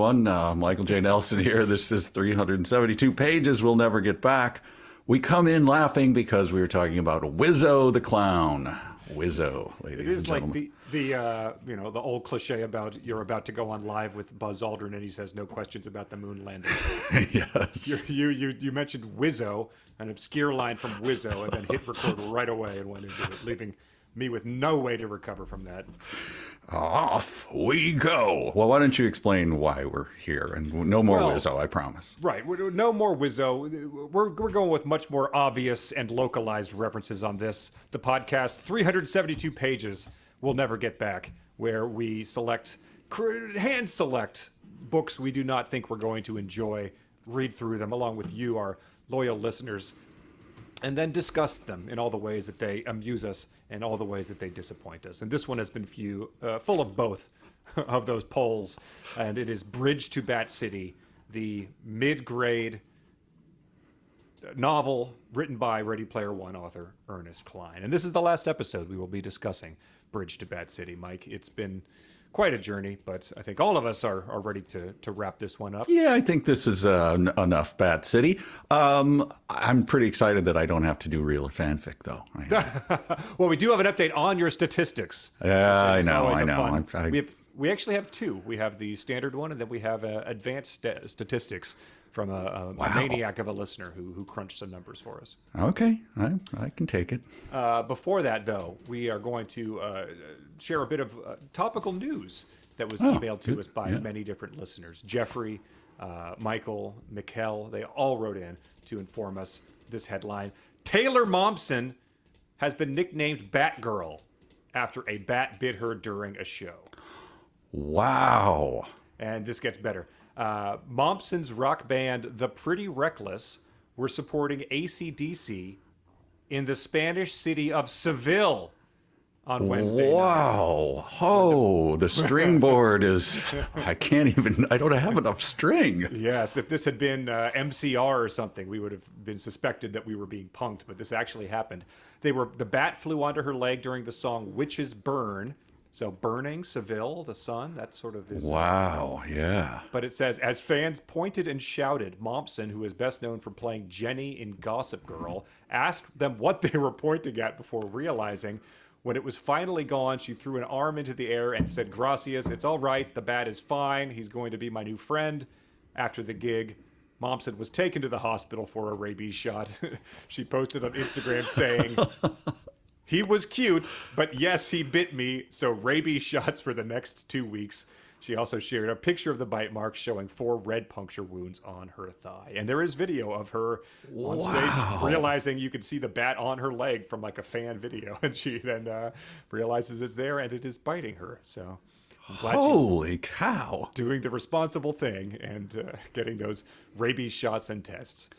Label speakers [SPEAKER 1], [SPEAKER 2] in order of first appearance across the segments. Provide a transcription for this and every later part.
[SPEAKER 1] everyone. Michael J. Nelson here. This is 372 pages we'll never get back. We come in laughing because we were talking about Wizzo the Clown. Wizzo, ladies and gentlemen.
[SPEAKER 2] It is like the old cliche about you're about to go on live with Buzz Aldrin and he says no questions about the moon landing.
[SPEAKER 1] Yes.
[SPEAKER 2] You mentioned Wizzo, an obscure line from Wizzo, and then hit record right away and went into it, leaving me with no way to recover from that.
[SPEAKER 1] Off we go. Well, why don't you explain why we're here? And no more Wizzo, I promise.
[SPEAKER 2] Right. No more Wizzo. We're going with much more obvious and localized references on this. The podcast, 372 pages, we'll never get back, where we hand select books we do not think we're going to enjoy, read through them along with you, our loyal listeners, and then discuss them in all the ways that they amuse us and all the ways that they disappoint us. And this one has been full of both of those polls. And it is Bridge to Bat City, the mid-grade novel written by Ready Player One author Ernest Cline. And this is the last episode we will be discussing Bridge to Bat City. Mike, it's been quite a journey, but I think all of us are ready to wrap this one up.
[SPEAKER 1] Yeah, I think this is enough Bat City. I'm pretty excited that I don't have to do real fanfic, though.
[SPEAKER 2] Well, we do have an update on your statistics.
[SPEAKER 1] Yeah, I know.
[SPEAKER 2] We actually have two. We have the standard one, and then we have advanced statistics from a maniac of a listener who crunched some numbers for us.
[SPEAKER 1] Okay, I can take it.
[SPEAKER 2] Before that, though, we are going to share a bit of topical news that was emailed to us by many different listeners. Jeffrey, Michael, Mikkel, they all wrote in to inform us this headline. Taylor Momsen has been nicknamed Batgirl after a bat bit her during a show.
[SPEAKER 1] Wow.
[SPEAKER 2] And this gets better. Momsen's rock band, The Pretty Reckless, were supporting AC/DC in the Spanish city of Seville on Wednesday night.
[SPEAKER 1] Wow. Oh, the string board is, I don't have enough string.
[SPEAKER 2] Yes, if this had been MCR or something, we would have been suspected that we were being punked, but this actually happened. The bat flew onto her leg during the song Witches Burn. So burning, Seville, the sun, that sort of is.
[SPEAKER 1] Wow, yeah.
[SPEAKER 2] But it says, as fans pointed and shouted, Momsen, who is best known for playing Jenny in Gossip Girl, asked them what they were pointing at before realizing when it was finally gone, she threw an arm into the air and said, "Gracias, it's all right, the bat is fine, he's going to be my new friend." After the gig, Momsen was taken to the hospital for a rabies shot. She posted on Instagram saying, "He was cute, but yes, he bit me, so rabies shots for the next 2 weeks." She also shared a picture of the bite marks showing 4 red puncture wounds on her thigh. And there is video of her on stage realizing you can see the bat on her leg from like a fan video. And she then realizes it's there and it is biting her. So I'm glad
[SPEAKER 1] Holy cow.
[SPEAKER 2] doing the responsible thing and getting those rabies shots and tests.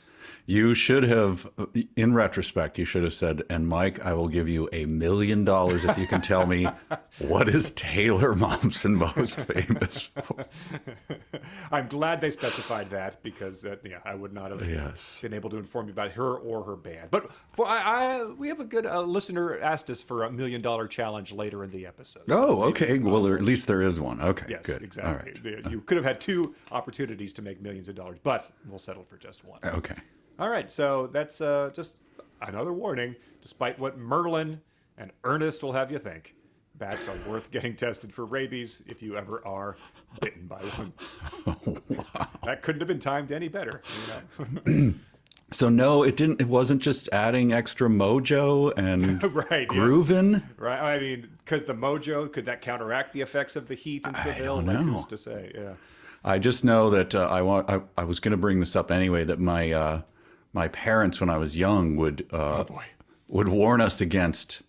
[SPEAKER 1] You should have, in retrospect, you should have said, "And Mike, I will give you $1 million if you can tell me what is Taylor Momsen most famous for."
[SPEAKER 2] I'm glad they specified that because I would not have been able to inform you about her or her band. But we have a good listener asked us for $1 million challenge later in the episode.
[SPEAKER 1] Oh, okay. Well, at least there is one. Okay,
[SPEAKER 2] yes,
[SPEAKER 1] good.
[SPEAKER 2] Exactly.
[SPEAKER 1] All right.
[SPEAKER 2] You could have had 2 opportunities to make millions of dollars, but we'll settle for just one.
[SPEAKER 1] Okay.
[SPEAKER 2] All right, so that's just another warning. Despite what Merlin and Ernest will have you think, bats are worth getting tested for rabies if you ever are bitten by one. Wow. That couldn't have been timed any better.
[SPEAKER 1] So no, it wasn't just adding extra mojo and
[SPEAKER 2] right,
[SPEAKER 1] grooving.
[SPEAKER 2] Yes. Right. I mean, because the mojo, could that counteract the effects of the heat in Seville?
[SPEAKER 1] I don't know.
[SPEAKER 2] Who's to say? Yeah.
[SPEAKER 1] I just know that I was going to bring this up anyway. That my parents, when I was young, would warn us against,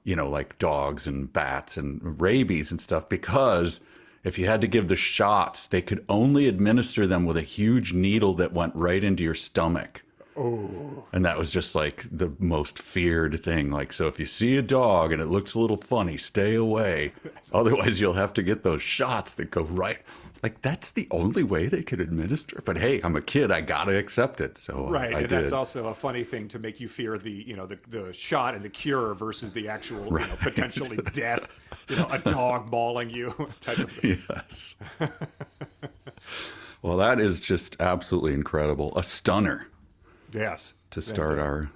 [SPEAKER 1] like dogs and bats and rabies and stuff, because if you had to give the shots, they could only administer them with a huge needle that went right into your stomach.
[SPEAKER 2] Oh.
[SPEAKER 1] And that was just like the most feared thing. Like, so if you see a dog and it looks a little funny, stay away. Otherwise, you'll have to get those shots that go right. Like, that's the only way they could administer. But hey, I'm a kid. I got to accept it. So
[SPEAKER 2] right.
[SPEAKER 1] I
[SPEAKER 2] and
[SPEAKER 1] did.
[SPEAKER 2] That's also a funny thing to make you fear the shot and the cure versus the actual, potentially death, a dog mauling you type of thing.
[SPEAKER 1] Yes. Well, that is just absolutely incredible. A stunner
[SPEAKER 2] Yes.
[SPEAKER 1] to start our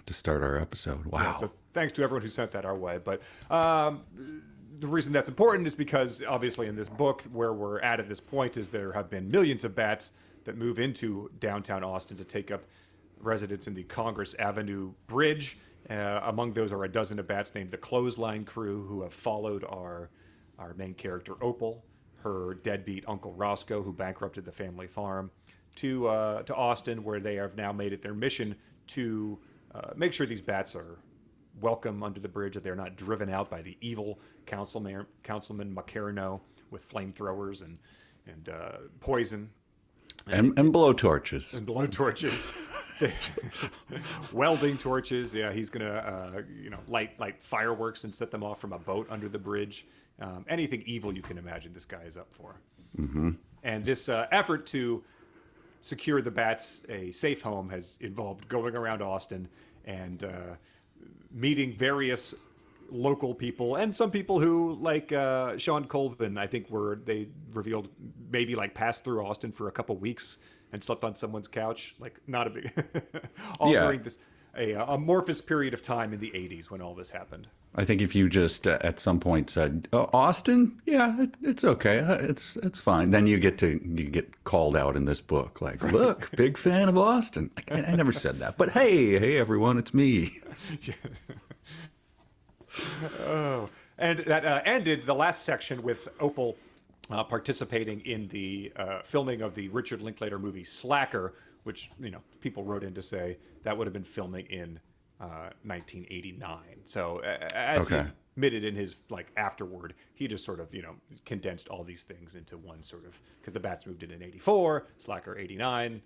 [SPEAKER 1] episode. Wow.
[SPEAKER 2] Yeah, so thanks to everyone who sent that our way. But the reason that's important is because obviously in this book, where we're at this point, is there have been millions of bats that move into downtown Austin to take up residence in the Congress Avenue Bridge. Among those are a dozen of bats named the Clothesline Crew, who have followed our main character Opal, her deadbeat Uncle Roscoe, who bankrupted the family farm, to Austin, where they have now made it their mission to make sure these bats are welcome under the bridge, that they're not driven out by the evil Councilman Macarno with flamethrowers and poison.
[SPEAKER 1] And blowtorches.
[SPEAKER 2] And blowtorches. Welding torches. Yeah, he's gonna light fireworks and set them off from a boat under the bridge. Anything evil you can imagine, this guy is up for.
[SPEAKER 1] Mm-hmm.
[SPEAKER 2] And this effort to secure the bats a safe home has involved going around Austin and meeting various local people and some people who, like Sean Colvin, I think they revealed maybe like passed through Austin for a couple weeks and slept on someone's couch. Like, not a big during this a amorphous period of time in the 80s when all this happened.
[SPEAKER 1] I think if you just at some point said, Austin, yeah, it's okay, it's fine, then you get called out in this book, like, look, big fan of Austin. I never said that, but hey everyone, it's me.
[SPEAKER 2] Oh, and that ended the last section with Opal participating in the filming of the Richard Linklater movie Slacker, which people wrote in to say that would have been filming in 1989. So as he admitted in his afterward, he just sort of condensed all these things into one sort of, because the bats moved in 84, Slacker 89.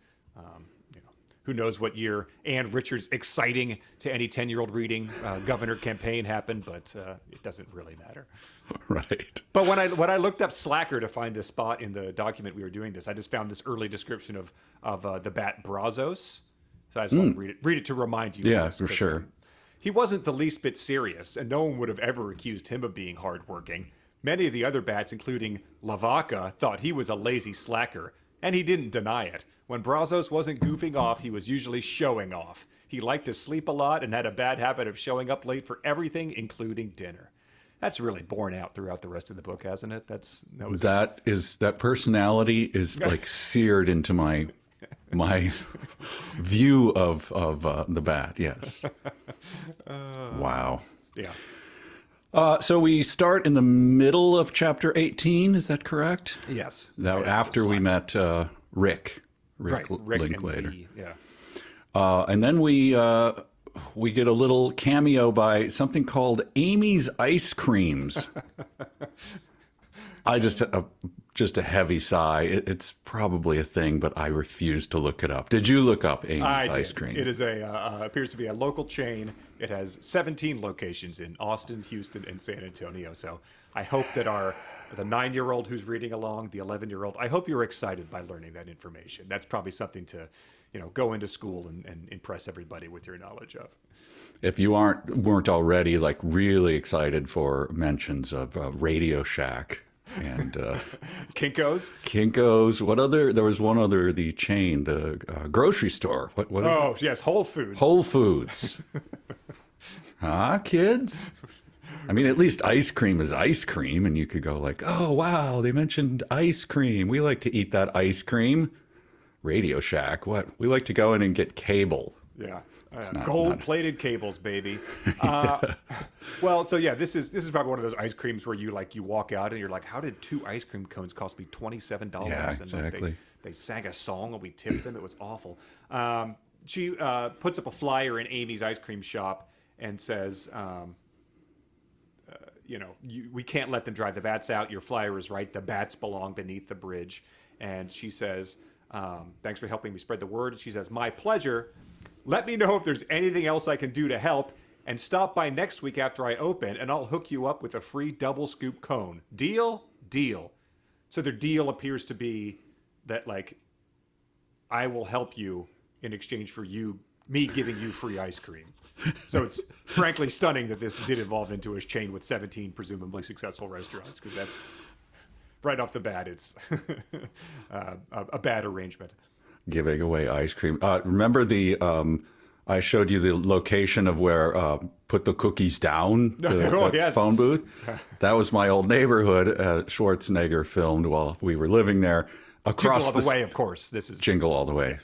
[SPEAKER 2] Who knows what year Ann Richards' exciting to any 10-year-old reading governor campaign happened, but it doesn't really matter.
[SPEAKER 1] Right.
[SPEAKER 2] But when I looked up Slacker to find this spot in the document we were doing this, I just found this early description of the bat Brazos. So I just want to read it to remind you.
[SPEAKER 1] Yeah,
[SPEAKER 2] of this,
[SPEAKER 1] for sure.
[SPEAKER 2] He wasn't the least bit serious, and no one would have ever accused him of being hardworking. Many of the other bats, including Lavaca, thought he was a lazy slacker, and he didn't deny it. When Brazos wasn't goofing off, he was usually showing off. He liked to sleep a lot and had a bad habit of showing up late for everything, including dinner. That's really borne out throughout the rest of the book, hasn't it? That
[SPEAKER 1] personality is like seared into my view of the bat. Yes. Wow.
[SPEAKER 2] Yeah.
[SPEAKER 1] So we start in the middle of chapter 18. Is that correct?
[SPEAKER 2] Yes.
[SPEAKER 1] After we met Rick Linklater. And then we get a little cameo by something called Amy's Ice Creams. I just a heavy sigh. It's probably a thing, but I refuse to look it up. Did you look up Amy's Ice Cream?
[SPEAKER 2] It is appears to be a local chain. It has 17 locations in Austin, Houston, and San Antonio. So I hope that the 9-year-old who's reading along, the 11-year-old, I hope you're excited by learning that information. That's probably something to, go into school and impress everybody with your knowledge of.
[SPEAKER 1] If you weren't already really excited for mentions of Radio Shack and
[SPEAKER 2] Kinko's.
[SPEAKER 1] What other? There was one other. The chain, the grocery store. What?
[SPEAKER 2] Oh, yes, Whole Foods.
[SPEAKER 1] Whole Foods. Kids. I mean, at least ice cream is ice cream, and you could go like, oh, wow, they mentioned ice cream. We like to eat that ice cream. Radio Shack, what? We like to go in and get cable.
[SPEAKER 2] Yeah. Gold-plated cables, baby. Well, so yeah, this is probably one of those ice creams where you walk out and you're like, how did 2 ice cream cones cost me $27?
[SPEAKER 1] Yeah,
[SPEAKER 2] and
[SPEAKER 1] exactly.
[SPEAKER 2] They sang a song and we tipped them. It was awful. She puts up a flyer in Amy's ice cream shop and says, we can't let them drive the bats out. Your flyer is right. The bats belong beneath the bridge. And she says, thanks for helping me spread the word. She says, my pleasure. Let me know if there's anything else I can do to help, and stop by next week after I open, and I'll hook you up with a free double scoop cone. Deal? Deal. So their deal appears to be that, I will help you in exchange for me giving you free ice cream. So it's frankly stunning that this did evolve into a chain with 17 presumably successful restaurants, because that's right off the bat, it's a bad arrangement.
[SPEAKER 1] Giving away ice cream. Remember I showed you the location of where Put the Cookies Down, the
[SPEAKER 2] yes.
[SPEAKER 1] phone booth. That was my old neighborhood. Schwarzenegger filmed while we were living there. Across
[SPEAKER 2] Jingle All the Way, of course. This is
[SPEAKER 1] Jingle All the Way.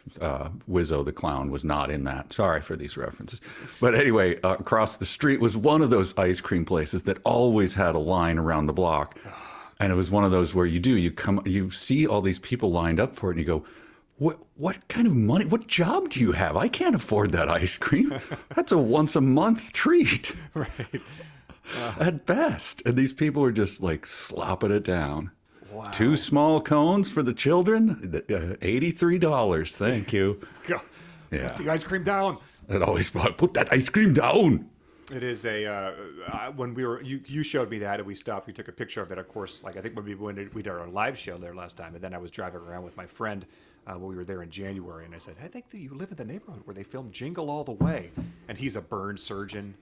[SPEAKER 1] Wizzo the Clown was not in that. Sorry for these references. But anyway, across the street was one of those ice cream places that always had a line around the block. And it was one of those where you see all these people lined up for it and you go, what kind of money, what job do you have? I can't afford that ice cream. That's a once a month treat.
[SPEAKER 2] right.
[SPEAKER 1] At best. And these people are just like slopping it down.
[SPEAKER 2] Wow.
[SPEAKER 1] 2 small cones for the children, $83. Thank you.
[SPEAKER 2] Go.
[SPEAKER 1] Yeah.
[SPEAKER 2] Put the ice cream down.
[SPEAKER 1] It always put that ice cream down.
[SPEAKER 2] It is when we were, you showed me that and we stopped, we took a picture of it, of course, like I think when we did our live show there last time, and then I was driving around with my friend when we were there in January, and I said, I think that you live in the neighborhood where they filmed Jingle All the Way, and he's a burn surgeon.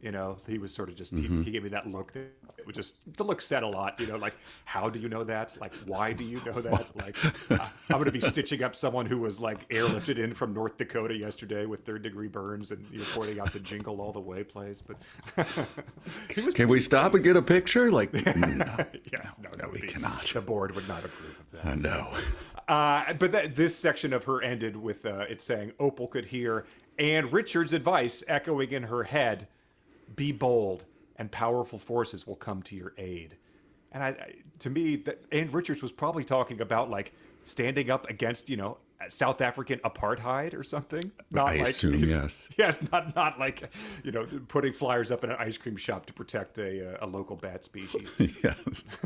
[SPEAKER 2] You know, he was sort of just, he gave me that look that it would just, the look said a lot, you know, like, how do you know that? Like, why do you know that? Like, I'm going to be stitching up someone who was like airlifted in from North Dakota yesterday with 3rd-degree burns, and you're pointing out the Jingle All the Way place. But
[SPEAKER 1] Can we stop and get a picture? Like, no.
[SPEAKER 2] yes, no,
[SPEAKER 1] we cannot.
[SPEAKER 2] The board would not approve of that.
[SPEAKER 1] No.
[SPEAKER 2] But this section of her ended with it saying, Opal could hear Ann Richards' advice echoing in her head. Be bold, and powerful forces will come to your aid. And to me, that Ann Richards was probably talking about like standing up against, you know, South African apartheid or something. Not
[SPEAKER 1] I
[SPEAKER 2] like,
[SPEAKER 1] assume, yes.
[SPEAKER 2] Yes, not like, you know, putting flyers up in an ice cream shop to protect a local bat species.
[SPEAKER 1] Yes.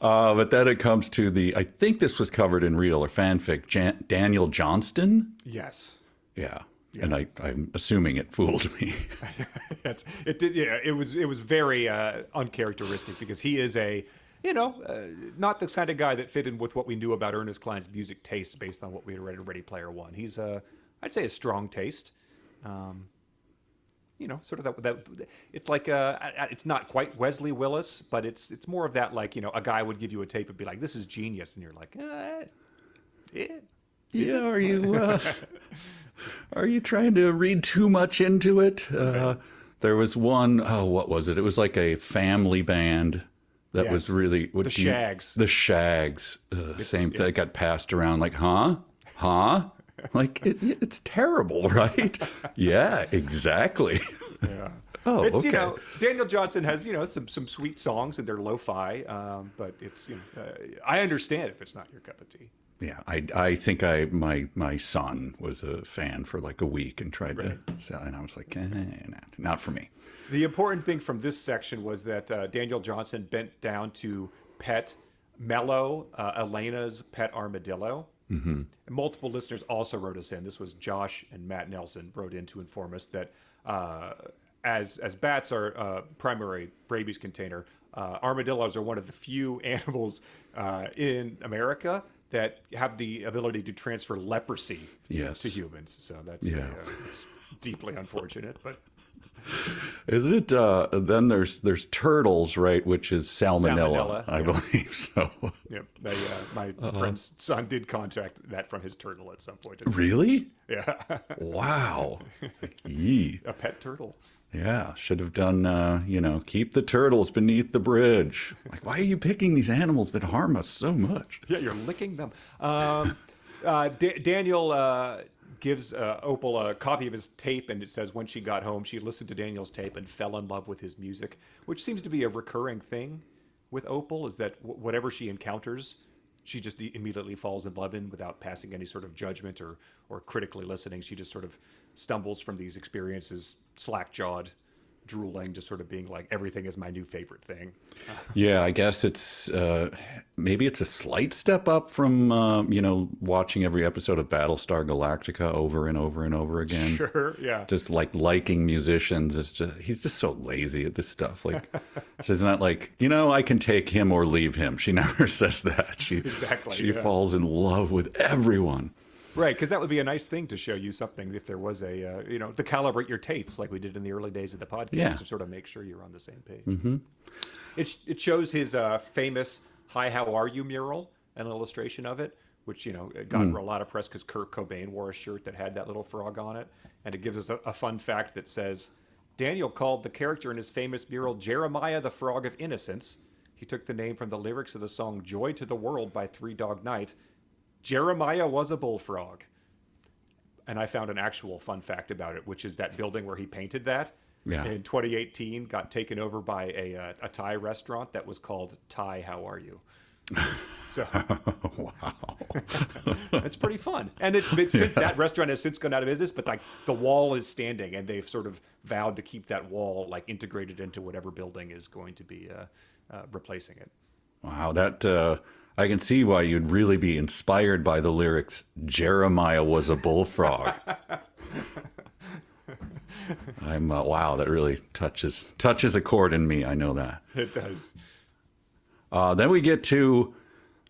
[SPEAKER 1] But then it comes to I think this was covered in real or fanfic, Daniel Johnston.
[SPEAKER 2] Yes.
[SPEAKER 1] Yeah. And I'm assuming it fooled me.
[SPEAKER 2] Yes, it did. Yeah, it was very uncharacteristic because he is not the kind of guy that fit in with what we knew about Ernest Cline's music tastes based on what we had read in Ready Player One. He's I'd say a strong taste. Sort of that it's like it's not quite Wesley Willis, but it's more of that, like, you know, a guy would give you a tape and be like, this is genius, and you're like,
[SPEAKER 1] yeah. Are you trying to read too much into it? There was one, what was it? It was like a family band that was really...
[SPEAKER 2] The Shags.
[SPEAKER 1] The Shags. Same thing. It got passed around like, huh? Like, it's terrible, right? Yeah, exactly.
[SPEAKER 2] Yeah.
[SPEAKER 1] Oh,
[SPEAKER 2] it's,
[SPEAKER 1] okay.
[SPEAKER 2] you know, Daniel Johnson has, you know, some sweet songs and they're lo-fi, but it's, you know, I understand if it's not your cup of tea.
[SPEAKER 1] Yeah, I think my son was a fan for like a week and tried to sell, and I was like, not for me.
[SPEAKER 2] The important thing from this section was that Daniel Johnson bent down to pet Mello, Elena's pet armadillo. Mm-hmm. And multiple listeners also wrote us in. This was Josh and Matt Nelson wrote in to inform us that as bats are primary rabies container, armadillos are one of the few animals in America that have the ability to transfer leprosy to humans. So that's it's deeply unfortunate. But
[SPEAKER 1] isn't it? Then there's turtles, right? Which is salmonella, I believe. So
[SPEAKER 2] yep, my friend's son did contact that from his turtle at some point.
[SPEAKER 1] Really?
[SPEAKER 2] Yeah.
[SPEAKER 1] Wow. Yee.
[SPEAKER 2] A pet turtle.
[SPEAKER 1] Yeah, should have done, keep the turtles beneath the bridge. Like, why are you picking these animals that harm us so much?
[SPEAKER 2] Yeah, you're licking them. Daniel gives Opal a copy of his tape, and it says when she got home, she listened to Daniel's tape and fell in love with his music, which seems to be a recurring thing with Opal, is that whatever she encounters, she just immediately falls in love in without passing any sort of judgment or critically listening. She just sort of stumbles from these experiences, slack-jawed, drooling, just sort of being like, everything is my new favorite thing.
[SPEAKER 1] Yeah, I guess it's maybe it's a slight step up from watching every episode of Battlestar Galactica over and over and over again.
[SPEAKER 2] Sure, yeah.
[SPEAKER 1] Just like liking musicians. He's just so lazy at this stuff. Like, she's not like, I can take him or leave him. She never says that. She falls in love with everyone.
[SPEAKER 2] Right, because that would be a nice thing to show you something if there was to calibrate your tastes like we did in the early days of the podcast to sort of make sure you're on the same page.
[SPEAKER 1] Mm-hmm.
[SPEAKER 2] It shows his famous "Hi, How Are You" mural, an illustration of it, which it got a lot of press because Kurt Cobain wore a shirt that had that little frog on it, and it gives us a fun fact that says Daniel called the character in his famous mural Jeremiah the Frog of Innocence. He took the name from the lyrics of the song "Joy to the World" by Three Dog Night. Jeremiah was a bullfrog. And I found an actual fun fact about it, which is that building where he painted that in 2018 got taken over by a Thai restaurant that was called Thai How Are You? So
[SPEAKER 1] Wow.
[SPEAKER 2] it's pretty fun. And that restaurant has since gone out of business, but like the wall is standing, and they've sort of vowed to keep that wall like integrated into whatever building is going to be replacing it.
[SPEAKER 1] Wow, that I can see why you'd really be inspired by the lyrics "Jeremiah was a bullfrog." Wow, that really touches a chord in me. I know that.
[SPEAKER 2] It does.
[SPEAKER 1] Then we get to,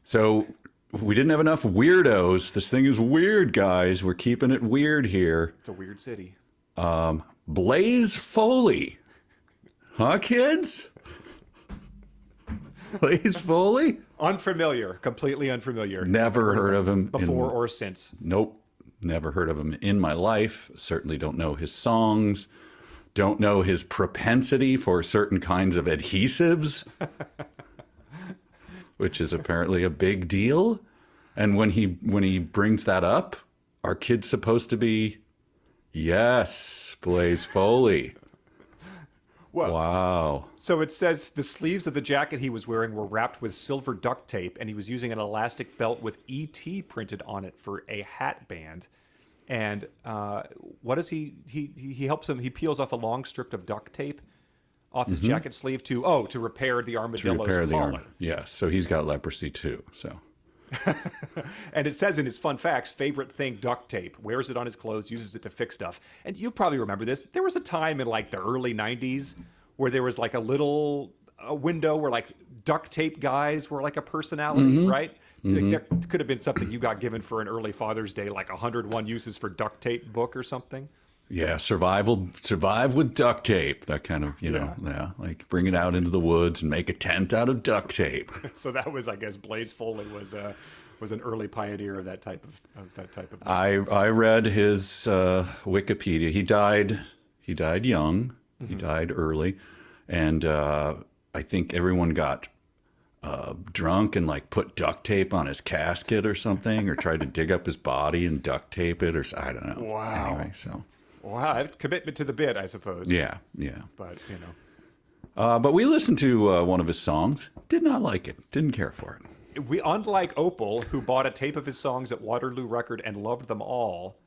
[SPEAKER 1] so we didn't have enough weirdos. This thing is weird, guys. We're keeping it weird here.
[SPEAKER 2] It's a weird city.
[SPEAKER 1] Blaze Foley. Huh, kids? Blaze Foley?
[SPEAKER 2] Unfamiliar, completely unfamiliar.
[SPEAKER 1] Never heard of him
[SPEAKER 2] before or since.
[SPEAKER 1] Nope, never heard of him in my life. Certainly don't know his songs. Don't know his propensity for certain kinds of adhesives, which is apparently a big deal. And when he brings that up, are kids supposed to be, yes, Blaze Foley?
[SPEAKER 2] Well,
[SPEAKER 1] wow.
[SPEAKER 2] So it says the sleeves of the jacket he was wearing were wrapped with silver duct tape, and he was using an elastic belt with ET printed on it for a hat band. And what does he helps him? He peels off a long strip of duct tape off his jacket sleeve to repair the armadillo's collar.
[SPEAKER 1] Yes, so he's got leprosy too. So.
[SPEAKER 2] And it says in his fun facts, favorite thing, duct tape. Wears it on his clothes, uses it to fix stuff. And you probably remember this. There was a time in like the early 90s where there was like a window where like duct tape guys were like a personality, right? That could have been something you got given for an early Father's Day, like 101 uses for duct tape book or something.
[SPEAKER 1] Yeah, survive with duct tape. That kind of, like bring it out into the woods and make a tent out of duct tape.
[SPEAKER 2] So that was, I guess, Blaze Foley was an early pioneer of that type of
[SPEAKER 1] I read his Wikipedia. He died young. He died early, and I think everyone got drunk and like put duct tape on his casket or something, or tried to dig up his body and duct tape it, or I don't know.
[SPEAKER 2] Wow.
[SPEAKER 1] Anyway, so.
[SPEAKER 2] Wow, it's commitment to the bit, I suppose.
[SPEAKER 1] Yeah.
[SPEAKER 2] But,
[SPEAKER 1] But we listened to one of his songs. Did not like it. Didn't care for it.
[SPEAKER 2] We, unlike Opal, who bought a tape of his songs at Waterloo Record and loved them all,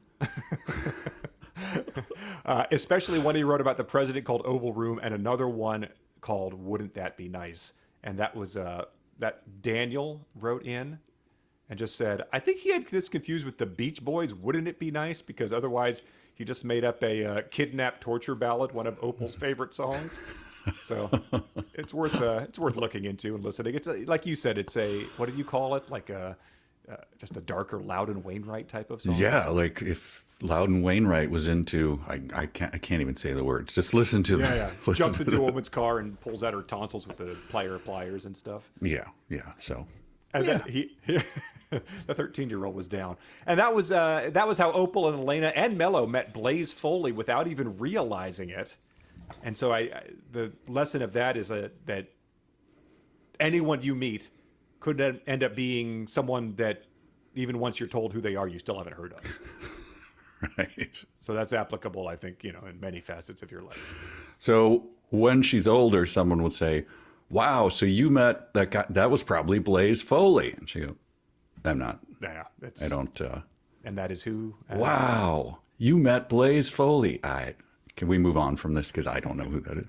[SPEAKER 2] especially one he wrote about the president called Oval Room, and another one called Wouldn't That Be Nice? And that was that Daniel wrote in and just said, I think he had this confused with the Beach Boys, Wouldn't It Be Nice? Because otherwise he just made up a kidnap torture ballad, one of Opal's favorite songs. So it's worth looking into and listening. It's like you said, it's what did you call it? Like just a darker Loudon Wainwright type of song.
[SPEAKER 1] Yeah, like if Loudon Wainwright was into, I can't even say the words. Just listen to them.
[SPEAKER 2] Yeah. Jumps into a woman's car and pulls out her tonsils with the pliers and stuff.
[SPEAKER 1] Yeah. So.
[SPEAKER 2] And then he the 13-year-old was down, and that was how Opal and Elena and Mello met Blaze Foley without even realizing it. And so the lesson of that is that anyone you meet could end up being someone that even once you're told who they are, you still haven't heard of.
[SPEAKER 1] Right.
[SPEAKER 2] So that's applicable, I think, in many facets of your life. So
[SPEAKER 1] when she's older, someone would say, wow, so you met that guy, that was probably Blaze Foley. And she go, I'm not.
[SPEAKER 2] Yeah.
[SPEAKER 1] I don't.
[SPEAKER 2] And that is who?
[SPEAKER 1] Wow, you met Blaze Foley. Can we move on from this? Because I don't know who that is.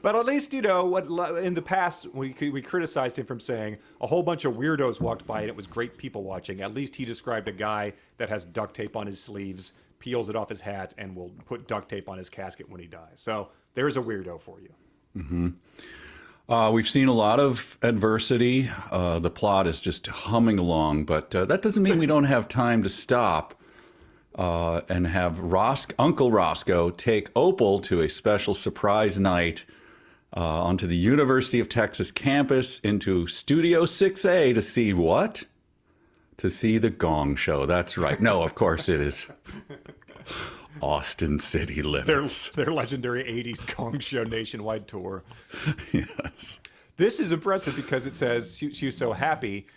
[SPEAKER 2] But at least, what in the past, we criticized him from saying a whole bunch of weirdos walked by and it was great people watching. At least he described a guy that has duct tape on his sleeves, peels it off his hat, and will put duct tape on his casket when he dies. So there's a weirdo for you.
[SPEAKER 1] Mm-hmm. We've seen a lot of adversity. The plot is just humming along, but that doesn't mean we don't have time to stop and have Uncle Roscoe take Opal to a special surprise night onto the University of Texas campus into Studio 6A to see what? To see the Gong Show. That's right. No, of course it is Austin City Limits.
[SPEAKER 2] Their legendary 80s Gong Show nationwide tour.
[SPEAKER 1] Yes.
[SPEAKER 2] This is impressive because it says she was so happy.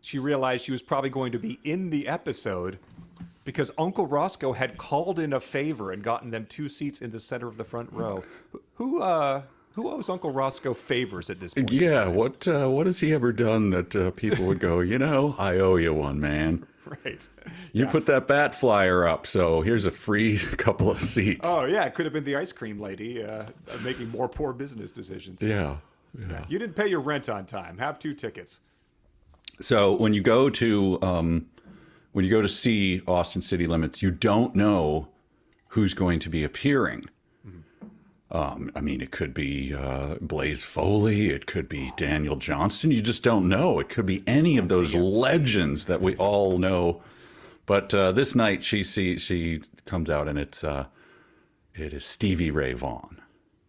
[SPEAKER 2] She realized she was probably going to be in the episode because Uncle Roscoe had called in a favor and gotten them 2 seats in the center of the front row. Who owes Uncle Roscoe favors at this point?
[SPEAKER 1] Yeah, what has he ever done that people would go, I owe you one, man.
[SPEAKER 2] Right.
[SPEAKER 1] You put that bat flyer up, so here's a free couple of seats.
[SPEAKER 2] Oh, yeah, it could have been the ice cream lady making more poor business decisions.
[SPEAKER 1] Yeah.
[SPEAKER 2] You didn't pay your rent on time. Have 2 tickets.
[SPEAKER 1] So when you go to see Austin City Limits, you don't know who's going to be appearing. I mean, it could be Blaze Foley. It could be Daniel Johnston. You just don't know. It could be any of those legends that we all know. But this night, she comes out, and it is Stevie Ray Vaughan.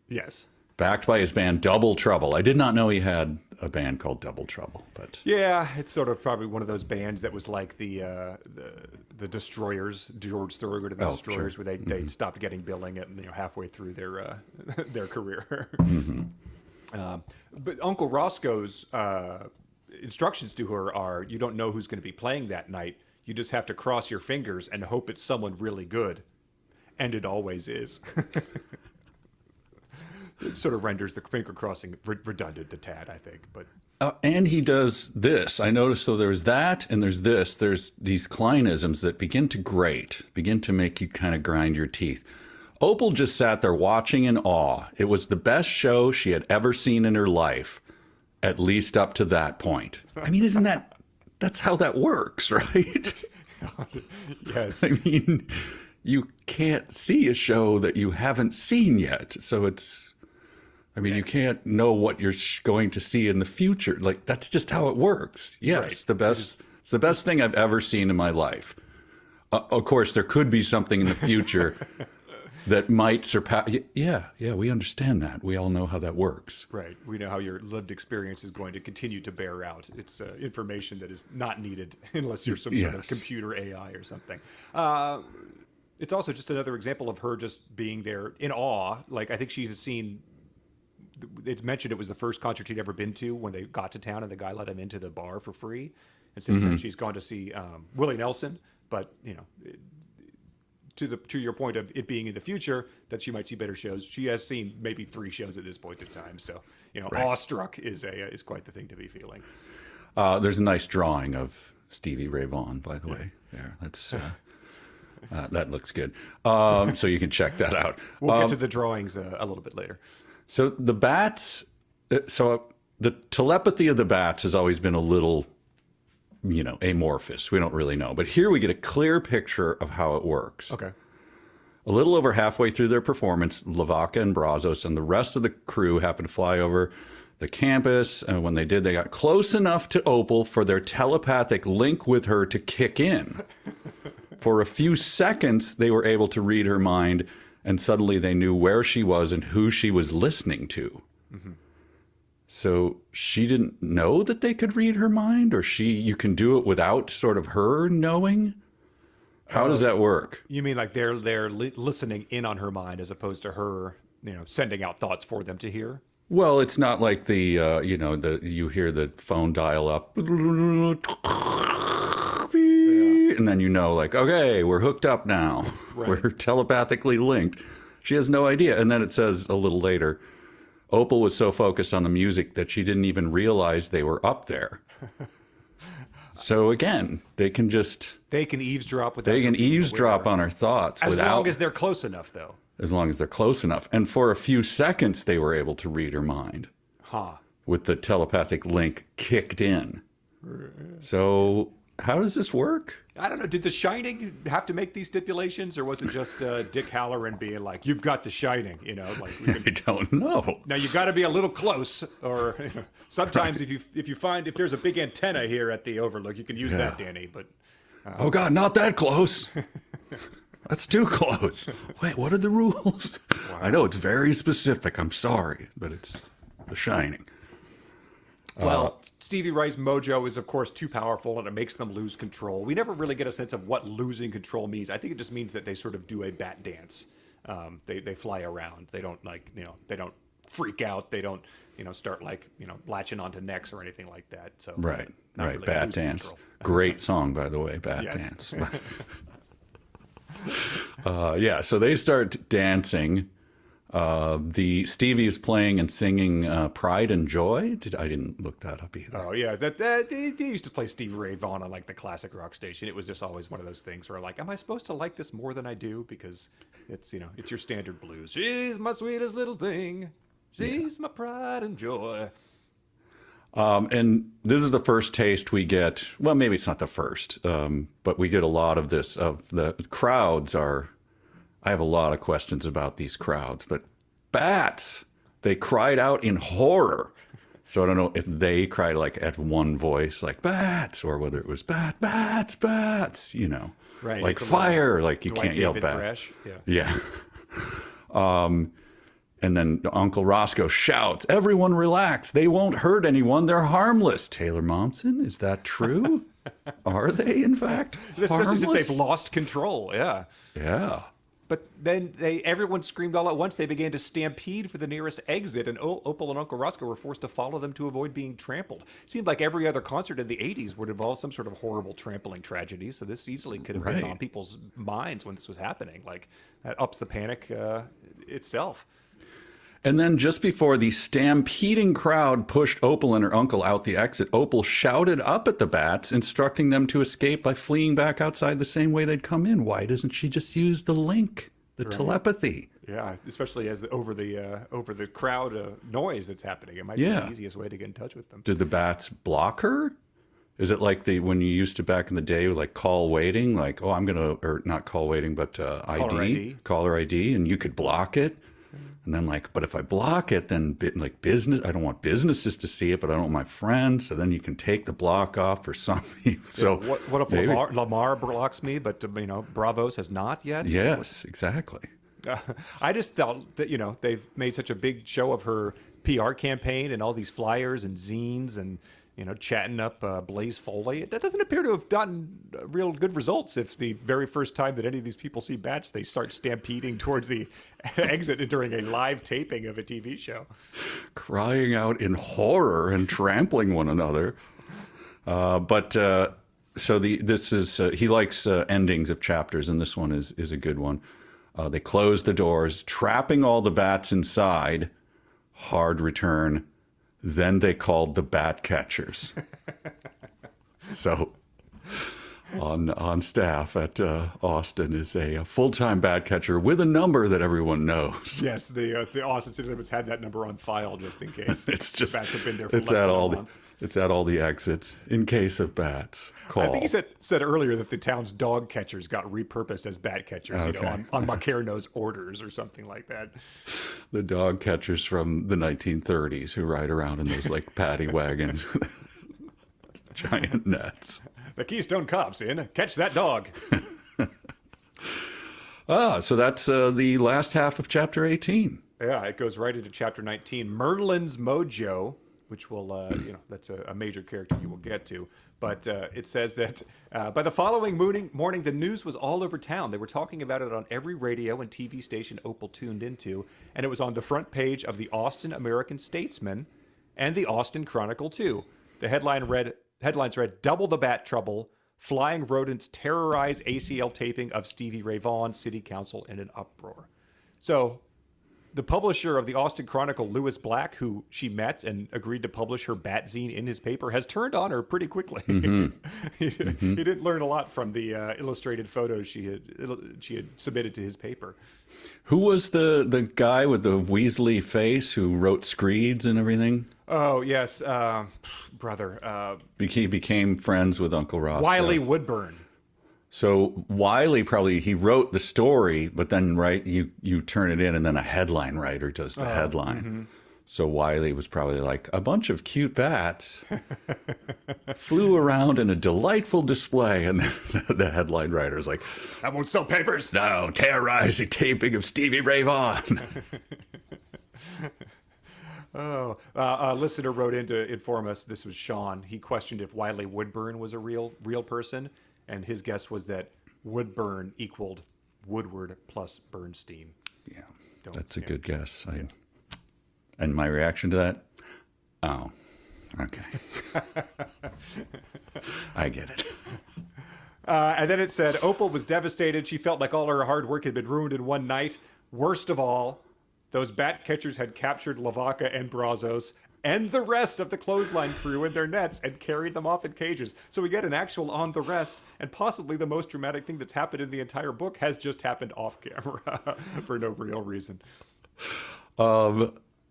[SPEAKER 2] Yes.
[SPEAKER 1] Backed by his band Double Trouble. I did not know he had a band called Double Trouble, but
[SPEAKER 2] yeah, it's sort of probably one of those bands that was like the Destroyers, George Thorogood and the Destroyers,
[SPEAKER 1] sure.
[SPEAKER 2] where they stopped getting billing at halfway through their their career. But Uncle Roscoe's instructions to her are: you don't know who's going to be playing that night. You just have to cross your fingers and hope it's someone really good, and it always is. It sort of renders the finger crossing redundant a tad, I think. But
[SPEAKER 1] and he does this. I noticed, so there's that and there's this. There's these Clinisms that begin to make you kind of grind your teeth. Opal just sat there watching in awe. It was the best show she had ever seen in her life, at least up to that point. I mean, that's how that works, right?
[SPEAKER 2] Yes.
[SPEAKER 1] I mean, you can't see a show that you haven't seen yet. So you can't know what you're going to see in the future. Like, that's just how it works. Yes,
[SPEAKER 2] Right.
[SPEAKER 1] It's the best thing I've ever seen in my life. Of course, there could be something in the future that might surpass. Yeah, we understand that. We all know how that works.
[SPEAKER 2] Right. We know how your lived experience is going to continue to bear out. It's information that is not needed unless you're some sort of computer AI or something. It's also just another example of her just being there in awe. Like, I think she has seen... It's mentioned it was the first concert she'd ever been to when they got to town and the guy let him into the bar for free. And since then, she's gone to see Willie Nelson. But, to your point of it being in the future, that she might see better shows. She has seen maybe 3 shows at this point in time. So,
[SPEAKER 1] Right.
[SPEAKER 2] awestruck is quite the thing to be feeling.
[SPEAKER 1] There's a nice drawing of Stevie Ray Vaughan, by the way. There, that's that looks good. So you can check that out.
[SPEAKER 2] We'll get to the drawings a little bit later.
[SPEAKER 1] So the bats, the telepathy of the bats has always been a little, amorphous. We don't really know. But here we get a clear picture of how it works.
[SPEAKER 2] Okay.
[SPEAKER 1] A little over halfway through their performance, Lavaca and Brazos and the rest of the crew happened to fly over the campus. And when they did, they got close enough to Opal for their telepathic link with her to kick in. For a few seconds, they were able to read her mind. And suddenly they knew where she was and who she was listening to. Mm-hmm. So she didn't know that they could read her mind, or you can do it without sort of her knowing? How does that work?
[SPEAKER 2] You mean like they're listening in on her mind as opposed to her, sending out thoughts for them to hear?
[SPEAKER 1] Well, it's not like the you hear the phone dial up. And then like, okay, we're hooked up now. Right. We're telepathically linked. She has no idea. And then it says a little later, Opal was so focused on the music that she didn't even realize they were up there. So again, they can
[SPEAKER 2] eavesdrop with
[SPEAKER 1] on her thoughts.
[SPEAKER 2] As long as they're close enough, though.
[SPEAKER 1] As long as they're close enough. And for a few seconds, they were able to read her mind. With the telepathic link kicked in. So how does this work?
[SPEAKER 2] I don't know. Did The Shining have to make these stipulations, or was it just Dick Halloran being like, "You've got The Shining,"
[SPEAKER 1] I don't know.
[SPEAKER 2] Now you got to be a little close, or sometimes if there's a big antenna here at the Overlook, you can use that, Danny. But
[SPEAKER 1] oh God, not that close. That's too close. Wait, what are the rules? Wow. I know it's very specific. I'm sorry, but it's The Shining.
[SPEAKER 2] Well, Stevie Ray's mojo is, of course, too powerful, and it makes them lose control. We never really get a sense of what losing control means. I think it just means that they sort of do a bat dance. They fly around. They don't they don't freak out. They don't start latching onto necks or anything like that. So
[SPEAKER 1] right.
[SPEAKER 2] Really
[SPEAKER 1] Bat Dance. Great song, by the way. Bat Dance. So they start dancing. Stevie is playing and singing Pride and Joy. I didn't look that up either.
[SPEAKER 2] Oh yeah, they used to play Stevie Ray Vaughan on like the classic rock station. It was just always one of those things where like, am I supposed to like this more than I do? Because it's it's your standard blues. She's my sweetest little thing. She's my pride and joy.
[SPEAKER 1] And this is the first taste we get. Well, maybe it's not the first, but we get a lot of this. Of the crowds are. I have a lot of questions about these crowds, but bats. They cried out in horror. So I don't know if they cried like at one voice, like bats, or whether it was bats,
[SPEAKER 2] Right.
[SPEAKER 1] like fire, like you can't yell bat.
[SPEAKER 2] Thresh.
[SPEAKER 1] Yeah. And then Uncle Roscoe shouts, "Everyone relax. They won't hurt anyone. They're harmless." Taylor Momsen, is that true? Are they, in fact,
[SPEAKER 2] Especially
[SPEAKER 1] harmless?
[SPEAKER 2] since they've lost control. Yeah.
[SPEAKER 1] Yeah.
[SPEAKER 2] But then everyone screamed all at once. They began to stampede for the nearest exit, and Opal and Uncle Roscoe were forced to follow them to avoid being trampled. It seemed like every other concert in the 80s would involve some sort of horrible trampling tragedy, so this easily could have been on people's minds when this was happening. Like, that ups the panic itself.
[SPEAKER 1] And then just before the stampeding crowd pushed Opal and her uncle out the exit, Opal shouted up at the bats, instructing them to escape by fleeing back outside the same way they'd come in. Why doesn't she just use the link, the telepathy?
[SPEAKER 2] Yeah, especially as over the crowd noise that's happening. It might be the easiest way to get in touch with them.
[SPEAKER 1] Did the bats block her? Is it like when you used to back in the day, like call waiting, like, oh, I'm going to, or not call waiting, but caller ID, and you could block it? And then but if I block it, then business, I don't want businesses to see it, but I don't want my friends. So then you can take the block off for some people. So
[SPEAKER 2] what if Lamar blocks me, but Bravos has not yet?
[SPEAKER 1] Yes, exactly.
[SPEAKER 2] I just felt that they've made such a big show of her PR campaign and all these flyers and zines and chatting up Blaze Foley. That doesn't appear to have gotten real good results if the very first time that any of these people see bats, they start stampeding towards the exit during a live taping of a TV show.
[SPEAKER 1] Crying out in horror and trampling one another. He likes endings of chapters, and this one is a good one. They close the doors, trapping all the bats inside. Hard return. Then they called the bat catchers. So on staff at Austin is a full-time bat catcher with a number that everyone knows.
[SPEAKER 2] Yes, the Austin City Limits had that number on file just in case.
[SPEAKER 1] It's just
[SPEAKER 2] bats have been there for less than a month.
[SPEAKER 1] It's at all the exits in case of bats. Call.
[SPEAKER 2] I think he said earlier that the town's dog catchers got repurposed as bat catchers, on Macarno's orders or something like that.
[SPEAKER 1] The dog catchers from the 1930s who ride around in those paddy wagons with giant nets.
[SPEAKER 2] The Keystone Cops in. Catch that dog.
[SPEAKER 1] So that's the last half of chapter 18.
[SPEAKER 2] Yeah, it goes right into chapter 19. Merlin's Mojo, which will, that's a major character you will get to. But it says that by the following morning, the news was all over town. They were talking about it on every radio and TV station Opal tuned into, and it was on the front page of the Austin American-Statesman and the Austin Chronicle, too. The headlines read, "Double the Bat Trouble. Flying rodents terrorize ACL taping of Stevie Ray Vaughan. City Council in an uproar." So the publisher of the Austin Chronicle, Lewis Black, who she met and agreed to publish her bat zine in his paper, has turned on her pretty quickly. He didn't learn a lot from the illustrated photos she had submitted to his paper.
[SPEAKER 1] Who was the guy with the Weasley face who wrote screeds and everything?
[SPEAKER 2] Oh, yes. Brother.
[SPEAKER 1] He became friends with Uncle Ross.
[SPEAKER 2] Wiley Woodburn.
[SPEAKER 1] So Wiley he wrote the story, but then you turn it in, and then a headline writer does the headline. So Wiley was probably like, a bunch of cute bats flew around in a delightful display. And the headline writer's like,
[SPEAKER 2] I won't sell papers.
[SPEAKER 1] no, terrorizing taping of Stevie Ray Vaughan.
[SPEAKER 2] A listener wrote in to inform us. This was Sean. He questioned if Wiley Woodburn was a real person, and his guess was that Woodburn equaled Woodward plus Bernstein.
[SPEAKER 1] Yeah, that's a good guess. And my reaction to that, oh, okay. I get it.
[SPEAKER 2] And then it said, Opal was devastated. She felt like all her hard work had been ruined in one night. Worst of all, those bat catchers had captured Lavaca and Brazos and the rest of the clothesline crew in their nets and carried them off in cages. So we get an actual on the rest, and possibly the most dramatic thing that's happened in the entire book has just happened off camera for no real reason.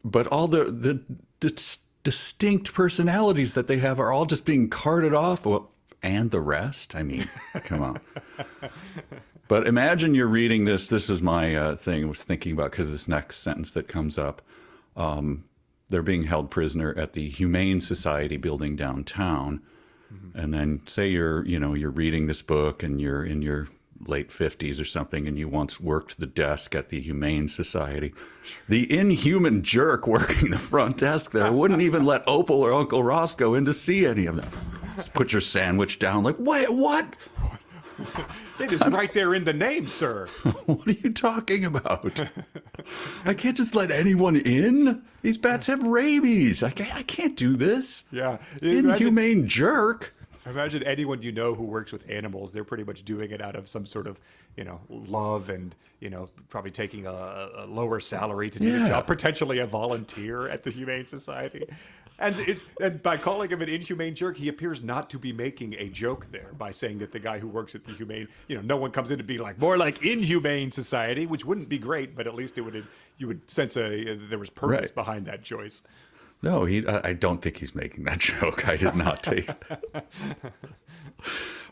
[SPEAKER 1] But all the distinct personalities that they have are all just being carted off. Well, and the rest? I mean, come on. But imagine you're reading this. This is my thing I was thinking about, because this next sentence that comes up, they're being held prisoner at the Humane Society building downtown. Mm-hmm. And then say you're reading this book and you're in your late 50s or something, and you once worked the desk at the Humane Society. The inhuman jerk working the front desk there wouldn't even let Opal or Uncle Ross go in to see any of them. Just put your sandwich down like, wait, what?
[SPEAKER 2] It is right there in the name, sir.
[SPEAKER 1] What are you talking about? I can't just let anyone in. These bats have rabies. I can't do this.
[SPEAKER 2] Yeah.
[SPEAKER 1] Inhumane jerk.
[SPEAKER 2] Imagine anyone you know who works with animals. They're pretty much doing it out of some sort of, love and, probably taking a lower salary to do the job, potentially a volunteer at the Humane Society. And by calling him an inhumane jerk, he appears not to be making a joke there by saying that the guy who works at the Humane, no one comes in to be like, more like Inhumane Society, which wouldn't be great, but at least you would sense there was purpose behind that choice.
[SPEAKER 1] No, I don't think he's making that joke. I did not take it.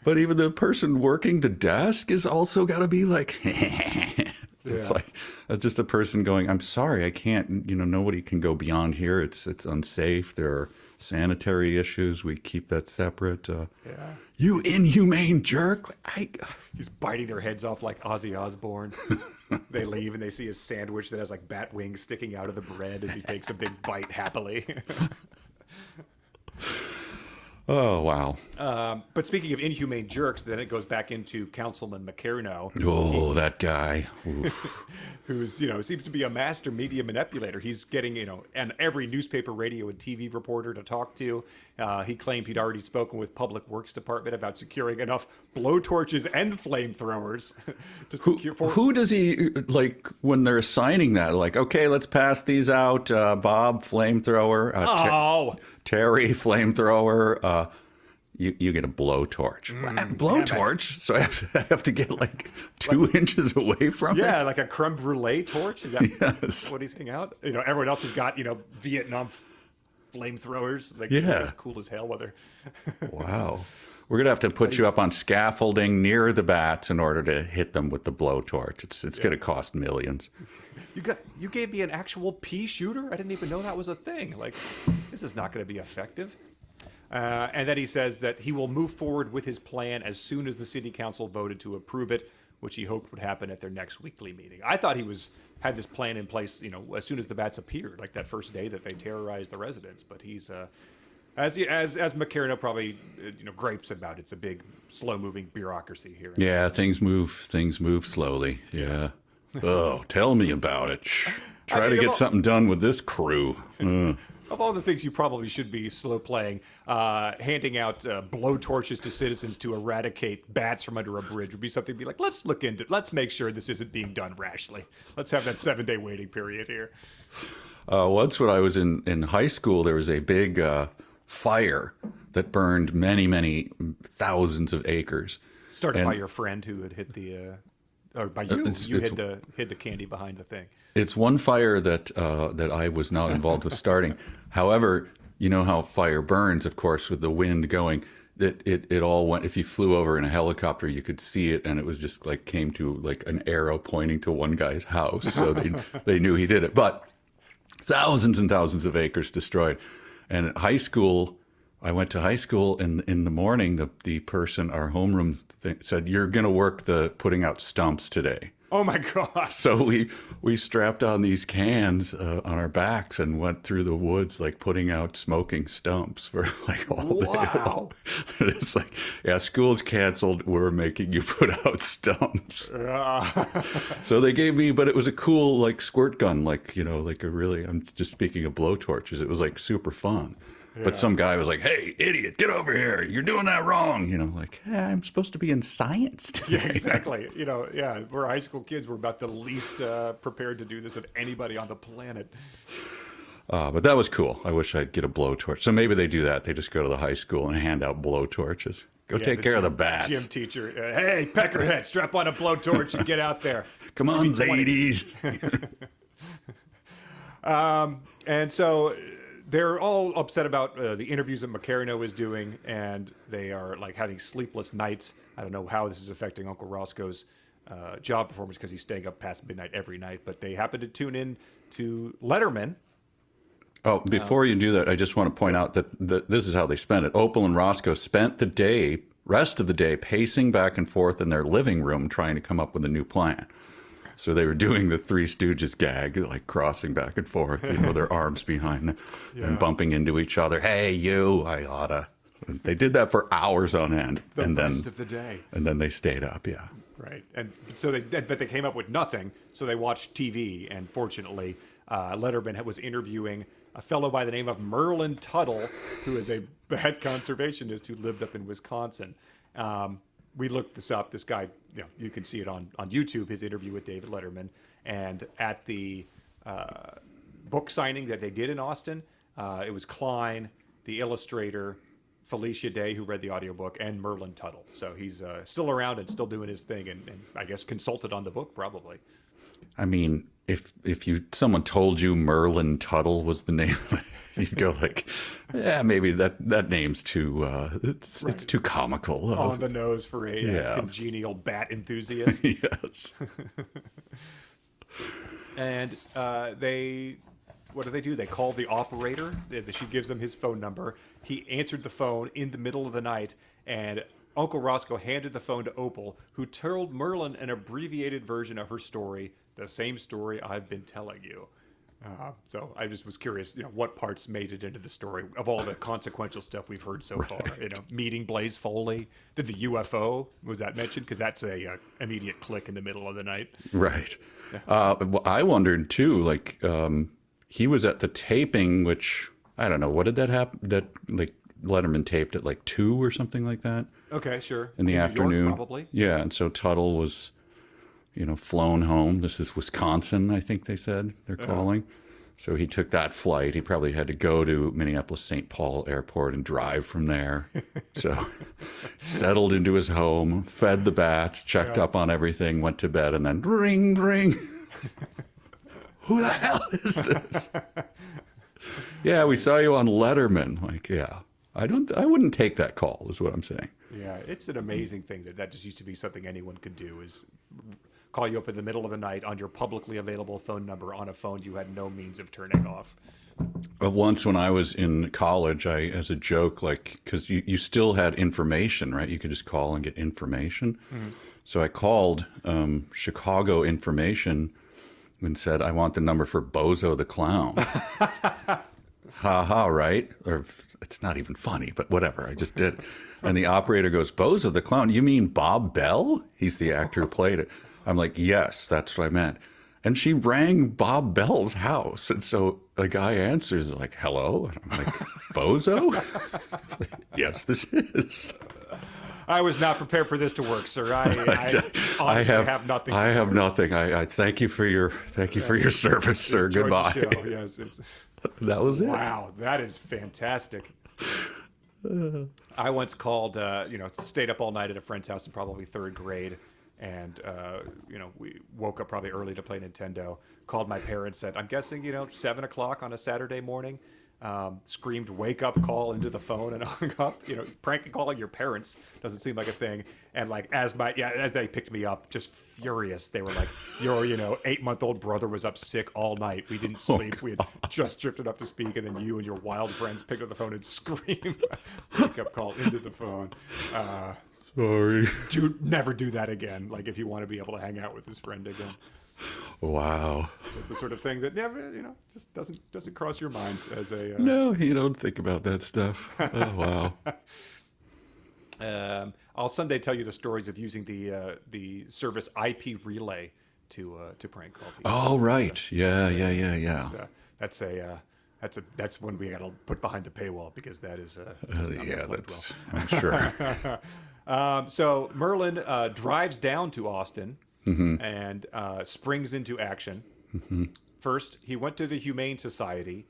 [SPEAKER 1] But even the person working the desk is also got to be like, it's like just a person going, I'm sorry, I can't, nobody can go beyond here. It's unsafe. There are sanitary issues. We keep that separate. You inhumane jerk.
[SPEAKER 2] He's biting their heads off like Ozzy Osbourne. They leave and they see his sandwich that has like bat wings sticking out of the bread as he takes a big bite happily.
[SPEAKER 1] Oh, wow.
[SPEAKER 2] But speaking of inhumane jerks, then it goes back into Councilman McCarno.
[SPEAKER 1] Oh, that guy.
[SPEAKER 2] Who's, seems to be a master media manipulator. He's getting, and every newspaper, radio, and TV reporter to talk to. He claimed he'd already spoken with Public Works Department about securing enough blowtorches and flamethrowers to secure.
[SPEAKER 1] Who does he, like, when they're assigning that? Like, okay, let's pass these out. Bob, flamethrower. Terry, flamethrower. You get a blowtorch. Blowtorch? So I have to get like 2 inches away from it?
[SPEAKER 2] Yeah, like a creme brulee torch? Is that what he's hanging out? Everyone else has got, Vietnam flamethrowers. Like, it's cool as hell weather.
[SPEAKER 1] Wow. We're going to have to put you up on scaffolding near the bats in order to hit them with the blowtorch. It's going to cost millions.
[SPEAKER 2] You gave me an actual pea shooter? I didn't even know that was a thing. Like, this is not going to be effective. And then he says that he will move forward with his plan as soon as the city council voted to approve it, which he hoped would happen at their next weekly meeting. I thought he had this plan in place, as soon as the bats appeared, like that first day that they terrorized the residents. But he's, as McCarno probably, gripes about, it's a big, slow-moving bureaucracy here.
[SPEAKER 1] Yeah, things move slowly. Yeah. Oh, tell me about it. Try to get something done with this crew.
[SPEAKER 2] Of all the things you probably should be slow playing, handing out blowtorches to citizens to eradicate bats from under a bridge would be something to be like, let's make sure this isn't being done rashly. Let's have that 7-day waiting period here.
[SPEAKER 1] Once when I was in high school, there was a big fire that burned many, many thousands of acres.
[SPEAKER 2] Started by your friend who had hit the... or by you, hid the candy behind the thing.
[SPEAKER 1] It's one fire that I was not involved with starting. However, you know how fire burns, of course, with the wind going. It all went. If you flew over in a helicopter, you could see it, and it was just like came to like an arrow pointing to one guy's house. So they knew he did it. But thousands and thousands of acres destroyed. And at high school, I went to high school, and in the morning, the person, our homeroom said, "You're going to work the putting out stumps today."
[SPEAKER 2] Oh my gosh.
[SPEAKER 1] So we strapped on these cans on our backs and went through the woods, like putting out smoking stumps for like all day.
[SPEAKER 2] Wow.
[SPEAKER 1] It's like, yeah, school's canceled. We're making you put out stumps. So they gave me, but it was a cool like squirt gun, like, like a really, I'm just speaking of blowtorches. It was like super fun. But some guy was like, "Hey, idiot, get over here. You're doing that wrong." Like, I'm supposed to be in science today.
[SPEAKER 2] Yeah, exactly. We're high school kids. We're about the least prepared to do this of anybody on the planet.
[SPEAKER 1] But that was cool. I wish I'd get a blowtorch. So maybe they do that. They just go to the high school and hand out blowtorches. Go take care of the bats.
[SPEAKER 2] Gym teacher, hey, peckerhead, strap on a blowtorch and get out there.
[SPEAKER 1] Come on, ladies.
[SPEAKER 2] And so they're all upset about the interviews that Macarino is doing, and they are like having sleepless nights. I don't know how this is affecting Uncle Roscoe's job performance because he's staying up past midnight every night. But they happen to tune in to Letterman.
[SPEAKER 1] Oh, before you do that, I just want to point out that this is how they spent it. Opal and Roscoe spent the rest of the day, pacing back and forth in their living room trying to come up with a new plan. So they were doing the Three Stooges gag, like crossing back and forth, their arms behind them and bumping into each other. "Hey, you, I oughta." They did that for hours on end.
[SPEAKER 2] The rest of the day.
[SPEAKER 1] And then they stayed up, yeah.
[SPEAKER 2] Right. And so they came up with nothing. So they watched TV. And fortunately, Letterman was interviewing a fellow by the name of Merlin Tuttle, who is a bad conservationist who lived up in Wisconsin. We looked this up. This guy, you can see it on YouTube, his interview with David Letterman. And at the book signing that they did in Austin, it was Cline, the illustrator, Felicia Day, who read the audiobook, and Merlin Tuttle. So he's still around and still doing his thing, and I guess consulted on the book, probably.
[SPEAKER 1] I mean, if someone told you Merlin Tuttle was the name, you'd go like, yeah, maybe that name's too it's too comical.
[SPEAKER 2] On the nose for a congenial bat enthusiast.
[SPEAKER 1] Yes.
[SPEAKER 2] And what do? They call the operator. She gives them his phone number. He answered the phone in the middle of the night, and Uncle Roscoe handed the phone to Opal, who told Merlin an abbreviated version of her story, the same story I've been telling you. So I just was curious, what parts made it into the story of all the consequential stuff we've heard so far. Meeting Blaze Foley. Did the UFO, was that mentioned? Because that's a immediate click in the middle of the night.
[SPEAKER 1] Right. Well, I wondered too, like, he was at the taping, which, I don't know, what did that happen? That, like, Letterman taped at like 2 or something like that.
[SPEAKER 2] Okay, sure.
[SPEAKER 1] In the afternoon.
[SPEAKER 2] New York, probably.
[SPEAKER 1] Yeah, and so Tuttle was, flown home. This is Wisconsin, I think they said they're calling. So he took that flight. He probably had to go to Minneapolis-St. Paul Airport and drive from there. So settled into his home, fed the bats, checked up on everything, went to bed, and then ring, ring. Who the hell is this? Yeah, we saw you on Letterman. Like, yeah, I wouldn't take that call, is what I'm saying.
[SPEAKER 2] Yeah, it's an amazing thing that just used to be something anyone could do, is call you up in the middle of the night on your publicly available phone number on a phone you had no means of turning off.
[SPEAKER 1] Once when I was in college, as a joke, like, because you still had information, right? You could just call and get information. Mm-hmm. So I called Chicago Information and said, "I want the number for Bozo the Clown." Ha ha, right? Or it's not even funny, but whatever. I just did. And the operator goes, "Bozo the Clown? You mean Bob Bell? He's the actor who played it." I'm like, "Yes, that's what I meant." And she rang Bob Bell's house. And so the guy answers like, "Hello?" And I'm like, "Bozo?" Like, "Yes, this is."
[SPEAKER 2] I was not prepared for this to work, sir. I have nothing.
[SPEAKER 1] I have nothing. I thank you for your service, sir. Goodbye.
[SPEAKER 2] Yes,
[SPEAKER 1] that was it.
[SPEAKER 2] Wow, that is fantastic. I once called, stayed up all night at a friend's house in probably 3rd grade. And, we woke up probably early to play Nintendo, called my parents, said, "I'm guessing, 7 o'clock on a Saturday morning. screamed "wake up" call into the phone and hung up. Prank calling your parents doesn't seem like a thing. And like as they picked me up, just furious, they were like, "Your 8-month-old brother was up sick all night. We didn't sleep. We had just drifted up to speak, and then you and your wild friends picked up the phone and screamed wake up call into the phone."
[SPEAKER 1] Sorry.
[SPEAKER 2] Never do that again. Like if you want to be able to hang out with this friend again.
[SPEAKER 1] Wow.
[SPEAKER 2] It's the sort of thing that never, just doesn't cross your mind as a.
[SPEAKER 1] No, you don't think about that stuff. Oh
[SPEAKER 2] wow. I'll someday tell you the stories of using the service IP Relay to prank call people.
[SPEAKER 1] Oh right. Yeah.
[SPEAKER 2] That's one we got to put behind the paywall because that is.
[SPEAKER 1] That's. I'm sure.
[SPEAKER 2] So Merlin drives down to Austin.
[SPEAKER 1] Mm-hmm.
[SPEAKER 2] And springs into action.
[SPEAKER 1] Mm-hmm.
[SPEAKER 2] First, he went to the Humane Society,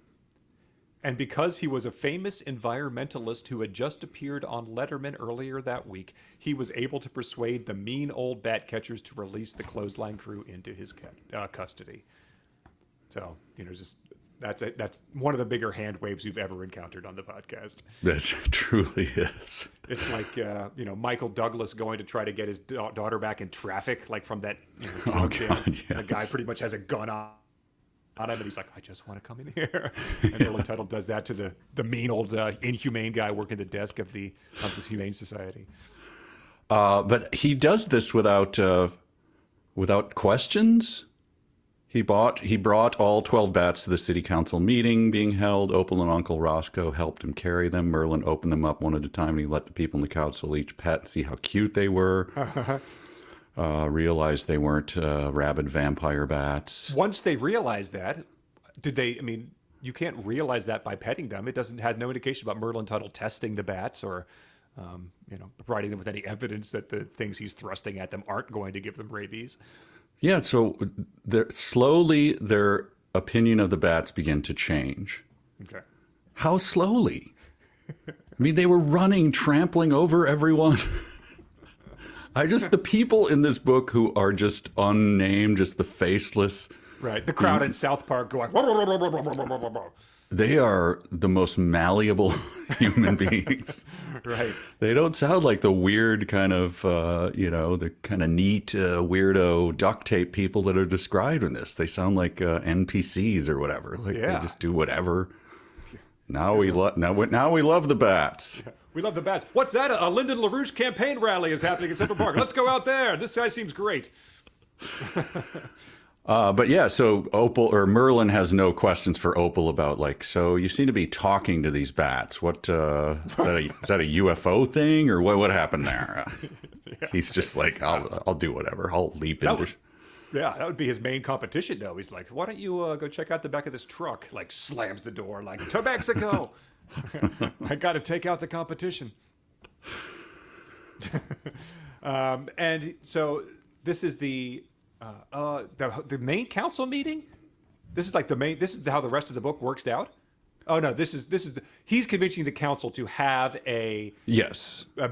[SPEAKER 2] and because he was a famous environmentalist who had just appeared on Letterman earlier that week, he was able to persuade the mean old bat catchers to release the clothesline crew into his custody. So, that's one of the bigger hand waves you've ever encountered on the podcast.
[SPEAKER 1] That truly is.
[SPEAKER 2] It's like, Michael Douglas going to try to get his daughter back in traffic, like from that.
[SPEAKER 1] Oh, God, yes.
[SPEAKER 2] The guy pretty much has a gun on him, and he's like, "I just want to come in here." And Merlin Tuttle does that to the mean old inhumane guy working the desk of the Humane Society.
[SPEAKER 1] But he does this without questions. He brought all 12 bats to the city council meeting being held. Opal and Uncle Roscoe helped him carry them. Merlin opened them up one at a time, and he let the people in the council each pet and see how cute they were. Realized they weren't rabid vampire bats.
[SPEAKER 2] Once they realized that, did they? I mean, you can't realize that by petting them. It had no indication about Merlin Tuttle testing the bats or, providing them with any evidence that the things he's thrusting at them aren't going to give them rabies.
[SPEAKER 1] Yeah, so slowly their opinion of the bats began to change.
[SPEAKER 2] Okay.
[SPEAKER 1] How slowly? I mean, they were running, trampling over everyone. The people in this book who are just unnamed, just the faceless.
[SPEAKER 2] Right. The crowd in South Park going.
[SPEAKER 1] They are the most malleable human beings.
[SPEAKER 2] Right.
[SPEAKER 1] They don't sound like the weird kind of, the kind of neat, weirdo duct tape people that are described in this. They sound like NPCs or whatever. Like they just do whatever. Now we love the bats.
[SPEAKER 2] Yeah. We love the bats. What's that? A Lyndon LaRouche campaign rally is happening in Central Park. Let's go out there. This guy seems great.
[SPEAKER 1] But yeah, so Merlin has no questions for Opal about so you seem to be talking to these bats. What, is that a UFO thing or what happened there? Yeah. He's just like, I'll do whatever. I'll leap into.
[SPEAKER 2] Yeah, that would be his main competition though. He's like, why don't you go check out the back of this truck? Like slams the door like, to Mexico. I got to take out the competition. And so this is the main council meeting. This is how the rest of the book works out. Oh no, he's convincing the council to have a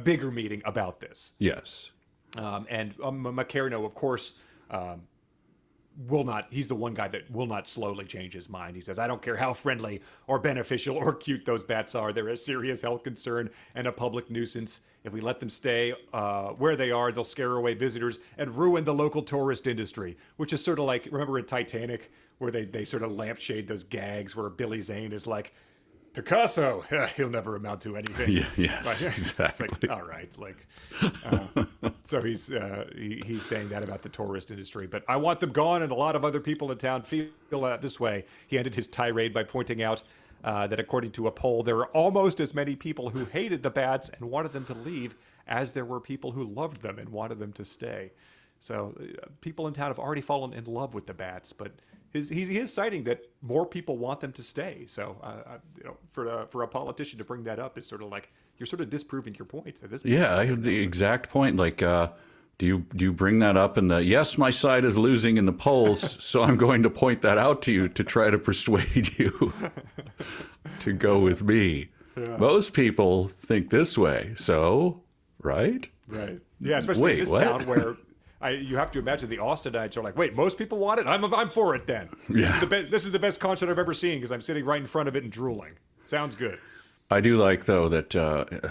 [SPEAKER 2] bigger meeting about this.
[SPEAKER 1] Yes.
[SPEAKER 2] And Macarno, of course, will not. He's the one guy that will not slowly change his mind. He says, "I don't care how friendly or beneficial or cute those bats are. They're a serious health concern and a public nuisance. If we let them stay where they are, they'll scare away visitors and ruin the local tourist industry." Which is sort of like, remember in Titanic, where they sort of lampshade those gags where Billy Zane is like, Picasso, he'll never amount to anything.
[SPEAKER 1] Yeah, yes, exactly.
[SPEAKER 2] It's like, all right, so he's saying that about the tourist industry. But I want them gone, and a lot of other people in town feel this way. He ended his tirade by pointing out that according to a poll, there are almost as many people who hated the bats and wanted them to leave as there were people who loved them and wanted them to stay. So people in town have already fallen in love with the bats, but he is citing that more people want them to stay. So, for a politician to bring that up is sort of like you're sort of disproving your point at this point.
[SPEAKER 1] Yeah, I have the exact point. Like, do you bring that up in the yes, my side is losing in the polls, so I'm going to point that out to you to try to persuade you to go with me. Yeah. Most people think this way, so right?
[SPEAKER 2] Right. Yeah, especially in this town where You have to imagine the Austinites are like, wait, most people want it? I'm for it then.
[SPEAKER 1] Yeah.
[SPEAKER 2] This is the best concert I've ever seen because I'm sitting right in front of it and drooling. Sounds good.
[SPEAKER 1] I do like, though, that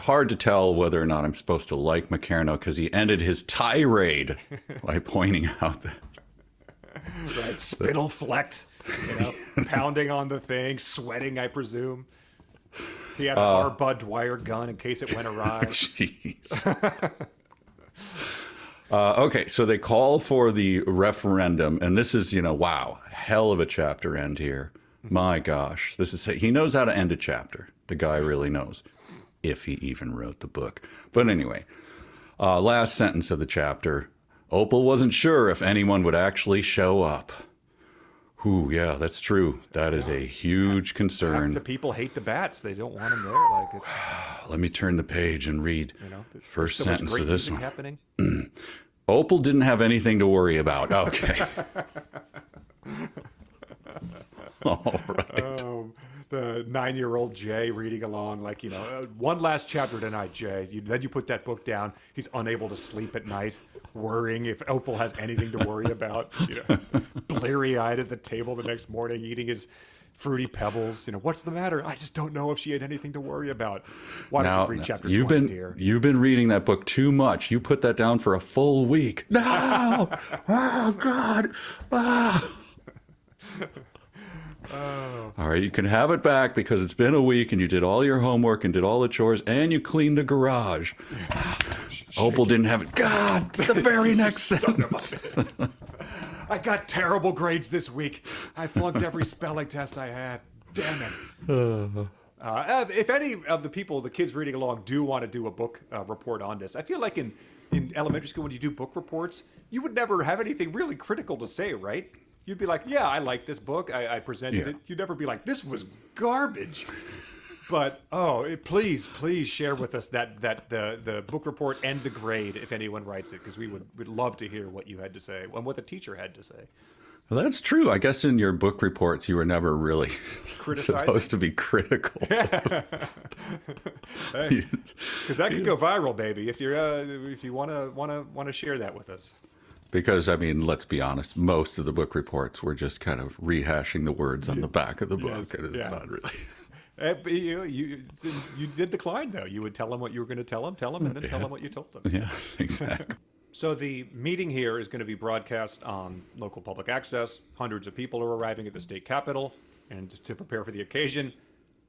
[SPEAKER 1] hard to tell whether or not I'm supposed to like Macarno because he ended his tirade by pointing out that.
[SPEAKER 2] Right, spittle flecked, pounding on the thing, sweating, I presume. He had our Bud Dwyer gun in case it went awry.
[SPEAKER 1] Jeez. Okay, so they call for the referendum, and this is, wow, hell of a chapter end here. My gosh, he knows how to end a chapter. The guy really knows, if he even wrote the book. But anyway, last sentence of the chapter. Opal wasn't sure if anyone would actually show up. Ooh, yeah, that's true. That is a huge concern.
[SPEAKER 2] Half the people hate the bats. They don't want them there. Like it's,
[SPEAKER 1] Let me turn the page and read first
[SPEAKER 2] so much
[SPEAKER 1] sentence
[SPEAKER 2] great
[SPEAKER 1] of this
[SPEAKER 2] music
[SPEAKER 1] one.
[SPEAKER 2] happening.
[SPEAKER 1] Opal didn't have anything to worry about. Okay. All right.
[SPEAKER 2] The 9-year-old Jay reading along, like, one last chapter tonight, Jay. Then you put that book down. He's unable to sleep at night, worrying if Opal has anything to worry about. Bleary-eyed at the table the next morning, eating his Fruity Pebbles. What's the matter? I just don't know if she had anything to worry about. Why don't you read chapter 20, dear?
[SPEAKER 1] You've been reading that book too much. You put that down for a full week. No! Oh, God! Ah! All right, you can have it back because it's been a week and you did all your homework and did all the chores and you cleaned the garage. Opal didn't have it. God, it's the very next sentence.
[SPEAKER 2] I got terrible grades this week. I flunked every spelling test I had. Damn it. If any of the kids reading along do want to do a book report on this, I feel like in elementary school when you do book reports, you would never have anything really critical to say, right? You'd be like, yeah, I like this book. I presented it. You'd never be like, this was garbage. But, please share with us the book report and the grade if anyone writes it, because we'd love to hear what you had to say and what the teacher had to say.
[SPEAKER 1] Well, that's true. I guess in your book reports, you were never really supposed to be critical.
[SPEAKER 2] Because that could go viral, baby. If you want to share that with us.
[SPEAKER 1] Because, let's be honest, most of the book reports were just kind of rehashing the words on the back of the book.
[SPEAKER 2] Yes,
[SPEAKER 1] and it's not really.
[SPEAKER 2] You did the Cline, though. You would tell them what you were going to tell them, and then tell them what you told them.
[SPEAKER 1] Yes, exactly.
[SPEAKER 2] So the meeting here is going to be broadcast on local public access. Hundreds of people are arriving at the state capitol. And to prepare for the occasion,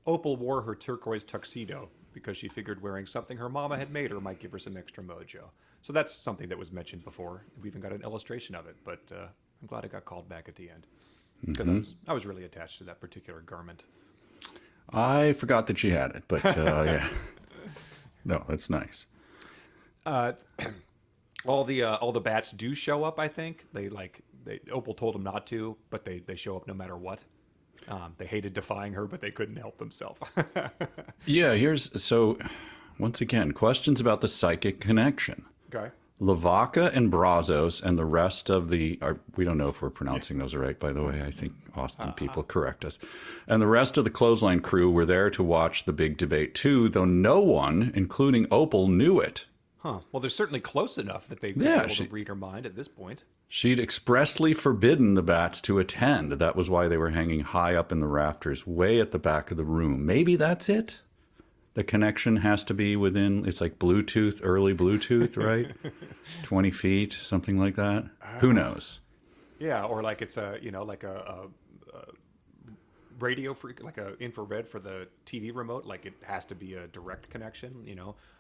[SPEAKER 2] Opal wore her turquoise tuxedo because she figured wearing something her mama had made her might give her some extra mojo. So that's something that was mentioned before. We even got an illustration of it, but I'm glad it got called back at the end because I was really attached to that particular garment.
[SPEAKER 1] I forgot that she had it, but yeah. No, that's nice.
[SPEAKER 2] All the bats do show up, I think. Opal told them not to, but they show up no matter what. They hated defying her, but they couldn't help themselves.
[SPEAKER 1] Yeah, so once again, questions about the psychic connection.
[SPEAKER 2] Okay.
[SPEAKER 1] Lavaca and Brazos and the rest of we don't know if we're pronouncing those right, by the way. I think Austin people correct us. And the rest of the Clothesline crew were there to watch the big debate too, though no one, including Opal, knew it.
[SPEAKER 2] Huh. Well, they're certainly close enough that they'd be able to read her mind at this point.
[SPEAKER 1] She'd expressly forbidden the bats to attend. That was why they were hanging high up in the rafters, way at the back of the room. Maybe that's it? The connection has to be within, it's like Bluetooth, early Bluetooth, right? 20 feet, something like that. Who knows?
[SPEAKER 2] Yeah, or like it's a radio freak, like a infrared for the TV remote. Like it has to be a direct connection,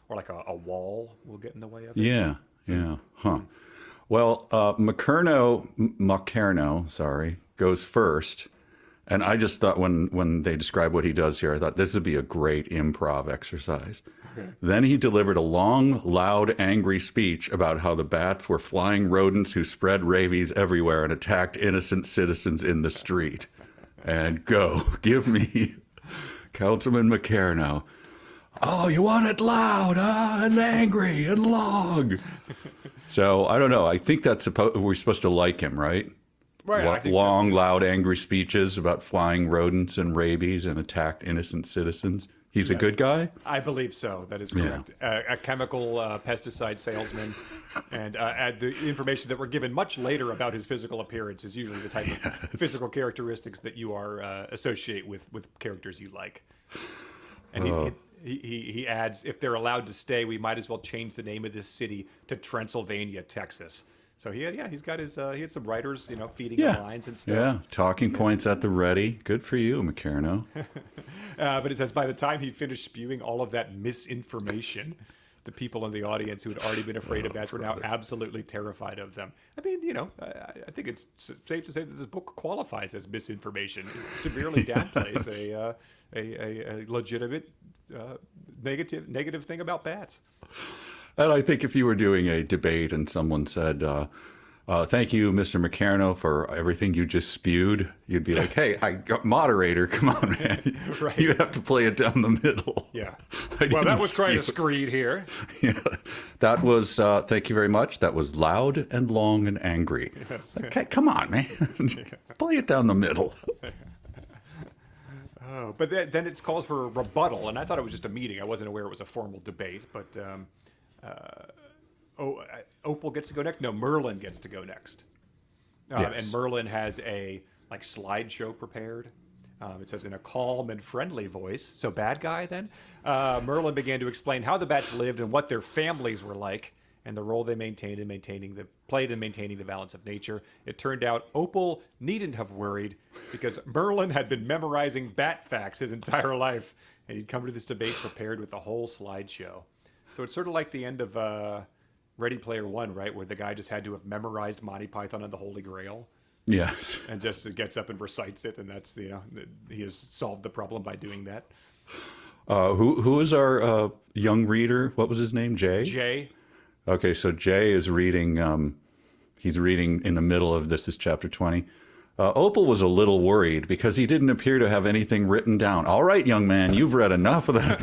[SPEAKER 2] or like a wall will get in the way of it.
[SPEAKER 1] Yeah. Huh. Well, Macarno, goes first. And I just thought when they describe what he does here, I thought this would be a great improv exercise. Okay. Then he delivered a long, loud, angry speech about how the bats were flying rodents who spread rabies everywhere and attacked innocent citizens in the street. And give me Councilman Macarno. Oh, you want it loud, and angry and long. So I don't know. I think we're supposed to like him, right?
[SPEAKER 2] Right.
[SPEAKER 1] Long, loud, angry speeches about flying rodents and rabies and attacked innocent citizens. He's a good guy?
[SPEAKER 2] I believe so. That is correct. A chemical pesticide salesman. And the information that we're given much later about his physical appearance is usually the type of physical characteristics that you are associate with characters you like. And he adds, if they're allowed to stay, we might as well change the name of this city to Transylvania, Texas. So he's got his he had some writers, feeding him lines and stuff.
[SPEAKER 1] Yeah, talking points at the ready. Good for you, McCarno.
[SPEAKER 2] But it says by the time he finished spewing all of that misinformation, the people in the audience who had already been afraid of bats were now absolutely terrified of them. I mean, I think it's safe to say that this book qualifies as misinformation. It severely downplays a legitimate negative thing about bats.
[SPEAKER 1] And I think if you were doing a debate and someone said, thank you, Mr. McCarno, for everything you just spewed, you'd be like, hey, moderator, come on, man.
[SPEAKER 2] Right.
[SPEAKER 1] You have to play it down the middle.
[SPEAKER 2] Yeah. Well, that was quite a screed here.
[SPEAKER 1] Yeah. That was, thank you very much. That was loud and long and angry.
[SPEAKER 2] Yes.
[SPEAKER 1] Okay, come on, man. Play it down the middle.
[SPEAKER 2] Oh, but then it calls for a rebuttal, and I thought it was just a meeting. I wasn't aware it was a formal debate, but Opal gets to go next. No, Merlin gets to go next.
[SPEAKER 1] Yes.
[SPEAKER 2] And Merlin has a slideshow prepared. It says in a calm and friendly voice. So bad guy then. Merlin began to explain how the bats lived and what their families were like, and the role they played in maintaining the balance of nature. It turned out Opal needn't have worried because Merlin had been memorizing bat facts his entire life, and he'd come to this debate prepared with the whole slideshow. So it's sort of like the end of Ready Player One, right, where the guy just had to have memorized Monty Python and the Holy Grail.
[SPEAKER 1] Yes.
[SPEAKER 2] And just gets up and recites it, and that's he has solved the problem by doing that.
[SPEAKER 1] Who is our young reader? What was his name? Jay?
[SPEAKER 2] Jay.
[SPEAKER 1] Okay, so Jay is reading, he's reading in the middle of this is chapter 20. Opal was a little worried because he didn't appear to have anything written down. All right, young man, you've read enough of that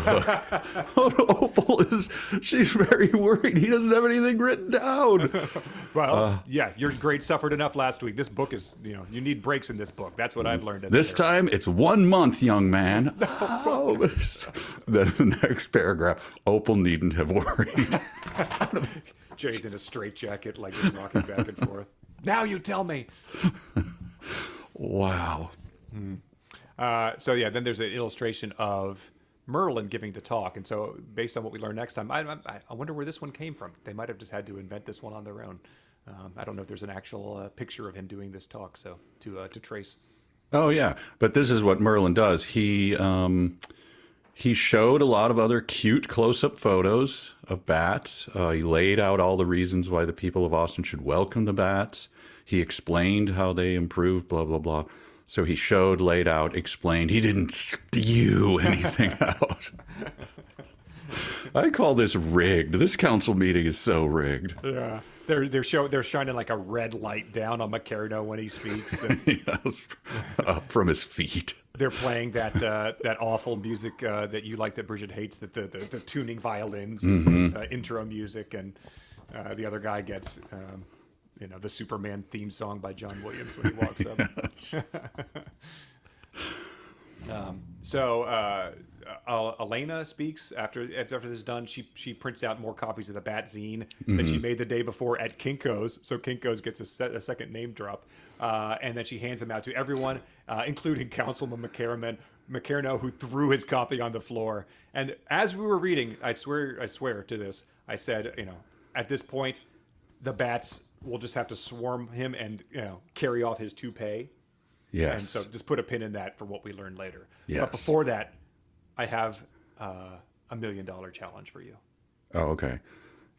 [SPEAKER 1] book. She's very worried. He doesn't have anything written down.
[SPEAKER 2] Well, your grade suffered enough last week. This book is, you need breaks in this book. That's what I've learned.
[SPEAKER 1] This time it's 1 month, young man. Oh. Then the next paragraph, Opal needn't have worried.
[SPEAKER 2] Jay's in a straitjacket, just walking back and forth. Now you tell me.
[SPEAKER 1] Wow.
[SPEAKER 2] Then there's an illustration of Merlin giving the talk. And so based on what we learn next time, I wonder where this one came from. They might have just had to invent this one on their own. I don't know if there's an actual picture of him doing this talk, so to trace.
[SPEAKER 1] Oh, yeah. But this is what Merlin does. He showed a lot of other cute close-up photos of bats. He laid out all the reasons why the people of Austin should welcome the bats. He explained how they improved, blah, blah, blah. So he showed, laid out, explained. He didn't spew anything out. I call this rigged. This council meeting is so rigged.
[SPEAKER 2] Yeah. They're shining like a red light down on McCarno when he speaks. And
[SPEAKER 1] up from his feet.
[SPEAKER 2] They're playing that awful music that you like that Bridget hates, the tuning violins, intro music, and the other guy gets the Superman theme song by John Williams when he walks up. Elena speaks after this is done. She prints out more copies of the Bat Zine that she made the day before at Kinko's. So Kinko's gets a second name drop, and then she hands them out to everyone, including Councilman McCarno, who threw his copy on the floor. And as we were reading, I swear to this, I said, at this point, the bats will just have to swarm him and carry off his toupee.
[SPEAKER 1] Yes.
[SPEAKER 2] And so just put a pin in that for what we learn later.
[SPEAKER 1] Yes.
[SPEAKER 2] But before that, I have $1 million challenge for you.
[SPEAKER 1] Oh, okay.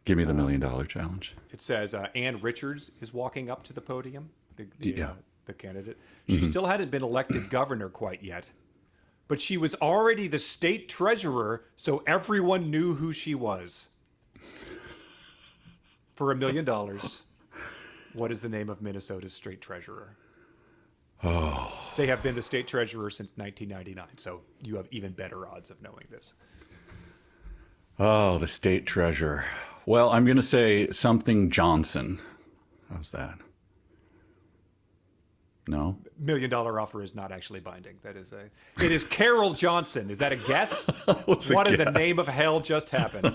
[SPEAKER 1] Give me the $1 million challenge.
[SPEAKER 2] It says Ann Richards is walking up to the podium, the candidate. She still hadn't been elected governor quite yet, but she was already the state treasurer, so everyone knew who she was. For $1 million, what is the name of Minnesota's state treasurer?
[SPEAKER 1] Oh.
[SPEAKER 2] They have been the state treasurer since 1999, so you have even better odds of knowing this.
[SPEAKER 1] Oh, the state treasurer. Well, I'm going to say something Johnson. How's that? No.
[SPEAKER 2] $1 million offer is not actually binding. It is Carol Johnson. Is that a guess? What in the name of hell just happened?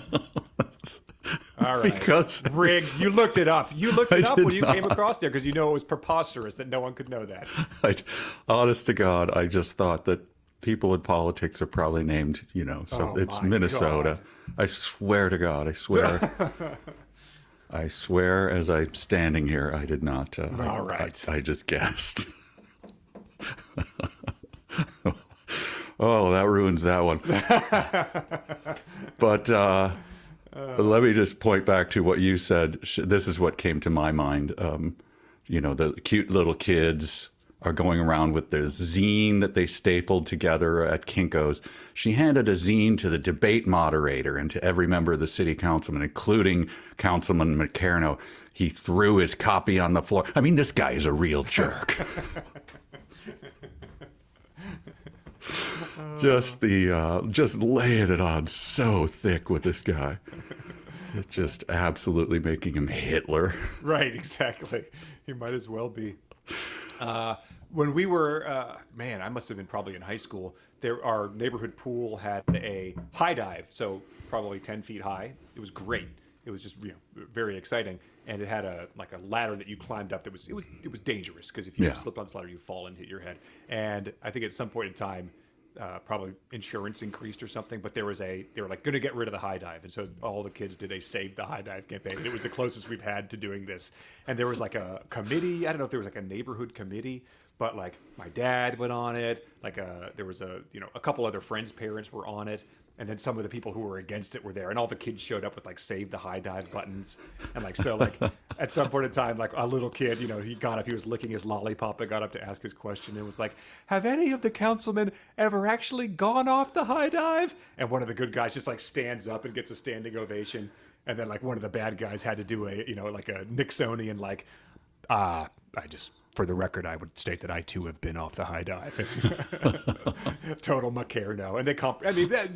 [SPEAKER 2] All right.
[SPEAKER 1] Because
[SPEAKER 2] rigged. You looked it up. You looked it up when you
[SPEAKER 1] not.
[SPEAKER 2] came across there because you know it was preposterous that no one could know that.
[SPEAKER 1] Honest to God, I just thought that people in politics are probably named, so it's Minnesota.
[SPEAKER 2] God.
[SPEAKER 1] I swear to God, I swear. I swear as I'm standing here, I did not.
[SPEAKER 2] All right.
[SPEAKER 1] I just guessed. Oh, that ruins that one. But let me just point back to what you said. This is what came to my mind. The cute little kids are going around with the zine that they stapled together at Kinko's. She handed a zine to the debate moderator and to every member of the city councilman, including Councilman McCarno. He threw his copy on the floor. I mean, this guy is a real jerk. Just laying it on so thick with this guy. It's just absolutely making him Hitler.
[SPEAKER 2] Right, exactly. He might as well be. When we were, I must have been probably in high school. Our neighborhood pool had a high dive, so probably 10 feet high. It was great. It was just very exciting, and it had a ladder that you climbed up. It was dangerous because if you slipped on the ladder, you fall and hit your head. And I think at some point in time, probably insurance increased or something, but they were like going to get rid of the high dive, and so all the kids did a Save the High Dive campaign. It was the closest we've had to doing this, and there was like a committee. I don't know if there was like a neighborhood committee, but like my dad went on it. There was a couple other friends' parents were on it, and then some of the people who were against it were there, and all the kids showed up with like Save the High Dive buttons, and at some point in time, like a little kid, he got up, he was licking his lollipop, and got up to ask his question, and was like, "Have any of the councilmen ever actually gone off the high dive?" And one of the good guys just like stands up and gets a standing ovation, and then like one of the bad guys had to do a like a Nixonian for the record, I would state that I too have been off the high dive. Total McCarno. And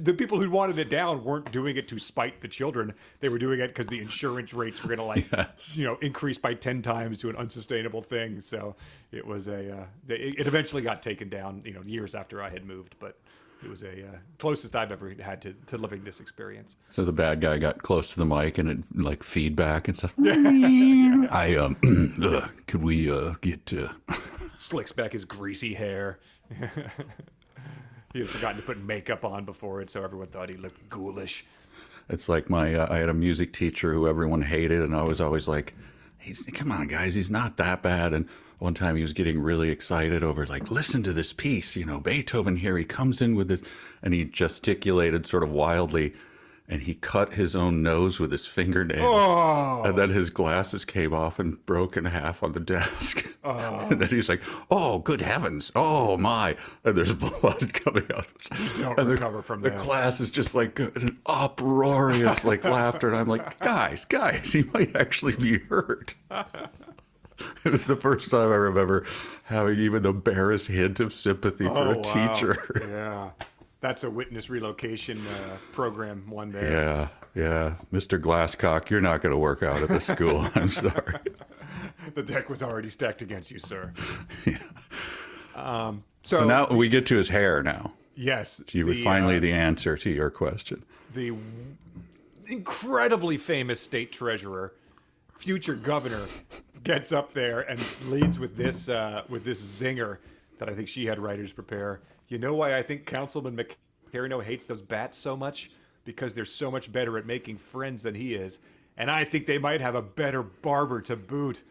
[SPEAKER 2] the people who wanted it down weren't doing it to spite the children. They were doing it because the insurance rates were going to increase by 10 times to an unsustainable thing. So it was it eventually got taken down, years after I had moved, but it was a closest I've ever had to living this experience.
[SPEAKER 1] So the bad guy got close to the mic and it like feedback and stuff. Could we get
[SPEAKER 2] slicks back his greasy hair. He had forgotten to put makeup on before it, so everyone thought he looked ghoulish.
[SPEAKER 1] It's like I had a music teacher who everyone hated, and I was always like, come on, guys, he's not that bad. And one time he was getting really excited over listen to this piece, Beethoven here, he comes in with this, and he gesticulated sort of wildly, and he cut his own nose with his fingernail.
[SPEAKER 2] Oh.
[SPEAKER 1] And then his glasses came off and broke in half on the desk. Oh. And then he's like, "Oh, good heavens. Oh, my." And there's blood coming out.
[SPEAKER 2] You don't recover from that.
[SPEAKER 1] The class is just like an uproarious laughter. And I'm like, guys, he might actually be hurt. It was the first time I remember having even the barest hint of sympathy for a teacher.
[SPEAKER 2] Yeah. That's a witness relocation program one there.
[SPEAKER 1] Yeah. Mr. Glasscock, you're not going to work out at the school. I'm sorry.
[SPEAKER 2] The deck was already stacked against you, sir.
[SPEAKER 1] Yeah. So now we get to his hair now.
[SPEAKER 2] Yes.
[SPEAKER 1] Finally the answer to your question.
[SPEAKER 2] The incredibly famous state treasurer, future governor, gets up there and leads with this zinger that I think she had writers prepare. You know why I think Councilman McCarno hates those bats so much? Because they're so much better at making friends than he is. And I think they might have a better barber to boot.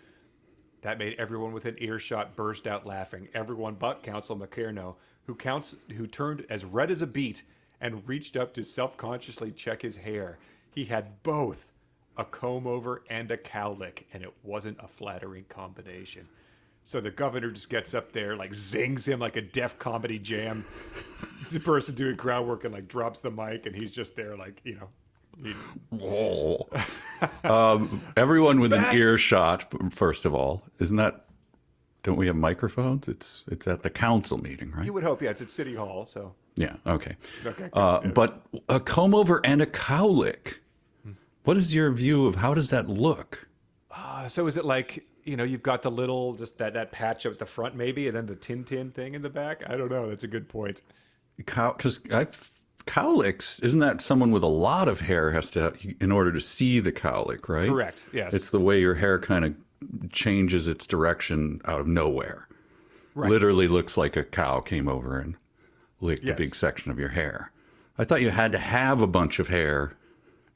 [SPEAKER 2] That made everyone within earshot burst out laughing. Everyone but Councilman McCarno, who turned as red as a beet and reached up to self-consciously check his hair. He had both a comb-over and a cowlick, and it wasn't a flattering combination. So the governor just gets up there, zings him like a Def Comedy Jam. The person doing crowd work and drops the mic, and he's just there
[SPEAKER 1] everyone with an earshot, first of all, don't we have microphones? It's at the council meeting, right?
[SPEAKER 2] You would hope, yeah. It's at City Hall, so.
[SPEAKER 1] Yeah, okay.
[SPEAKER 2] Okay.
[SPEAKER 1] But a comb over and a cowlick. What is your view of how does that look?
[SPEAKER 2] So is it like you've got the little, just that patch at the front maybe, and then the Tintin thing in the back. I don't know. That's a good point.
[SPEAKER 1] Because cowlicks, isn't that someone with a lot of hair has to, in order to see the cowlick, right?
[SPEAKER 2] Correct. Yes.
[SPEAKER 1] It's the way your hair kind of changes its direction out of nowhere.
[SPEAKER 2] Right.
[SPEAKER 1] Literally looks like a cow came over and licked
[SPEAKER 2] Yes.
[SPEAKER 1] a big section of your hair. I thought you had to have a bunch of hair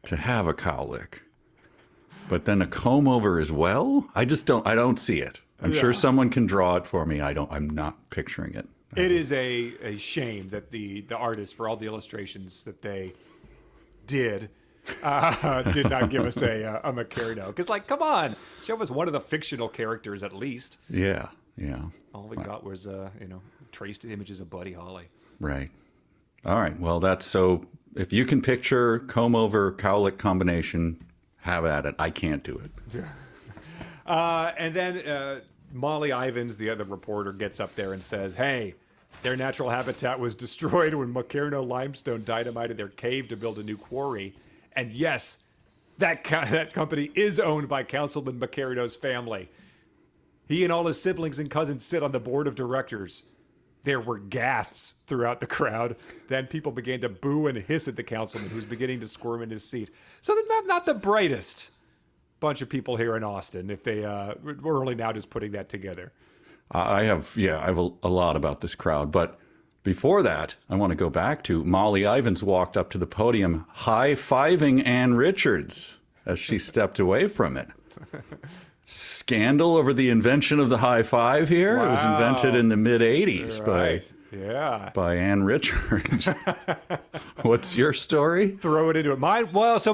[SPEAKER 1] to have a cowlick. But then a comb over as well? I don't see it. I'm sure someone can draw it for me. I'm not picturing it.
[SPEAKER 2] It is a shame that the artists, for all the illustrations that they did not give us a Macarino. Because, like, come on, show us one of the fictional characters at least.
[SPEAKER 1] Yeah.
[SPEAKER 2] All we got was, traced images of Buddy Holly.
[SPEAKER 1] Right. All right. Well, so if you can picture comb over cowlick combination, have at it. I can't do it.
[SPEAKER 2] And then Molly Ivins, the other reporter, gets up there and says, hey, their natural habitat was destroyed when Macarno limestone dynamited their cave to build a new quarry. And yes, that company is owned by Councilman Macarno's family. He and all his siblings and cousins sit on the board of directors. There were gasps throughout the crowd. Then people began to boo and hiss at the councilman, who's beginning to squirm in his seat. So they're not the brightest bunch of people here in Austin, if they were only now just putting that together.
[SPEAKER 1] I have a lot about this crowd. But before that, I want to go back to Molly Ivins walked up to the podium, high-fiving Ann Richards as she stepped away from it. Scandal over the invention of the high five here.
[SPEAKER 2] Wow.
[SPEAKER 1] It was invented in the mid-'80s by Ann Richards. What's your story?
[SPEAKER 2] Throw it into it. Mine was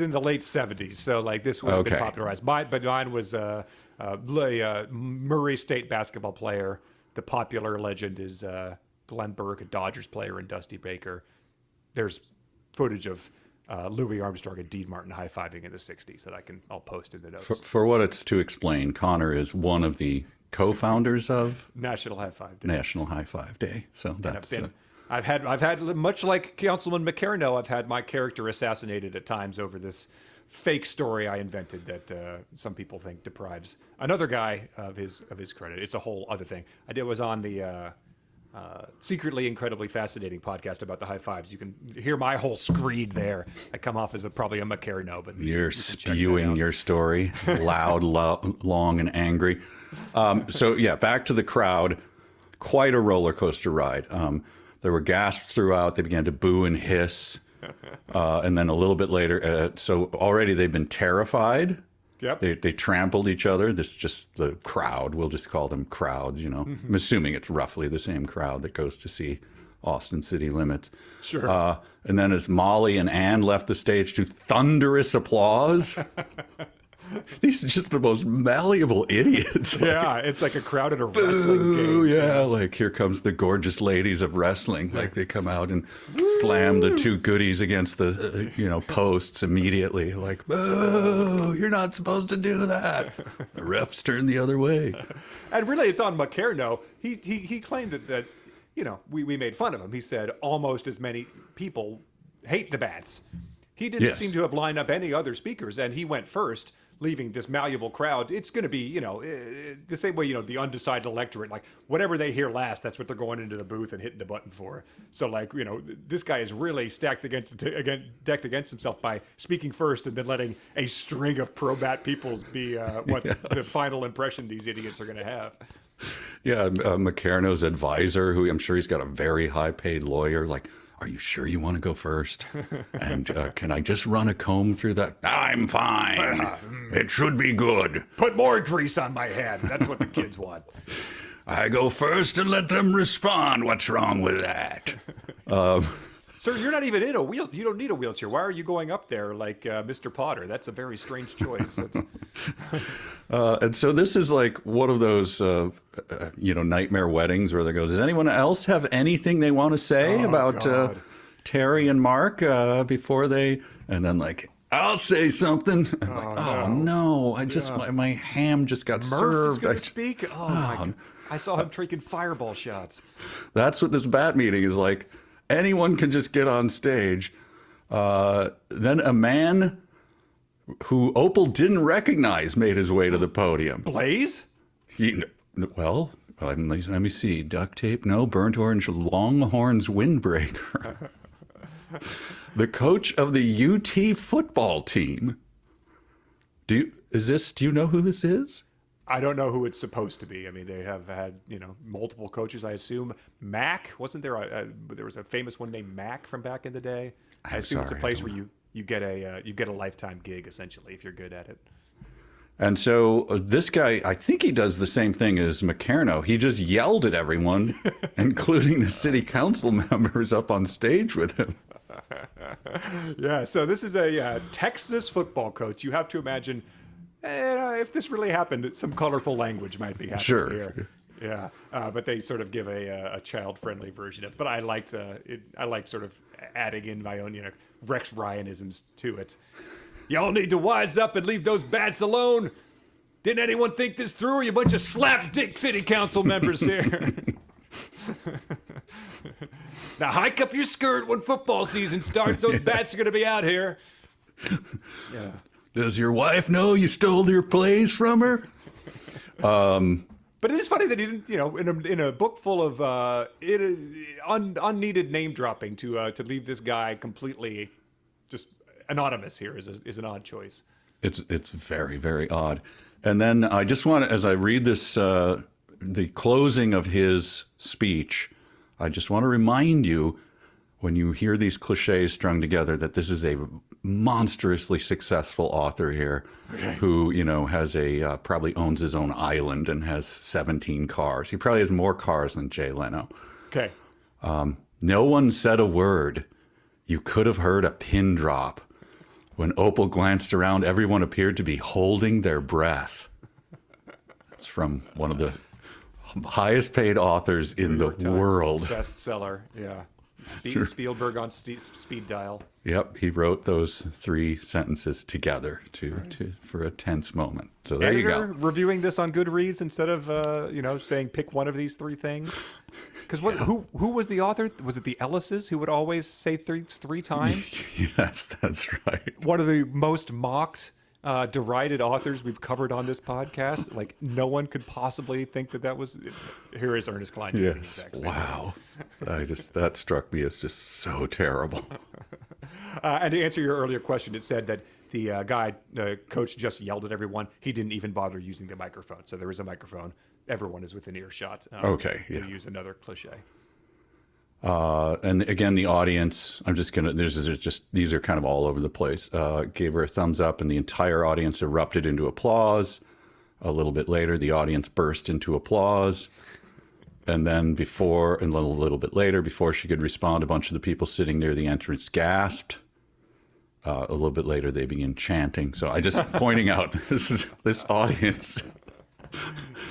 [SPEAKER 2] in the late 70s, so like this would have been popularized. Mine was a Murray State basketball player. The popular legend is Glenn Burke, a Dodgers player, and Dusty Baker. There's footage of Louis Armstrong and Dean Martin high-fiving in the 60s that I'll post in the notes.
[SPEAKER 1] For what it's to explain, Connor is one of the co-founders of
[SPEAKER 2] National High Five Day.
[SPEAKER 1] National High Five Day. So that's
[SPEAKER 2] I've had much like Councilman Macarno, I've had my character assassinated at times over this fake story I invented that some people think deprives another guy of his credit. It's a whole other thing. Was on the secretly incredibly fascinating podcast about the high fives. You can hear my whole screed there. I come off as probably a Macarno, but
[SPEAKER 1] you're spewing your story loud, long, and angry. So yeah, back to the crowd. Quite a roller coaster ride. There were gasps throughout. They began to boo and hiss. And then a little bit later, so already they've been terrified.
[SPEAKER 2] Yep.
[SPEAKER 1] They trampled each other. This is just the crowd. We'll just call them crowds,
[SPEAKER 2] Mm-hmm.
[SPEAKER 1] I'm assuming it's roughly the same crowd that goes to see Austin City Limits.
[SPEAKER 2] Sure.
[SPEAKER 1] And then as Molly and Ann left the stage to thunderous applause, these are just the most malleable idiots.
[SPEAKER 2] Yeah, it's like a crowd at a wrestling game.
[SPEAKER 1] Yeah, like here comes the gorgeous ladies of wrestling. Like they come out and slam the two goodies against the posts immediately. Like, oh, you're not supposed to do that. The refs turn the other way.
[SPEAKER 2] And really, it's on Macarno. He claimed that we made fun of him. He said almost as many people hate the bats. He didn't seem to have lined up any other speakers, and he went first, leaving this malleable crowd. It's going to be, the same way, the undecided electorate, like whatever they hear last, that's what they're going into the booth and hitting the button for. So like, this guy is really decked against himself by speaking first and then letting a string of pro-bat peoples be the final impression these idiots are going to have.
[SPEAKER 1] Yeah, Macarno's advisor, who I'm sure he's got a very high-paid lawyer, like, are you sure you want to go first? And can I just run a comb through that? I'm fine. It should be good.
[SPEAKER 2] Put more grease on my head. That's what the kids want.
[SPEAKER 1] I go first and let them respond. What's wrong with that?
[SPEAKER 2] Sir, you're not even in a wheel. You don't need a wheelchair. Why are you going up there like Mr. Potter? That's a very strange choice.
[SPEAKER 1] And so this is like one of those, nightmare weddings where they go, does anyone else have anything they want to say about Terry and Mark before they, and then like, I'll say something. No, I just, my ham just got
[SPEAKER 2] Murph
[SPEAKER 1] served.
[SPEAKER 2] is going to speak? Oh, my God. I saw him taking fireball shots.
[SPEAKER 1] That's what this bat meeting is like. Anyone can just get on stage. Then a man who Opal didn't recognize, made his way to the podium.
[SPEAKER 2] Blaze?
[SPEAKER 1] Let me see. Duct tape? No. Burnt orange Longhorns windbreaker. The coach of the UT football team. Do you know who this is?
[SPEAKER 2] I don't know who it's supposed to be. I mean, they have had, multiple coaches, I assume. Mac, wasn't there there was a famous one named Mac from back in the day? I assume it's a place where you get a lifetime gig, essentially, if you're good at it.
[SPEAKER 1] And so this guy, I think he does the same thing as McCarno. He just yelled at everyone, including the city council members up on stage with him.
[SPEAKER 2] Yeah, so this is a Texas football coach. You have to imagine, if this really happened, some colorful language might be happening here. Yeah, but they sort of give a child-friendly version of it. But I liked sort of adding in my own, Rex Ryanisms to it. Y'all need to wise up and leave those bats alone. Didn't anyone think this through, or you bunch of slap-dick city council members here? Now hike up your skirt when football season starts. Those bats are going to be out here. Yeah.
[SPEAKER 1] Does your wife know you stole your plays from her?
[SPEAKER 2] But it is funny that he didn't, in a book full of unneeded name dropping, to leave this guy completely just anonymous here is an odd choice.
[SPEAKER 1] It's very, very odd. And then I just want to, as I read this, the closing of his speech, I just want to remind you, when you hear these cliches strung together, that this is a monstrously successful author here, who, has probably owns his own island and has 17 cars. He probably has more cars than Jay Leno.
[SPEAKER 2] Okay.
[SPEAKER 1] No one said a word. You could have heard a pin drop. When Opal glanced around, everyone appeared to be holding their breath. It's from one of the highest paid authors in the world.
[SPEAKER 2] Bestseller, yeah. Spielberg on speed dial.
[SPEAKER 1] Yep, he wrote those 3 sentences together for a tense moment. So there you go.
[SPEAKER 2] Reviewing this on Goodreads instead of saying pick one of these 3 things. Because who was the author? Was it the Ellises who would always say things 3 times?
[SPEAKER 1] Yes, that's right.
[SPEAKER 2] One of the most mocked, derided authors we've covered on this podcast. Like, no one could possibly think that was. Here is Ernest Cline.
[SPEAKER 1] Yes. Wow. That struck me as just so terrible.
[SPEAKER 2] And to answer your earlier question, it said that the coach just yelled at everyone. He didn't even bother using the microphone. So there is a microphone. Everyone is within earshot.
[SPEAKER 1] Okay. Yeah.
[SPEAKER 2] To use another cliche.
[SPEAKER 1] And again, the audience, I'm just going to, these are kind of all over the place, gave her a thumbs up, and the entire audience erupted into applause. A little bit later, the audience burst into applause. And then a little bit later, before she could respond, a bunch of the people sitting near the entrance gasped. A little bit later, they began chanting. So I just pointing out, this audience.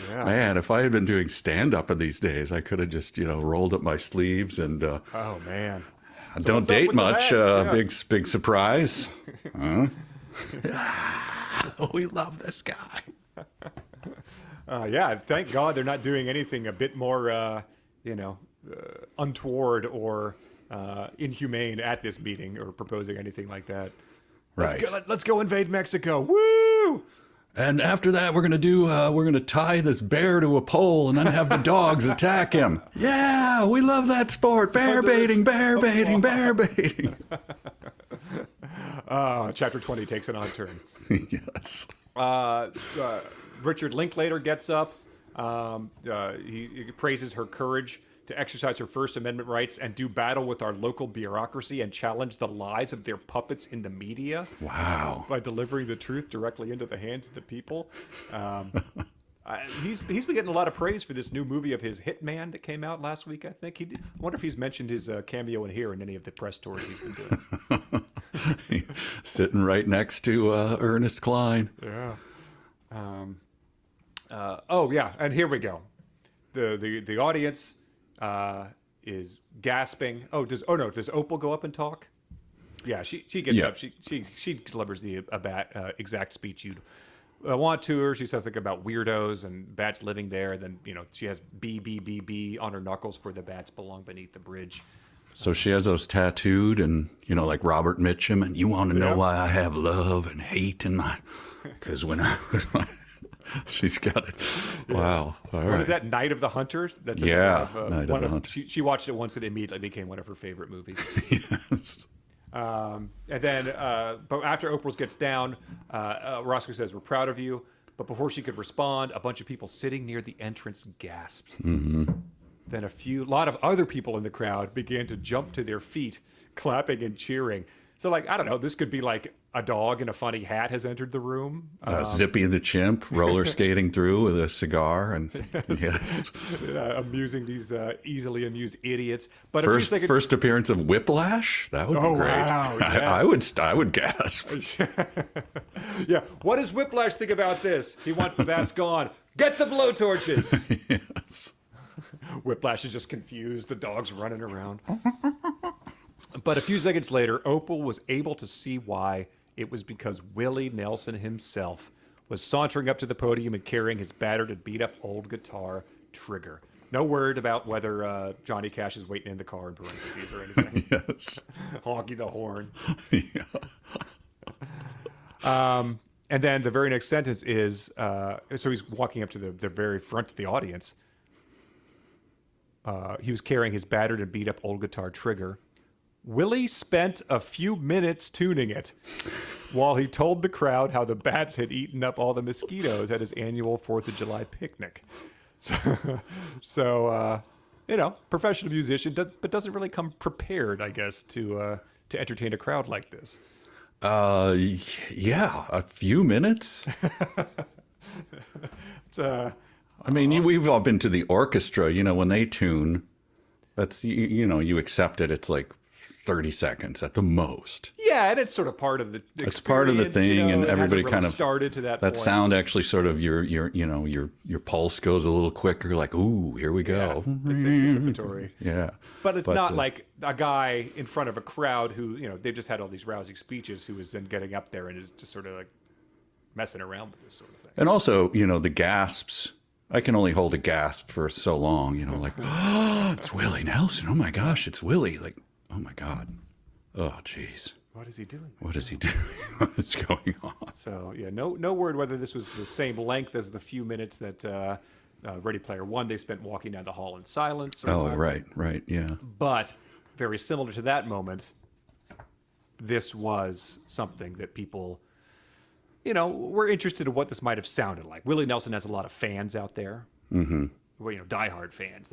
[SPEAKER 1] Yeah. Man, if I had been doing stand-up in these days, I could have just, rolled up my sleeves and...
[SPEAKER 2] oh, man.
[SPEAKER 1] So don't date much. Big surprise. Huh? We love this guy.
[SPEAKER 2] Yeah, thank God they're not doing anything a bit more, untoward or inhumane at this meeting, or proposing anything like that.
[SPEAKER 1] Right.
[SPEAKER 2] Let's go invade Mexico. Woo!
[SPEAKER 1] And after that, we're gonna tie this bear to a pole and then have the dogs attack him. Yeah, we love that sport. Bear baiting.
[SPEAKER 2] Chapter 20 takes an odd turn.
[SPEAKER 1] Yes.
[SPEAKER 2] Richard Linklater gets up. He praises her courage to exercise her First Amendment rights and do battle with our local bureaucracy and challenge the lies of their puppets in the media.
[SPEAKER 1] Wow.
[SPEAKER 2] By delivering the truth directly into the hands of the people. He's been getting a lot of praise for this new movie of his, Hitman, that came out last week, I think. I wonder if he's mentioned his cameo in here in any of the press tours he's been doing.
[SPEAKER 1] Sitting right next to Ernest Cline.
[SPEAKER 2] Yeah. And here we go. The audience is gasping. Does Opal go up and talk? Yeah, she gets up. She delivers the exact speech you'd want to her. She says like about weirdos and bats living there. Then she has B on her knuckles, for the bats belong beneath the bridge.
[SPEAKER 1] So she has those tattooed, and like Robert Mitchum, and you want to know
[SPEAKER 2] Yeah.
[SPEAKER 1] why I have love and hate in my, because she's got it. Wow. All right.
[SPEAKER 2] What is that? Night of the Hunter? That's
[SPEAKER 1] Yeah,
[SPEAKER 2] one
[SPEAKER 1] Night of
[SPEAKER 2] one
[SPEAKER 1] the Hunter.
[SPEAKER 2] She watched it once and it immediately became one of her favorite movies.
[SPEAKER 1] Yes.
[SPEAKER 2] And then, but after Oprah gets down, Roscoe says, "We're proud of you." But before she could respond, a bunch of people sitting near the entrance gasped.
[SPEAKER 1] Mm-hmm.
[SPEAKER 2] Then lot of other people in the crowd began to jump to their feet, clapping and cheering. So, like, I don't know, this could be like a dog in a funny hat has entered the room.
[SPEAKER 1] Zippy the chimp roller skating through with a cigar, and yes.
[SPEAKER 2] Amusing these easily amused idiots. But
[SPEAKER 1] First appearance of Whiplash. That would be great.
[SPEAKER 2] Wow,
[SPEAKER 1] I would gasp.
[SPEAKER 2] Yeah. What does Whiplash think about this? He wants the bats gone. Get the blowtorches.
[SPEAKER 1] Yes.
[SPEAKER 2] Whiplash is just confused. The dog's running around. But a few seconds later, Opal was able to see why. It was because Willie Nelson himself was sauntering up to the podium and carrying his battered and beat up old guitar, Trigger. No word about whether Johnny Cash is waiting in the car in parentheses or anything.
[SPEAKER 1] Yes.
[SPEAKER 2] Honky the horn.
[SPEAKER 1] Yeah.
[SPEAKER 2] And then the very next sentence is, so he's walking up to the very front of the audience. He was carrying his battered and beat up old guitar, Trigger. Willie spent a few minutes tuning it while he told the crowd how the bats had eaten up all the mosquitoes at his annual 4th of July picnic. So professional musician, but doesn't really come prepared, I guess, to entertain a crowd like this.
[SPEAKER 1] Yeah, a few minutes.
[SPEAKER 2] It's
[SPEAKER 1] I mean, we've all been to the orchestra. When they tune, that's you accept it. It's like 30 seconds at the most.
[SPEAKER 2] Yeah, and it's sort of part of the experience.
[SPEAKER 1] It's part of the thing, and
[SPEAKER 2] it
[SPEAKER 1] everybody
[SPEAKER 2] hasn't really
[SPEAKER 1] kind of
[SPEAKER 2] started to that
[SPEAKER 1] point.
[SPEAKER 2] sound
[SPEAKER 1] Actually sort of your pulse goes a little quicker, like, ooh, here we go.
[SPEAKER 2] Yeah, it's anticipatory.
[SPEAKER 1] Yeah.
[SPEAKER 2] But it's not like a guy in front of a crowd who, they've just had all these rousing speeches, who is then getting up there and is just sort of like messing around with this sort of thing.
[SPEAKER 1] And also, the gasps. I can only hold a gasp for so long, like, oh, it's Willie Nelson. Oh my gosh, it's Willie. Like, oh my God. Oh, jeez.
[SPEAKER 2] What is he doing?
[SPEAKER 1] What is he doing? What is going on?
[SPEAKER 2] So, yeah, no word whether this was the same length as the few minutes that Ready Player One they spent walking down the hall in silence.
[SPEAKER 1] Oh, right, yeah.
[SPEAKER 2] But very similar to that moment, this was something that people, were interested in what this might have sounded like. Willie Nelson has a lot of fans out there. Mm-hmm. Well, diehard fans.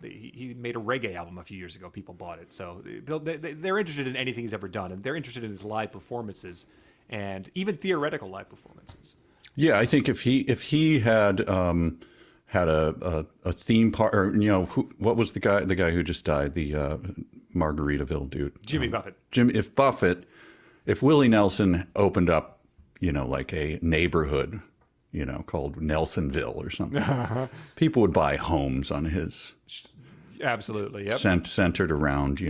[SPEAKER 2] He made a reggae album a few years ago. People bought it, so they're interested in anything he's ever done, and they're interested in his live performances and even theoretical live performances.
[SPEAKER 1] Yeah, I think if he had had a theme park, or what was the guy who just died, the Margaritaville dude,
[SPEAKER 2] Jimmy Buffett.
[SPEAKER 1] If Willie Nelson opened up, like a neighborhood, called Nelsonville or something, people would buy homes on his.
[SPEAKER 2] Absolutely, yep.
[SPEAKER 1] Centered around,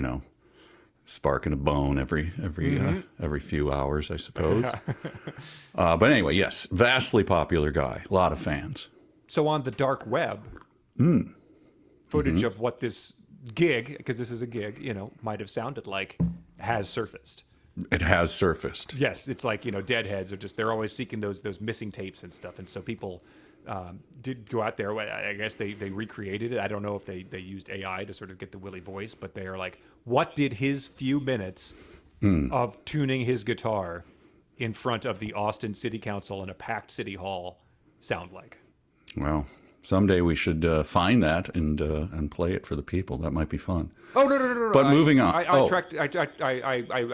[SPEAKER 1] sparking a bone every few hours, I suppose. But anyway, yes, vastly popular guy, a lot of fans.
[SPEAKER 2] So on the dark web, footage of what this gig, because this is a gig, might have sounded like, has surfaced.
[SPEAKER 1] It has surfaced.
[SPEAKER 2] Yes, it's like, deadheads are they're always seeking those missing tapes and stuff. And so people did go out there. I guess they recreated it. I don't know if they used AI to sort of get the Willie voice, but they are like, what did his few minutes of tuning his guitar in front of the Austin City Council in a packed city hall sound like?
[SPEAKER 1] Well, someday we should find that and play it for the people. That might be fun.
[SPEAKER 2] Oh, no.
[SPEAKER 1] But moving on.
[SPEAKER 2] I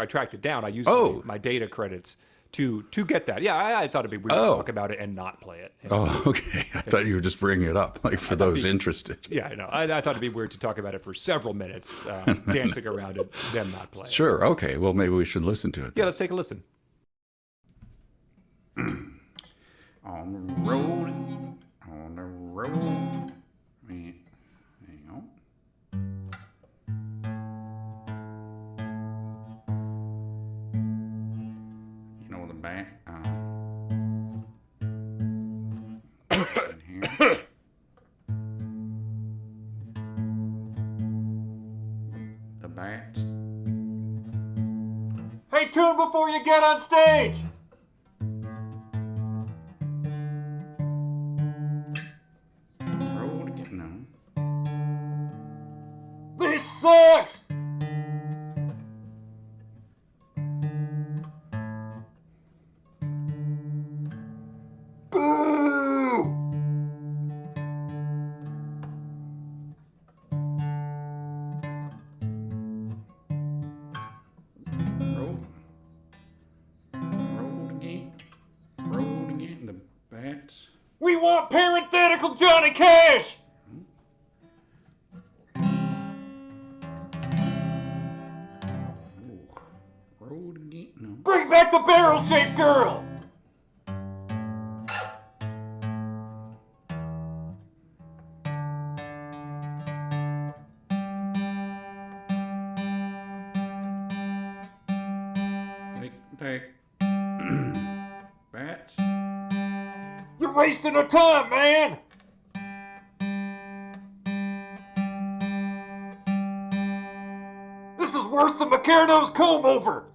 [SPEAKER 2] tracked it down. I used my data credits to get that. Yeah, I thought it'd be weird to talk about it and not play it.
[SPEAKER 1] Okay. I thought you were just bringing it up, like, for those interested.
[SPEAKER 2] Yeah, I know. I thought it'd be weird to talk about it for several minutes, dancing around it, then not play it.
[SPEAKER 1] Sure. Okay. Well, maybe we should listen to it.
[SPEAKER 2] Yeah, let's take a listen.
[SPEAKER 1] On the road. Hang on. The back. In here. The back.
[SPEAKER 2] tune before you get on stage.
[SPEAKER 1] Roll again. No.
[SPEAKER 2] This sucks. Boo!
[SPEAKER 1] Roll again. Roll again. The bats.
[SPEAKER 2] We want parenthetical Johnny Cash.
[SPEAKER 1] Roll again. No.
[SPEAKER 2] Bring back the barrel-shaped girl.
[SPEAKER 1] Take. Bats.
[SPEAKER 2] You're wasting our time, man. This is worse than McCarno's comb over.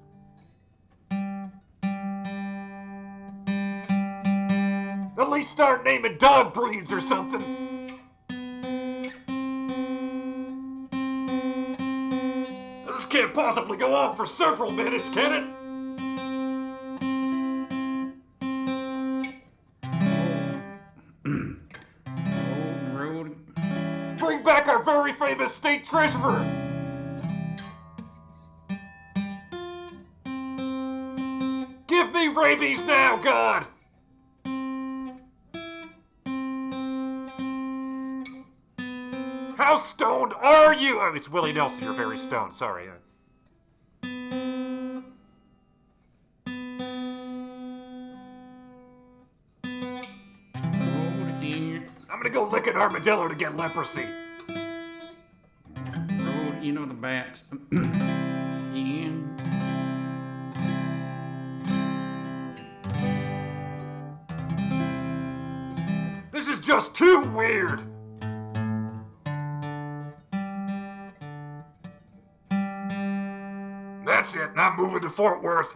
[SPEAKER 2] At least start naming dog breeds or something. This can't possibly go on for several minutes, can it?
[SPEAKER 1] Roll.
[SPEAKER 2] Bring back our very famous state treasurer. Give me rabies now, God. How stoned are you? Oh, it's Willie Nelson. You're very stoned. Sorry.
[SPEAKER 1] Roll again.
[SPEAKER 2] I'm gonna go lick an armadillo to get leprosy.
[SPEAKER 1] Roll. You know the bats. Again.
[SPEAKER 2] This is just too weird. That's it. Now I'm moving to Fort Worth.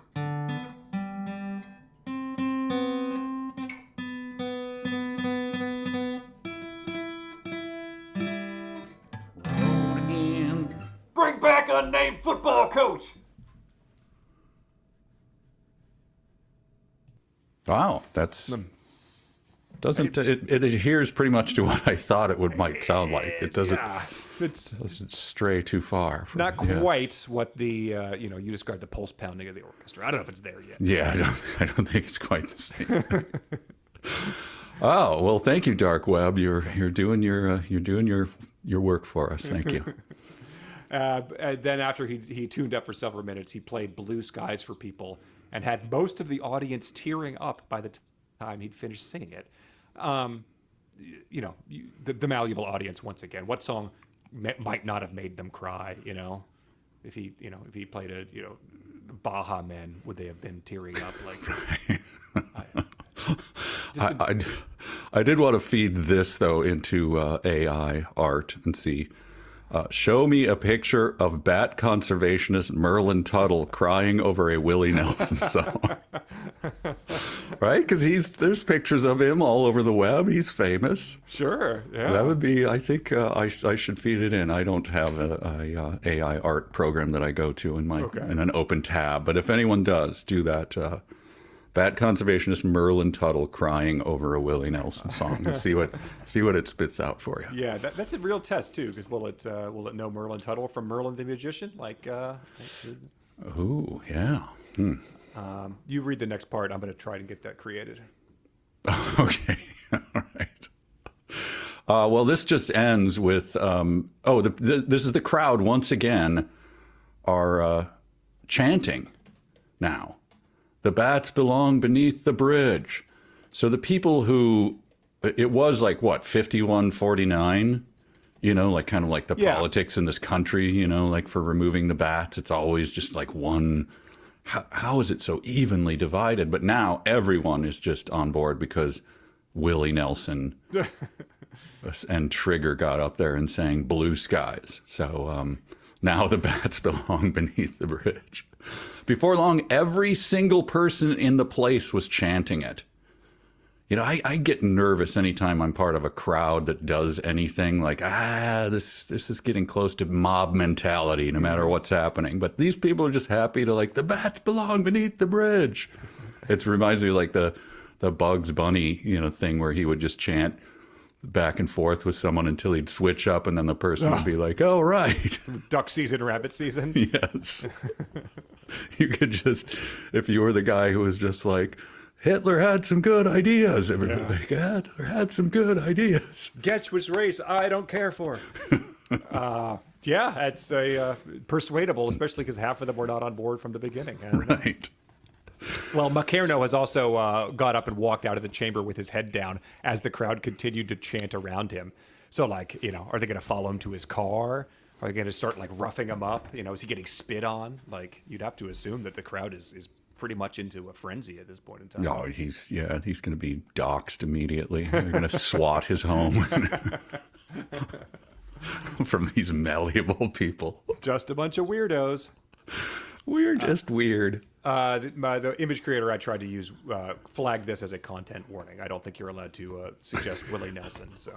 [SPEAKER 1] Roll again.
[SPEAKER 2] Bring back unnamed football coach.
[SPEAKER 1] Wow, that's doesn't it adheres pretty much to what I thought it might sound like. It doesn't doesn't stray too far. From,
[SPEAKER 2] Not quite what the you described the pulse pounding of the orchestra. I don't know if it's there yet.
[SPEAKER 1] Yeah, I don't think it's quite the same. Oh well, thank you, Dark Web. You're doing your work for us. Thank you.
[SPEAKER 2] And then after he tuned up for several minutes, he played Blue Skies for people and had most of the audience tearing up by the time he'd finished singing it. The malleable audience once again. What song might not have made them cry? If he played a Baja Men, would they have been tearing up like?
[SPEAKER 1] I did want to feed this though into AI art and see. Show me a picture of bat conservationist Merlin Tuttle crying over a Willie Nelson song. Right? Because there's pictures of him all over the web. He's famous.
[SPEAKER 2] Sure. Yeah.
[SPEAKER 1] That would be, I think I should feed it in. I don't have a AI art program that I go to in an open tab. But if anyone does, do that. Bat conservationist Merlin Tuttle crying over a Willie Nelson song and see what it spits out for you.
[SPEAKER 2] Yeah, that's a real test too. Because will it know Merlin Tuttle from Merlin the Magician?
[SPEAKER 1] Ooh, yeah.
[SPEAKER 2] You read the next part. I'm going to try to get that created.
[SPEAKER 1] Okay. All right. Well, this just ends with this is the crowd once again are chanting now. The bats belong beneath the bridge. So the people who, it was like what, 51-49, kind of like the politics in this country, like for removing the bats, it's always just like one. How is it so evenly divided? But now everyone is just on board because Willie Nelson and Trigger got up there and sang Blue Skies. So Now the bats belong beneath the bridge. Before long, every single person in the place was chanting it. You know, I get nervous anytime I'm part of a crowd that does anything like, this is getting close to mob mentality no matter what's happening. But these people are just happy to like, the bats belong beneath the bridge. It reminds me of like the Bugs Bunny, you know, thing where he would just chant back and forth with someone until he'd switch up and then the person would be like, oh, right.
[SPEAKER 2] Duck season, rabbit season.
[SPEAKER 1] Yes. You could just, if you were the guy who was just like, Hitler had some good ideas. Everybody like, Hitler had some good ideas.
[SPEAKER 2] Guess which race I don't care for. Yeah, it's persuadable, especially because half of them were not on board from the beginning.
[SPEAKER 1] Right.
[SPEAKER 2] Well, Macarno has also got up and walked out of the chamber with his head down as the crowd continued to chant around him. So, like, you know, are they going to follow him to his car? Are they going to start, like, roughing him up? You know, is he getting spit on? Like, you'd have to assume that the crowd is pretty much into a frenzy at this point in time.
[SPEAKER 1] Oh, he's going to be doxxed immediately. They're going to SWAT his home from these malleable people.
[SPEAKER 2] Just a bunch of weirdos.
[SPEAKER 1] We're just weird.
[SPEAKER 2] The image creator I tried to use flagged this as a content warning. I don't think you're allowed to suggest Willie Nelson. So,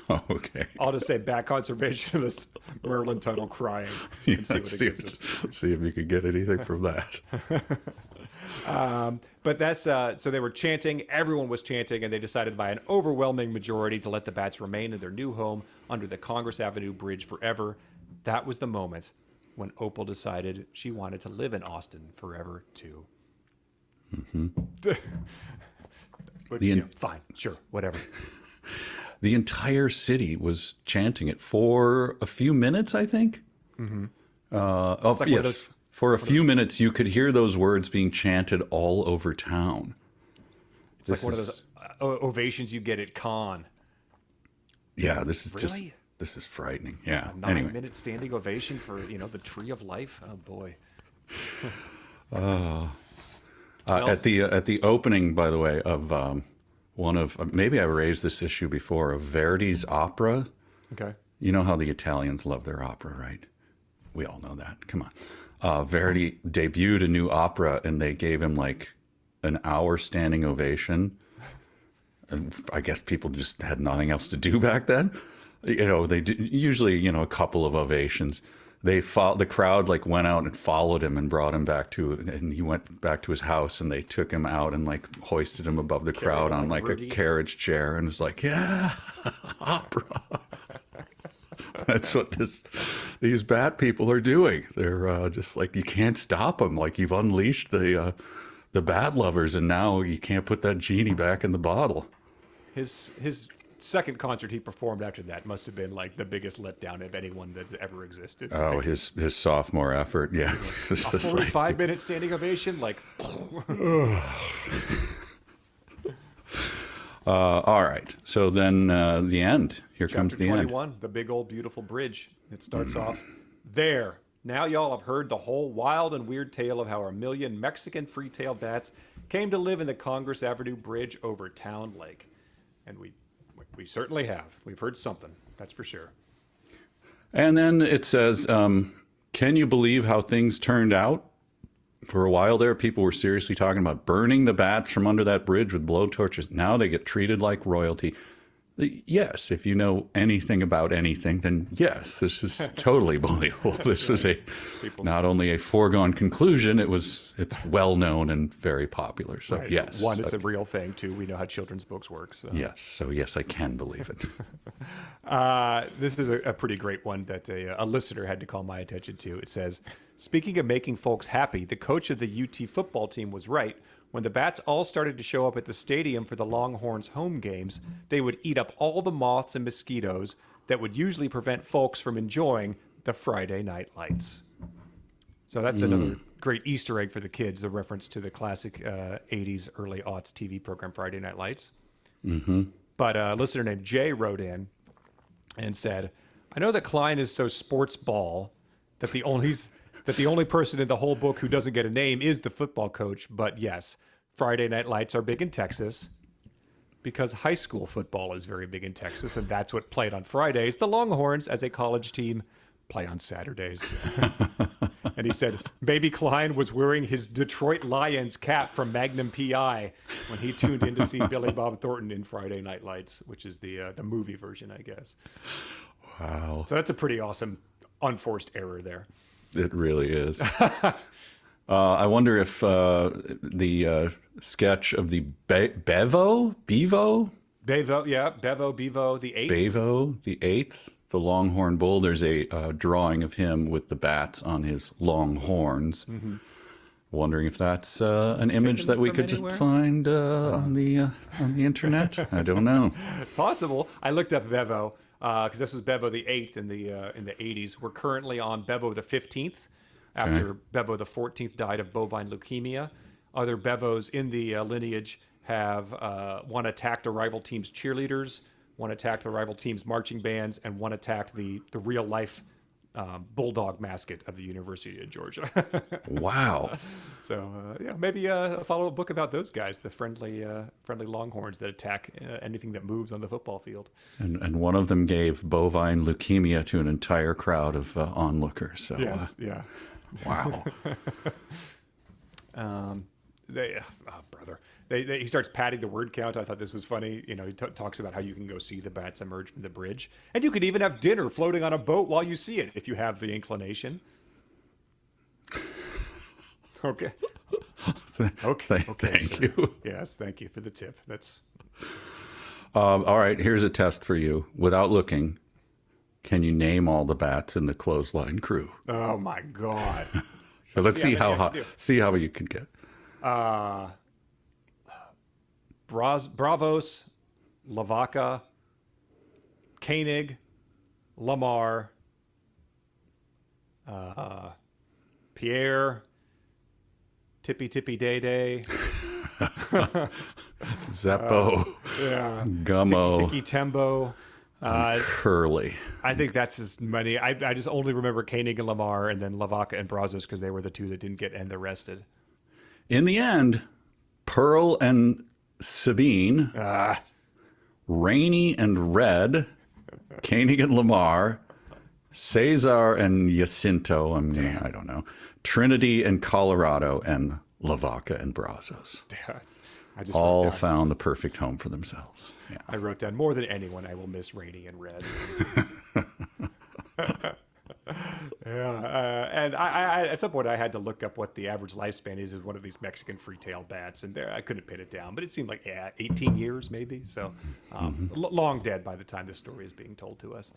[SPEAKER 1] Okay.
[SPEAKER 2] I'll just say back conservationist Merlin Tuttle crying and see what it gives us.
[SPEAKER 1] See if you could get anything from that.
[SPEAKER 2] But that's so they were chanting. Everyone was chanting, and they decided by an overwhelming majority to let the bats remain in their new home under the Congress Avenue Bridge forever. That was the moment when Opal decided she wanted to live in Austin forever too. Mm-hmm. But fine, sure, whatever.
[SPEAKER 1] The entire city was chanting it for a few minutes, I think. Mm-hmm. Yes. For a few minutes, you could hear those words being chanted all over town.
[SPEAKER 2] It's like one of those ovations you get at Con.
[SPEAKER 1] Yeah, this is
[SPEAKER 2] Really?
[SPEAKER 1] this is frightening. Yeah.
[SPEAKER 2] A 9-minute standing ovation for, the Tree of Life. Oh boy.
[SPEAKER 1] At the opening, by the way, of one of maybe I raised this issue before of Verdi's opera.
[SPEAKER 2] Okay.
[SPEAKER 1] You know how the Italians love their opera, right? We all know that. Come on. Verdi debuted a new opera, and they gave him like an hour standing ovation. And I guess people just had nothing else to do back then. You know, they did, usually, a couple of ovations. The crowd like went out and followed him and brought him back and he went back to his house, and they took him out and like hoisted him above the crowd on like a carriage chair and was like, yeah, opera. That's what these bat people are doing. They're just like, you can't stop them. Like, you've unleashed the bat lovers, and now you can't put that genie back in the bottle.
[SPEAKER 2] His second concert he performed after that must have been like the biggest letdown of anyone that's ever existed.
[SPEAKER 1] Oh, his sophomore effort, yeah.
[SPEAKER 2] A 45-minute standing ovation, like.
[SPEAKER 1] All right. So then the end. Here
[SPEAKER 2] Chapter
[SPEAKER 1] comes the
[SPEAKER 2] 21,
[SPEAKER 1] end.
[SPEAKER 2] the big old beautiful bridge. It starts off there. Now y'all have heard the whole wild and weird tale of how a million Mexican free-tailed bats came to live in the Congress Avenue Bridge over Town Lake. And we certainly have. We've heard something, that's for sure.
[SPEAKER 1] And then it says, can you believe how things turned out? For a while there, people were seriously talking about burning the bats from under that bridge with blowtorches. Now they get treated like royalty. Yes, if you know anything about anything, then yes, this is totally believable. This is not only a foregone conclusion, it's well known and very popular. So
[SPEAKER 2] Right.
[SPEAKER 1] yes.
[SPEAKER 2] One, it's a real thing. Two, we know how children's books work. So.
[SPEAKER 1] Yes. So yes, I can believe it.
[SPEAKER 2] This is a pretty great one that a listener had to call my attention to. It says, speaking of making folks happy, the coach of the UT football team was right. When the bats all started to show up at the stadium for the Longhorns home games, they would eat up all the moths and mosquitoes that would usually prevent folks from enjoying the Friday night lights. So that's another great Easter egg for the kids, a reference to the classic 80s, early aughts TV program Friday Night Lights. Mm-hmm. But a listener named Jay wrote in and said, I know that Cline is so sports ball that the only person in the whole book who doesn't get a name is the football coach. But yes, Friday Night Lights are big in Texas because high school football is very big in Texas, and that's what played on Fridays. The Longhorns, as a college team, play on Saturdays. And he said, Baby Cline was wearing his Detroit Lions cap from Magnum P.I. when he tuned in to see Billy Bob Thornton in Friday Night Lights, which is the movie version, I guess.
[SPEAKER 1] Wow.
[SPEAKER 2] So that's a pretty awesome unforced error there.
[SPEAKER 1] It really is. I wonder if the sketch of the Bevo,
[SPEAKER 2] the eighth.
[SPEAKER 1] Bevo, the eighth, the Longhorn Bull. There's a drawing of him with the bats on his long horns. Mm-hmm. Wondering if that's an image that we could
[SPEAKER 2] anywhere?
[SPEAKER 1] just find on the internet. I don't know.
[SPEAKER 2] Possible. I looked up Bevo because this was Bevo the 8th in the 80s. We're currently on Bevo the 15th after Bevo the 14th died of bovine leukemia. Other Bevos in the lineage have one attacked a rival team's cheerleaders, one attacked the rival team's marching bands, and one attacked the real life bulldog mascot of the University of Georgia.
[SPEAKER 1] Wow.
[SPEAKER 2] So maybe a follow-up book about those guys, the friendly Longhorns that attack anything that moves on the football field.
[SPEAKER 1] And one of them gave bovine leukemia to an entire crowd of onlookers. So,
[SPEAKER 2] Yes, yeah.
[SPEAKER 1] Wow.
[SPEAKER 2] Brother. He starts padding the word count. I thought this was funny. He talks about how you can go see the bats emerge from the bridge. And you could even have dinner floating on a boat while you see it, if you have the inclination. Okay. Okay.
[SPEAKER 1] Thank you.
[SPEAKER 2] Yes, thank you for the tip. That's...
[SPEAKER 1] all right, here's a test for you. Without looking, can you name all the bats in the Clothesline crew?
[SPEAKER 2] Oh, my God.
[SPEAKER 1] So let's see how you can get.
[SPEAKER 2] Bravos, Lavaca, Koenig, Lamar, Pierre, Tippy Tippy Day Day,
[SPEAKER 1] Zeppo, Gummo,
[SPEAKER 2] Tiki Tembo,
[SPEAKER 1] Curly.
[SPEAKER 2] I think that's as many. I just only remember Koenig and Lamar, and then Lavaca and Brazos because they were the two that didn't get arrested.
[SPEAKER 1] In the end, Pearl and Sabine, Rainy and Red, Koenig and Lamar, Cesar and Jacinto, I don't know, Trinity and Colorado, and Lavaca and Brazos.
[SPEAKER 2] Yeah, I just
[SPEAKER 1] all found the perfect home for themselves. Yeah.
[SPEAKER 2] I wrote down, more than anyone, I will miss Rainy and Red. And I at some point I had to look up what the average lifespan is of one of these Mexican free-tailed bats, and I couldn't pin it down, but it seemed like 18 years maybe. So long dead by the time this story is being told to us.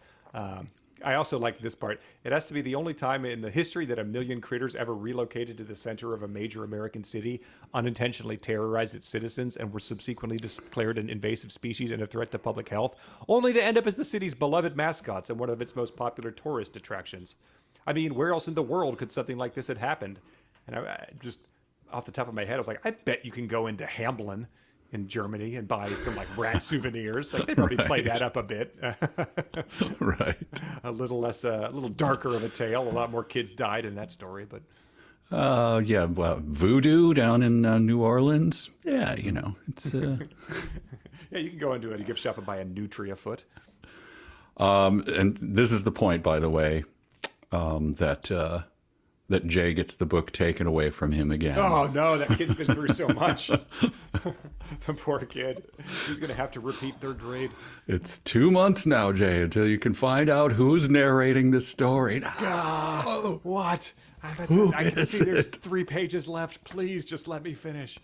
[SPEAKER 2] I also like this part. It has to be the only time in the history that a million critters ever relocated to the center of a major American city, unintentionally terrorized its citizens, and were subsequently declared an invasive species and a threat to public health, only to end up as the city's beloved mascots and one of its most popular tourist attractions. I mean, where else in the world could something like this have happened? And I just, off the top of my head, I was like, I bet you can go into Hamblin in Germany and buy some like rat souvenirs. Like they probably played that up a bit.
[SPEAKER 1] Right.
[SPEAKER 2] A little less, a little darker of a tale. A lot more kids died in that story, but.
[SPEAKER 1] Voodoo down in New Orleans. Yeah, it's.
[SPEAKER 2] Yeah, you can go into a gift shop and buy a nutria foot.
[SPEAKER 1] And this is the point, by the way, that Jay gets the book taken away from him again.
[SPEAKER 2] Oh, no, that kid's been through so much. The poor kid. He's going to have to repeat third grade.
[SPEAKER 1] It's 2 months now, Jay, until you can find out who's narrating this story.
[SPEAKER 2] What? I can see there's 3 pages left. Please just let me finish.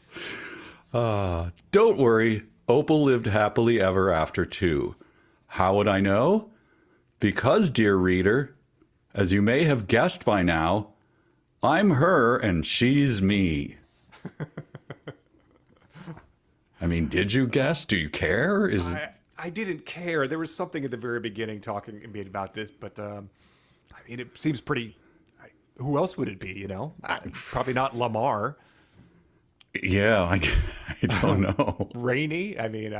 [SPEAKER 1] Don't worry. Opal lived happily ever after, too. How would I know? Because, dear reader, as you may have guessed by now, I'm her and she's me. I mean, did you guess? Do you care?
[SPEAKER 2] I didn't care. There was something at the very beginning talking about this, but I mean, it seems pretty. Who else would it be? Probably not Lamar.
[SPEAKER 1] Yeah, I don't know.
[SPEAKER 2] Rainy. I mean,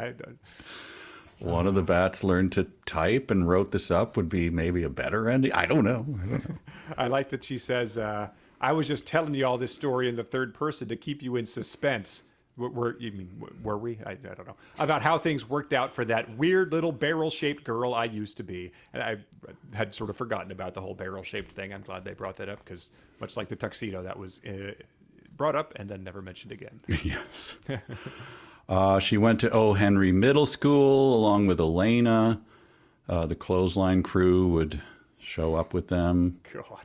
[SPEAKER 1] one of the bats learned to type and wrote this up would be maybe a better ending. I don't know.
[SPEAKER 2] I like that she says, I was just telling you all this story in the third person to keep you in suspense. Were we? I don't know. About how things worked out for that weird little barrel-shaped girl I used to be. And I had sort of forgotten about the whole barrel-shaped thing. I'm glad they brought that up because much like the tuxedo, that was brought up and then never mentioned again.
[SPEAKER 1] Yes. She went to O. Henry Middle School along with Elena. The clothesline crew would show up with them.
[SPEAKER 2] God.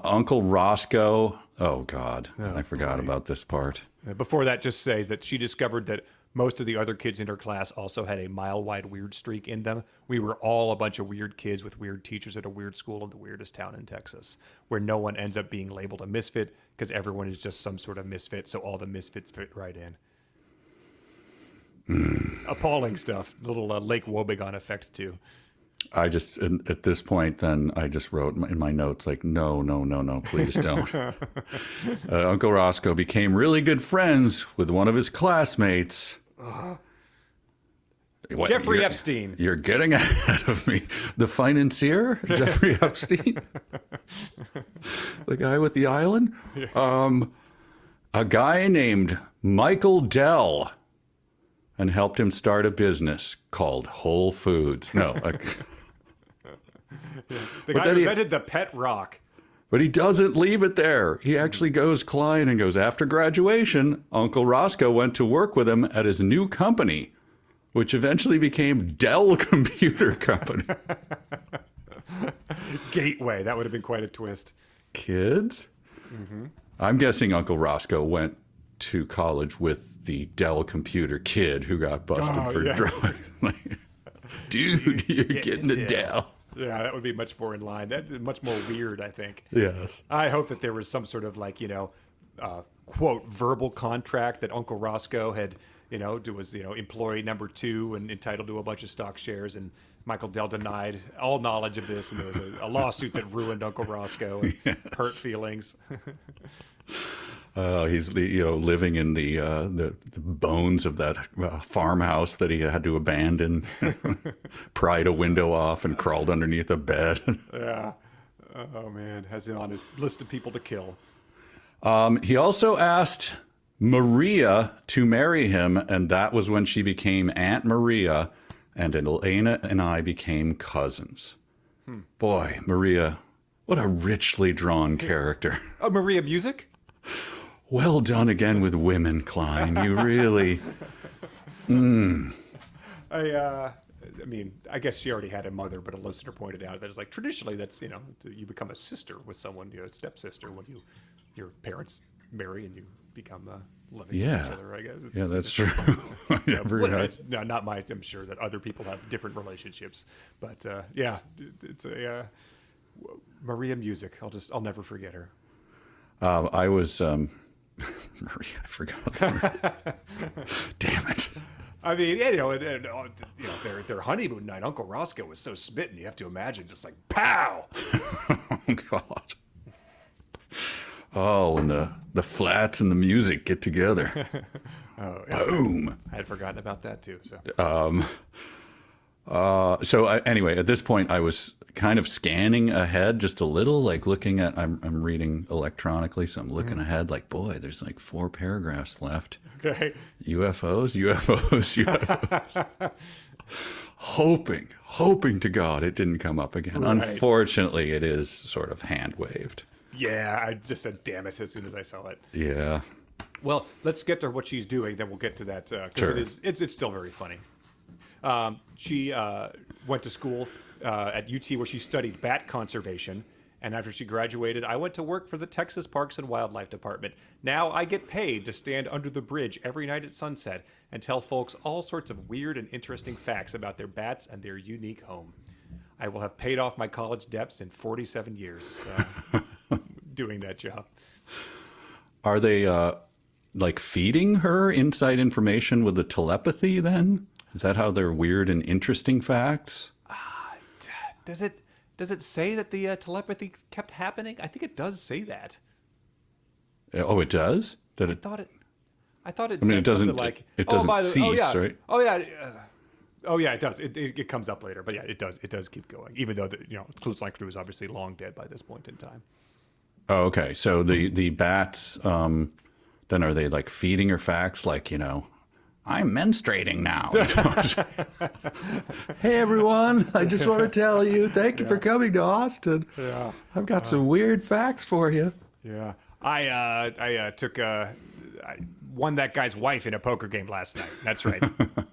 [SPEAKER 1] Uncle Roscoe. Oh, God. I forgot about this part.
[SPEAKER 2] Before that, just say that she discovered that most of the other kids in her class also had a mile-wide weird streak in them. We were all a bunch of weird kids with weird teachers at a weird school in the weirdest town in Texas, where no one ends up being labeled a misfit because everyone is just some sort of misfit, so all the misfits fit right in. Appalling stuff. Little Lake Wobegon effect, too.
[SPEAKER 1] I just, at this point, then I just wrote in my notes, like, no, please don't. Uncle Roscoe became really good friends with one of his classmates. What,
[SPEAKER 2] Jeffrey Epstein.
[SPEAKER 1] You're getting ahead of me. The financier, Jeffrey Epstein? The guy with the island? A guy named Michael Dell. And helped him start a business called Whole Foods. No.
[SPEAKER 2] The guy who invented the pet rock.
[SPEAKER 1] But he doesn't leave it there. He actually goes Cline and goes, after graduation, Uncle Roscoe went to work with him at his new company, which eventually became Dell Computer Company.
[SPEAKER 2] Gateway. That would have been quite a twist.
[SPEAKER 1] Kids? Mm-hmm. I'm guessing Uncle Roscoe went to college with the Dell Computer kid who got busted for drugs. Like, dude, you're getting a Dell.
[SPEAKER 2] Yeah, that would be much more in line. That's much more weird, I think.
[SPEAKER 1] Yes.
[SPEAKER 2] I hope that there was some sort of quote, verbal contract that Uncle Roscoe had, was, employee number 2 and entitled to a bunch of stock shares. And Michael Dell denied all knowledge of this. And there was a lawsuit that ruined Uncle Roscoe and hurt feelings.
[SPEAKER 1] He's living in the bones of that farmhouse that he had to abandon, pried a window off and crawled underneath a bed.
[SPEAKER 2] Yeah. Oh man, has him on his list of people to kill.
[SPEAKER 1] He also asked Maria to marry him, and that was when she became Aunt Maria, and Elena and I became cousins. Boy, Maria, what a richly drawn character.
[SPEAKER 2] Maria Music?
[SPEAKER 1] Well done again with women, Cline. You really...
[SPEAKER 2] I guess she already had a mother, but a listener pointed out that it's like traditionally that's, you become a sister with someone, a stepsister when your parents marry and you become living with each other, I guess.
[SPEAKER 1] That's true.
[SPEAKER 2] I'm sure that other people have different relationships, but it's a Maria Music. I'll never forget her.
[SPEAKER 1] I was... Maria, I forgot. Damn it.
[SPEAKER 2] I mean, their honeymoon night, Uncle Roscoe was so smitten. You have to imagine just like, pow!
[SPEAKER 1] Oh, God. Oh, and the flats and the music get together. Boom.
[SPEAKER 2] I had forgotten about that, too.
[SPEAKER 1] So anyway, at this point, I was kind of scanning ahead just a little, like looking at, I'm reading electronically, so I'm looking ahead like, boy, there's like 4 paragraphs left.
[SPEAKER 2] Okay.
[SPEAKER 1] UFOs. Hoping to God it didn't come up again. Right. Unfortunately, it is sort of hand-waved.
[SPEAKER 2] Yeah, I just said, damn it, as soon as I saw it.
[SPEAKER 1] Yeah.
[SPEAKER 2] Well, let's get to what she's doing, then we'll get to that, because it's still very funny. She went to school at UT where she studied bat conservation. And after she graduated, I went to work for the Texas Parks and Wildlife Department. Now I get paid to stand under the bridge every night at sunset and tell folks all sorts of weird and interesting facts about their bats and their unique home. I will have paid off my college debts in 47 years doing that job.
[SPEAKER 1] Are they like feeding her inside information with the telepathy then? Is that how they're weird and interesting facts?
[SPEAKER 2] Does it say that the telepathy kept happening? I think it does say that.
[SPEAKER 1] Oh, it does?
[SPEAKER 2] I thought it.
[SPEAKER 1] I mean, it doesn't. Like, it doesn't cease, right?
[SPEAKER 2] Oh yeah. It does. It comes up later, but yeah, it does. It does keep going, even though the Cline crew is obviously long dead by this point in time.
[SPEAKER 1] Oh, okay. So the bats then are they like feeding her facts like, I'm menstruating now. Hey, everyone. I just want to tell you, thank you for coming to Austin.
[SPEAKER 2] Yeah.
[SPEAKER 1] I've got some weird facts for you.
[SPEAKER 2] Yeah. I won that guy's wife in a poker game last night. That's right.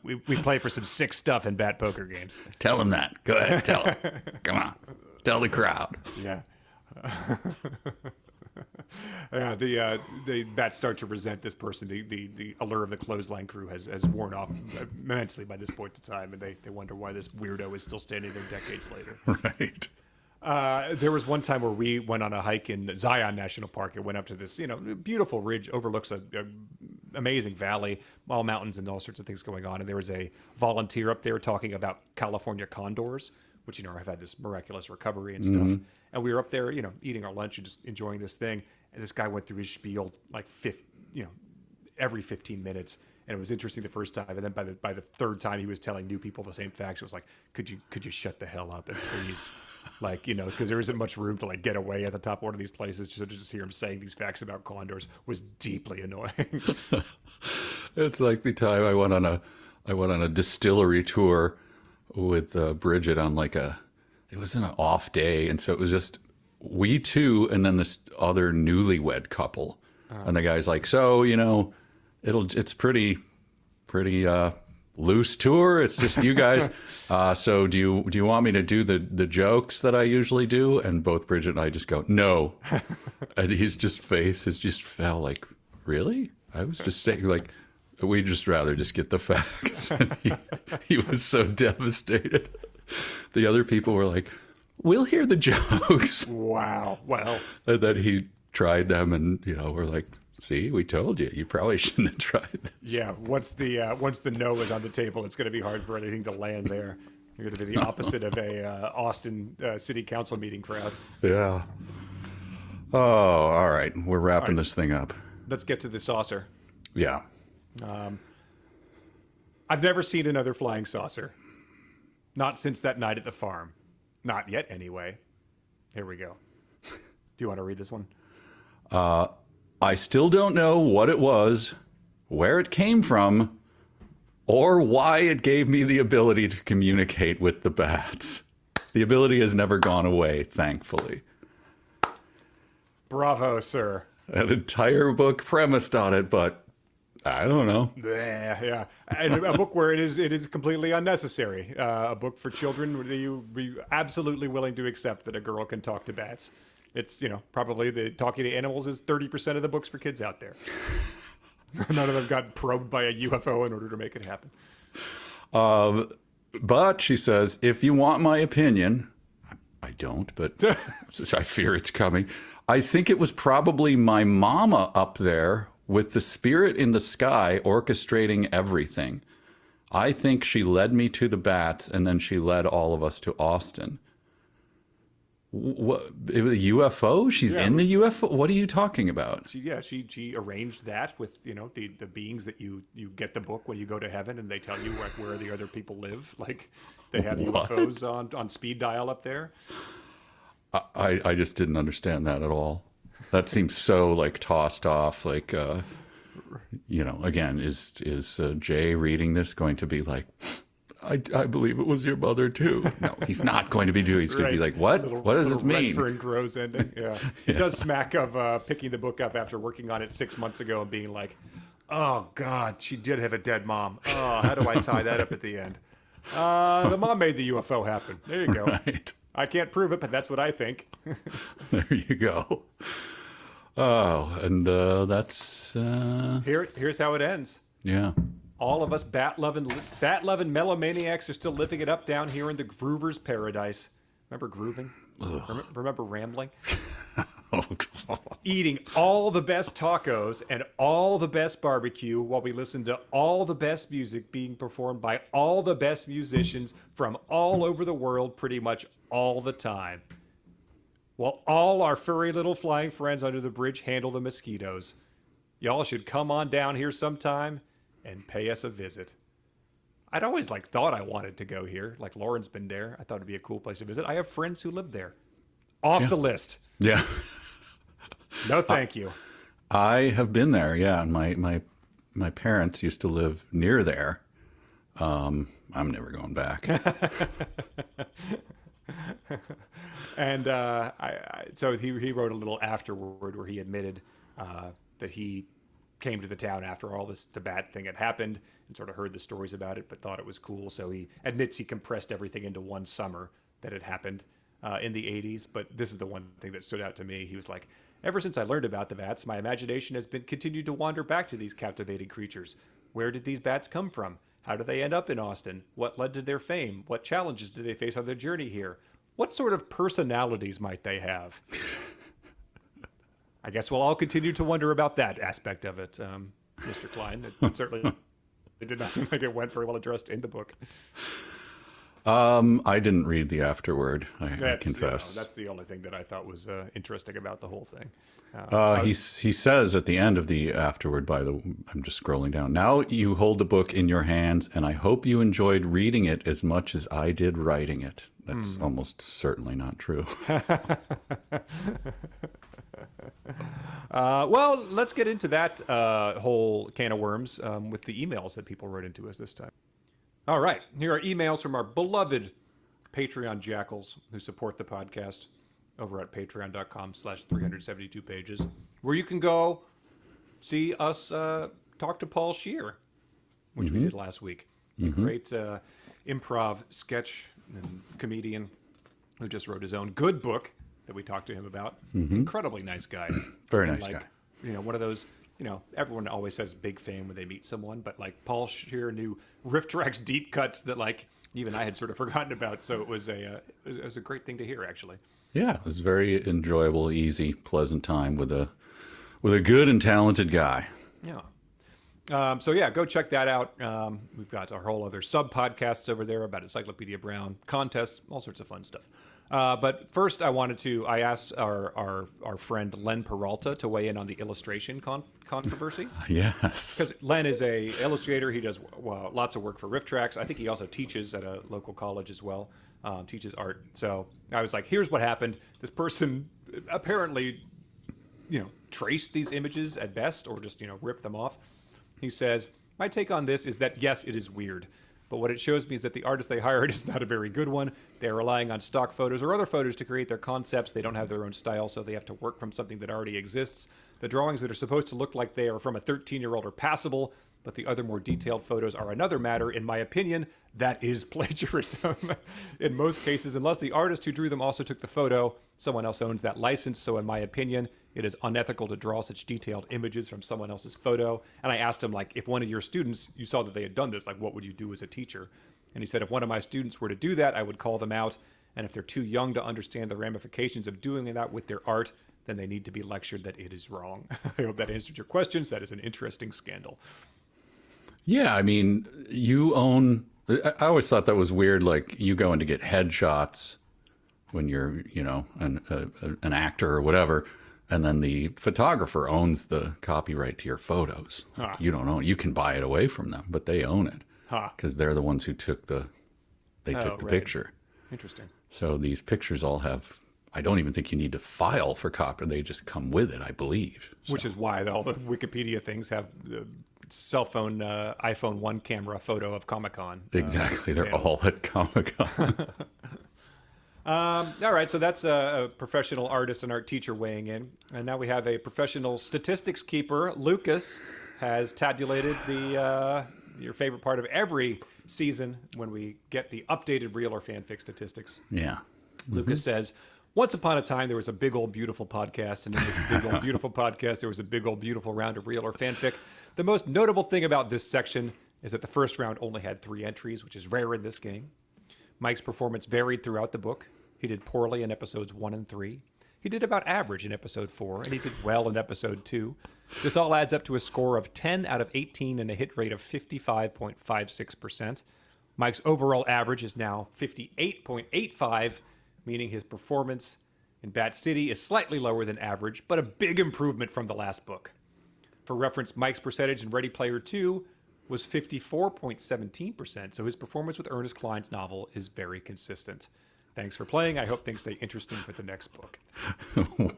[SPEAKER 2] we play for some sick stuff in bat poker games.
[SPEAKER 1] Tell him that. Go ahead. Tell him. Come on. Tell the crowd.
[SPEAKER 2] Yeah. Yeah, the bats start to resent this person. The allure of the clothesline crew has worn off immensely by this point in time, and they wonder why this weirdo is still standing there decades later.
[SPEAKER 1] Right.
[SPEAKER 2] There was one time where we went on a hike in Zion National Park. It went up to this, beautiful ridge, overlooks a amazing valley, all mountains and all sorts of things going on. And there was a volunteer up there talking about California condors, which, have had this miraculous recovery and stuff. And we were up there, eating our lunch and just enjoying this thing. And this guy went through his spiel like every 15 minutes. And it was interesting the first time. And then by the third time he was telling new people the same facts, it was like, could you shut the hell up and please, because there isn't much room to like get away at the top of one of these places. So to just hear him saying these facts about condors was deeply annoying.
[SPEAKER 1] It's like the time I went on a distillery tour with Bridget on it was an off day, and so it was just we two and then this other newlywed couple, and the guy's like, so it's pretty loose tour. It's just you guys. So do you want me to do the jokes that I usually do? And both Bridget and I just go, no. And his face just fell like, really? I was just saying we'd just rather just get the facts. And he was so devastated. The other people were like, we'll hear the jokes.
[SPEAKER 2] Wow. Well.
[SPEAKER 1] And then he tried them and, we're like, see, we told you. You probably shouldn't have tried this.
[SPEAKER 2] Yeah, once the no is on the table, it's going to be hard for anything to land there. You're going to be the opposite of a Austin City Council meeting crowd.
[SPEAKER 1] Yeah. Oh, all right. We're wrapping this thing up.
[SPEAKER 2] Let's get to the saucer.
[SPEAKER 1] Yeah.
[SPEAKER 2] I've never seen another flying saucer. Not since that night at the farm. Not yet, anyway. Here we go. Do you want to read this one?
[SPEAKER 1] I still don't know what it was, where it came from, or why it gave me the ability to communicate with the bats. The ability has never gone away, thankfully.
[SPEAKER 2] Bravo, sir.
[SPEAKER 1] An entire book premised on it, but I don't know.
[SPEAKER 2] Yeah. And a book where it is completely unnecessary. A book for children where you be absolutely willing to accept that a girl can talk to bats. It's, probably the talking to animals is 30% of the books for kids out there. None of them got probed by a UFO in order to make it happen.
[SPEAKER 1] But she says, if you want my opinion, I don't, but I fear it's coming. I think it was probably my mama up there with the spirit in the sky orchestrating everything. I think she led me to the bats, and then she led all of us to Austin. What? It was a UFO? She's in the UFO? What are you talking about?
[SPEAKER 2] She arranged that with, the beings that you get the book when you go to heaven, and they tell you where the other people live. Like, they have UFOs on speed dial up there.
[SPEAKER 1] I just didn't understand that at all. That seems so tossed off. Again, is Jay reading this going to be like, I believe it was your mother too? No, he's not going to be doing. He's going to be like, what? What does this mean?
[SPEAKER 2] Redfern Groves ending. Yeah, it does smack of picking the book up after working on it 6 months ago and being like, oh God, she did have a dead mom. Oh, how do I tie that up at the end? The mom made the UFO happen. There you go.
[SPEAKER 1] Right.
[SPEAKER 2] I can't prove it, but that's what I think.
[SPEAKER 1] There you go. Oh, and that's
[SPEAKER 2] Here's how it ends.
[SPEAKER 1] Yeah.
[SPEAKER 2] All of us bat-loving melomaniacs are still living it up down here in the Groover's paradise. Remember grooving? Remember rambling?
[SPEAKER 1] Oh, God.
[SPEAKER 2] Eating all the best tacos and all the best barbecue while we listen to all the best music being performed by all the best musicians from all over the world pretty much all the time. While all our furry little flying friends under the bridge handle the mosquitoes. Y'all should come on down here sometime and pay us a visit. I'd always thought I wanted to go here. Lauren's been there. I thought it'd be a cool place to visit. I have friends who live there. Off the list.
[SPEAKER 1] Yeah.
[SPEAKER 2] No, thank you.
[SPEAKER 1] I have been there, yeah. And my parents used to live near there. I'm never going back.
[SPEAKER 2] And so he wrote a little afterword where he admitted that he came to the town after all the bat thing had happened and sort of heard the stories about it, but thought it was cool. So he admits he compressed everything into one summer that had happened in the 80s. But this is the one thing that stood out to me. He was like, ever since I learned about the bats, my imagination has been continued to wander back to these captivating creatures. Where did these bats come from? How did they end up in Austin? What led to their fame? What challenges did they face on their journey here? What sort of personalities might they have? I guess we'll all continue to wonder about that aspect of it, Mr. Cline. It certainly it did not seem like it went very well addressed in the book.
[SPEAKER 1] I didn't read the afterword, I confess.
[SPEAKER 2] That's the only thing that I thought was interesting about the whole thing.
[SPEAKER 1] He says at the end of the afterword, I'm just scrolling down. Now you hold the book in your hands, and I hope you enjoyed reading it as much as I did writing it. That's almost certainly not true.
[SPEAKER 2] Well, let's get into that whole can of worms with the emails that people wrote into us this time. All right. Here are emails from our beloved Patreon jackals who support the podcast over at patreon.com/372 pages, where you can go see us talk to Paul Scheer, which we did last week. A great improv sketch and comedian who just wrote his own good book that we talked to him about. Incredibly nice guy.
[SPEAKER 1] Very nice guy.
[SPEAKER 2] You know, one of those, you know, everyone always says big fame when they meet someone, but like Paul Scheer knew riff tracks, deep cuts that like even I had sort of forgotten about. So it was a great thing to hear, actually.
[SPEAKER 1] Yeah, it was a very enjoyable, easy, pleasant time with a good and talented guy.
[SPEAKER 2] Yeah. So yeah, go check that out. We've got our whole other sub podcasts over there about Encyclopedia Brown, contests, all sorts of fun stuff. But first, I asked our friend Len Peralta to weigh in on the illustration controversy.
[SPEAKER 1] Yes,
[SPEAKER 2] because Len is a illustrator. He does lots of work for Riff Tracks. I think he also teaches at a local college as well. Teaches art. So I was like, here's what happened. This person apparently, traced these images at best, or just ripped them off. He says, my take on this is that, yes, it is weird. But what it shows me is that the artist they hired is not a very good one. They're relying on stock photos or other photos to create their concepts. They don't have their own style, so they have to work from something that already exists. The drawings that are supposed to look like they are from a 13-year-old are passable, but the other more detailed photos are another matter. In my opinion, that is plagiarism. In most cases, unless the artist who drew them also took the photo, someone else owns that license. So in my opinion, it is unethical to draw such detailed images from someone else's photo. And I asked him, like, if one of your students, you saw that they had done this, like, what would you do as a teacher? And he said, if one of my students were to do that, I would call them out. And if they're too young to understand the ramifications of doing that with their art, then they need to be lectured that it is wrong. I hope that answered your questions. That is an interesting scandal.
[SPEAKER 1] Yeah, I mean, I always thought that was weird. Like, you go in to get headshots when you're, an actor or whatever, and then the photographer owns the copyright to your photos. Huh. You don't own it. You can buy it away from them, but they own it because they're the ones who took the picture.
[SPEAKER 2] Interesting.
[SPEAKER 1] So these pictures all have. I don't even think you need to file for copy. They just come with it, I believe.
[SPEAKER 2] Which is why all the Wikipedia things have the cell phone, iPhone 1 camera photo of Comic-Con.
[SPEAKER 1] Exactly. They're all at Comic-Con.
[SPEAKER 2] All right. So that's a professional artist and art teacher weighing in. And now we have a professional statistics keeper. Lucas has tabulated your favorite part of every season when we get the updated real or fanfic statistics.
[SPEAKER 1] Yeah.
[SPEAKER 2] Lucas says, once upon a time, there was a big old beautiful podcast, and in this big old beautiful podcast, there was a big old beautiful round of real or fanfic. The most notable thing about this section is that the first round only had 3 entries, which is rare in this game. Mike's performance varied throughout the book. He did poorly in episodes 1 and 3. He did about average in episode 4, and he did well in episode 2. This all adds up to a score of 10 out of 18 and a hit rate of 55.56%. Mike's overall average is now 58.85%. Meaning his performance in Bat City is slightly lower than average, but a big improvement from the last book. For reference, Mike's percentage in Ready Player 2 was 54.17%, so his performance with Ernest Cline's novel is very consistent. Thanks for playing. I hope things stay interesting for the next book.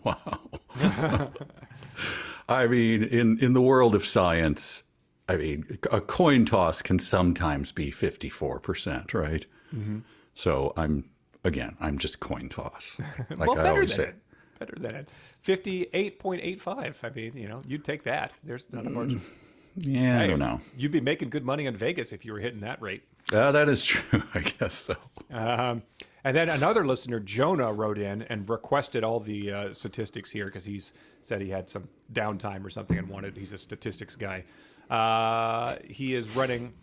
[SPEAKER 1] Wow. I mean, in the world of science, I mean, a coin toss can sometimes be 54%, right? Mm-hmm. So I'm just coin toss. Like
[SPEAKER 2] Well,
[SPEAKER 1] I
[SPEAKER 2] better
[SPEAKER 1] always
[SPEAKER 2] than
[SPEAKER 1] say.
[SPEAKER 2] it. Better than it. 58.85. I mean, you'd take that. There's not a margin.
[SPEAKER 1] Yeah, I
[SPEAKER 2] Hey,
[SPEAKER 1] don't know.
[SPEAKER 2] you'd be making good money in Vegas if you were hitting that rate.
[SPEAKER 1] That is true. I guess so.
[SPEAKER 2] And then another listener, Jonah, wrote in and requested all the statistics here because he's said he had some downtime or something and he's a statistics guy. He is running,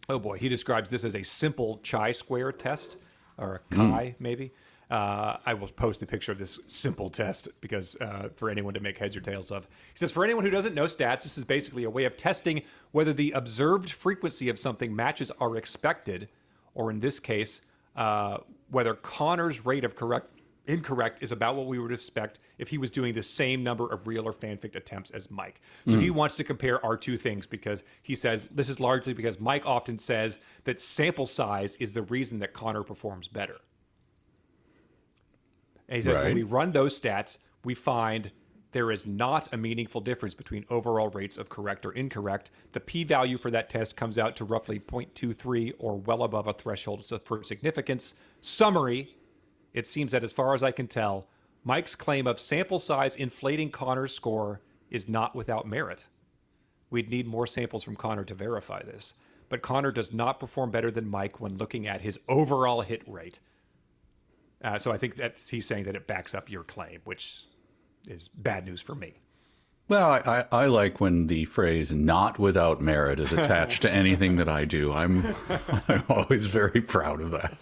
[SPEAKER 2] oh boy, he describes this as a simple chi-square test, or a chi maybe. I will post a picture of this simple test because for anyone to make heads or tails of. He says, for anyone who doesn't know stats, this is basically a way of testing whether the observed frequency of something matches our expected, or in this case, whether Connor's rate of incorrect is about what we would expect if he was doing the same number of real or fanfic attempts as Mike. So he wants to compare our two things because he says this is largely because Mike often says that sample size is the reason that Connor performs better. And he says when we run those stats, we find there is not a meaningful difference between overall rates of correct or incorrect. The p-value for that test comes out to roughly 0.23 or well above a threshold for significance. Summary, it seems that as far as I can tell, Mike's claim of sample size inflating Connor's score is not without merit. We'd need more samples from Connor to verify this. But Connor does not perform better than Mike when looking at his overall hit rate. So I think he's saying that it backs up your claim, which is bad news for me.
[SPEAKER 1] Well, I like when the phrase "not without merit" is attached to anything that I do. I'm always very proud of that.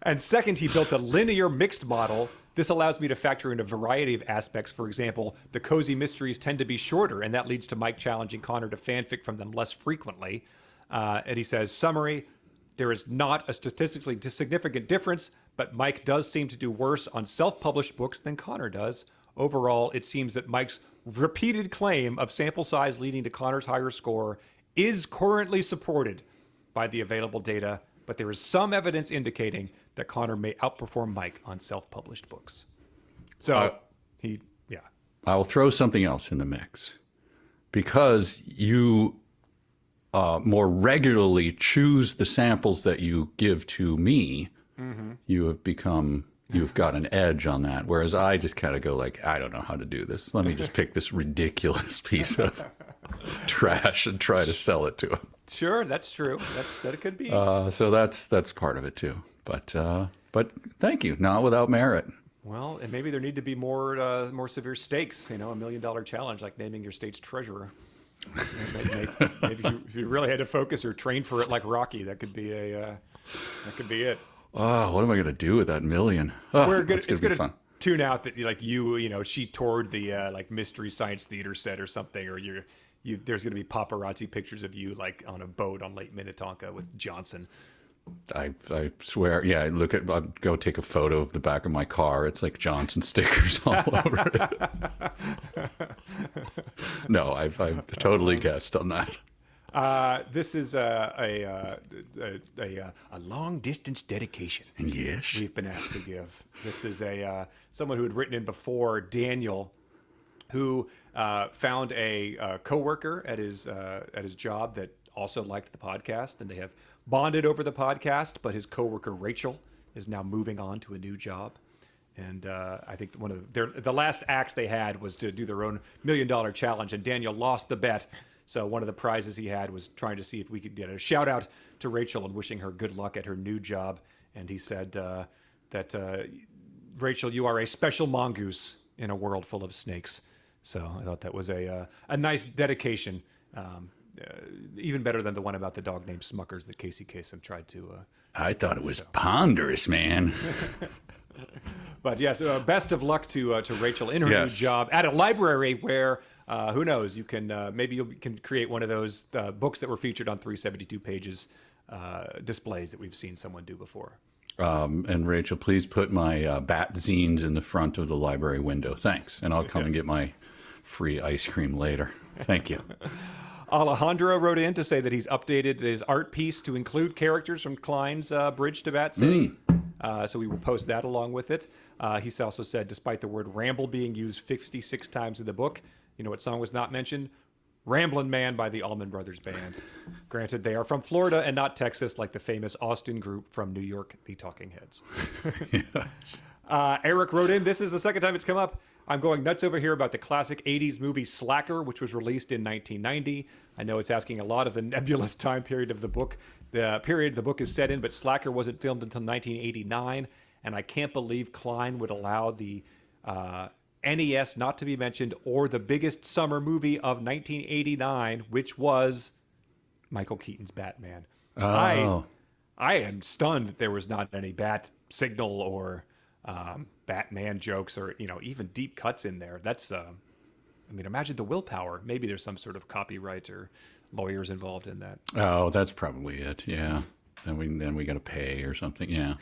[SPEAKER 2] And second, he built a linear mixed model. This allows me to factor in a variety of aspects. For example, the cozy mysteries tend to be shorter, and that leads to Mike challenging Connor to fanfic from them less frequently. And he says, summary, there is not a statistically significant difference, but Mike does seem to do worse on self-published books than Connor does. Overall, it seems that Mike's repeated claim of sample size leading to Connor's higher score is currently supported by the available data, but there is some evidence indicating that Connor may outperform Mike on self-published books. So
[SPEAKER 1] I will throw something else in the mix. Because you more regularly choose the samples that you give to me, you've got an edge on that. Whereas I just kind of go like, I don't know how to do this. Let me just pick this ridiculous piece of trash and try to sell it to him.
[SPEAKER 2] Sure, that's true. That it could be.
[SPEAKER 1] So that's part of it too. But thank you. Not without merit.
[SPEAKER 2] Well, and maybe there need to be more severe stakes. You know, $1 million challenge like naming your state's treasurer. Maybe if you really had to focus or train for it like Rocky, that could be it.
[SPEAKER 1] Oh, what am I going to do with that million? Oh, it's going to be fun.
[SPEAKER 2] Tune out that she toured the Mystery Science Theater set or something, or there's going to be paparazzi pictures of you like on a boat on Lake Minnetonka with Johnson.
[SPEAKER 1] I swear, yeah. I'll go take a photo of the back of my car. It's like Johnson stickers all over it. No, I've totally guessed on that.
[SPEAKER 2] This is a long distance dedication.
[SPEAKER 1] Yes,
[SPEAKER 2] we've been asked to give. This is someone who had written in before, Daniel, who found a coworker at his job that also liked the podcast, and they have bonded over the podcast. But his coworker Rachel is now moving on to a new job. And I think one of the last acts they had was to do their own $1 million challenge, and Daniel lost the bet. So one of the prizes he had was trying to see if we could get a shout out to Rachel and wishing her good luck at her new job. And he said that Rachel, you are a special mongoose in a world full of snakes. So I thought that was a nice dedication, even better than the one about the dog named Smuckers that Casey Kasem tried to.
[SPEAKER 1] I thought it was ponderous, man.
[SPEAKER 2] But yes, best of luck to Rachel in her new job at a library where, who knows, you can maybe you can create one of those books that were featured on 372 pages displays that we've seen someone do before.
[SPEAKER 1] And Rachel, please put my bat zines in the front of the library window. Thanks. And I'll come and get my free ice cream later. Thank you.
[SPEAKER 2] Alejandro wrote in to say that he's updated his art piece to include characters from Cline's Bridge to Bat City. So we will post that along with it. He's also said, despite the word ramble being used 56 times in the book, You know what song was not mentioned? Ramblin' Man by the Allman Brothers Band. Granted, they are from Florida and not Texas, like the famous Austin group from New York, the Talking Heads.
[SPEAKER 1] Yes.
[SPEAKER 2] Eric wrote in, this is the second time it's come up. I'm going nuts over here about the classic 80s movie Slacker, which was released in 1990. I know it's asking a lot of the nebulous time period of the book, the period the book is set in, but Slacker wasn't filmed until 1989, and I can't believe Cline would allow the NES not to be mentioned, or the biggest summer movie of 1989, which was Michael Keaton's Batman.
[SPEAKER 1] Oh.
[SPEAKER 2] I am stunned that there was not any bat signal or Batman jokes or, you know, even deep cuts in there. That's, I mean, imagine the willpower. Maybe there's some sort of copyright or lawyers involved in that.
[SPEAKER 1] Oh, that's probably it. Yeah. Then we got to pay or something. Yeah.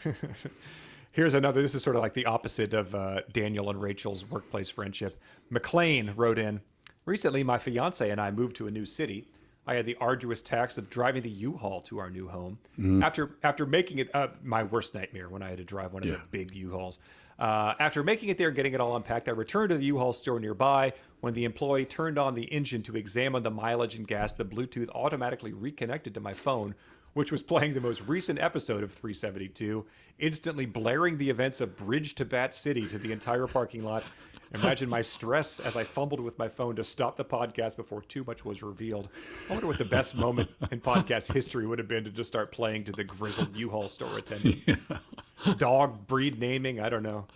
[SPEAKER 2] Here's another. This is sort of like the opposite of Daniel and Rachel's workplace friendship. McLean wrote in, recently my fiance and I moved to a new city. I had the arduous task of driving the U-Haul to our new home. After making it my worst nightmare when I had to drive one of the big U-Hauls. After making it there and getting it all unpacked, I returned to the U-Haul store nearby. When the employee turned on the engine to examine the mileage and gas, the Bluetooth automatically reconnected to my phone, which was playing the most recent episode of 372, instantly blaring the events of Bridge to Bat City to the entire parking lot. Imagine my stress as I fumbled with my phone to stop the podcast before too much was revealed. I wonder what the best moment in podcast history would have been to just start playing to the grizzled U-Haul store attendant. Dog breed naming, I don't know.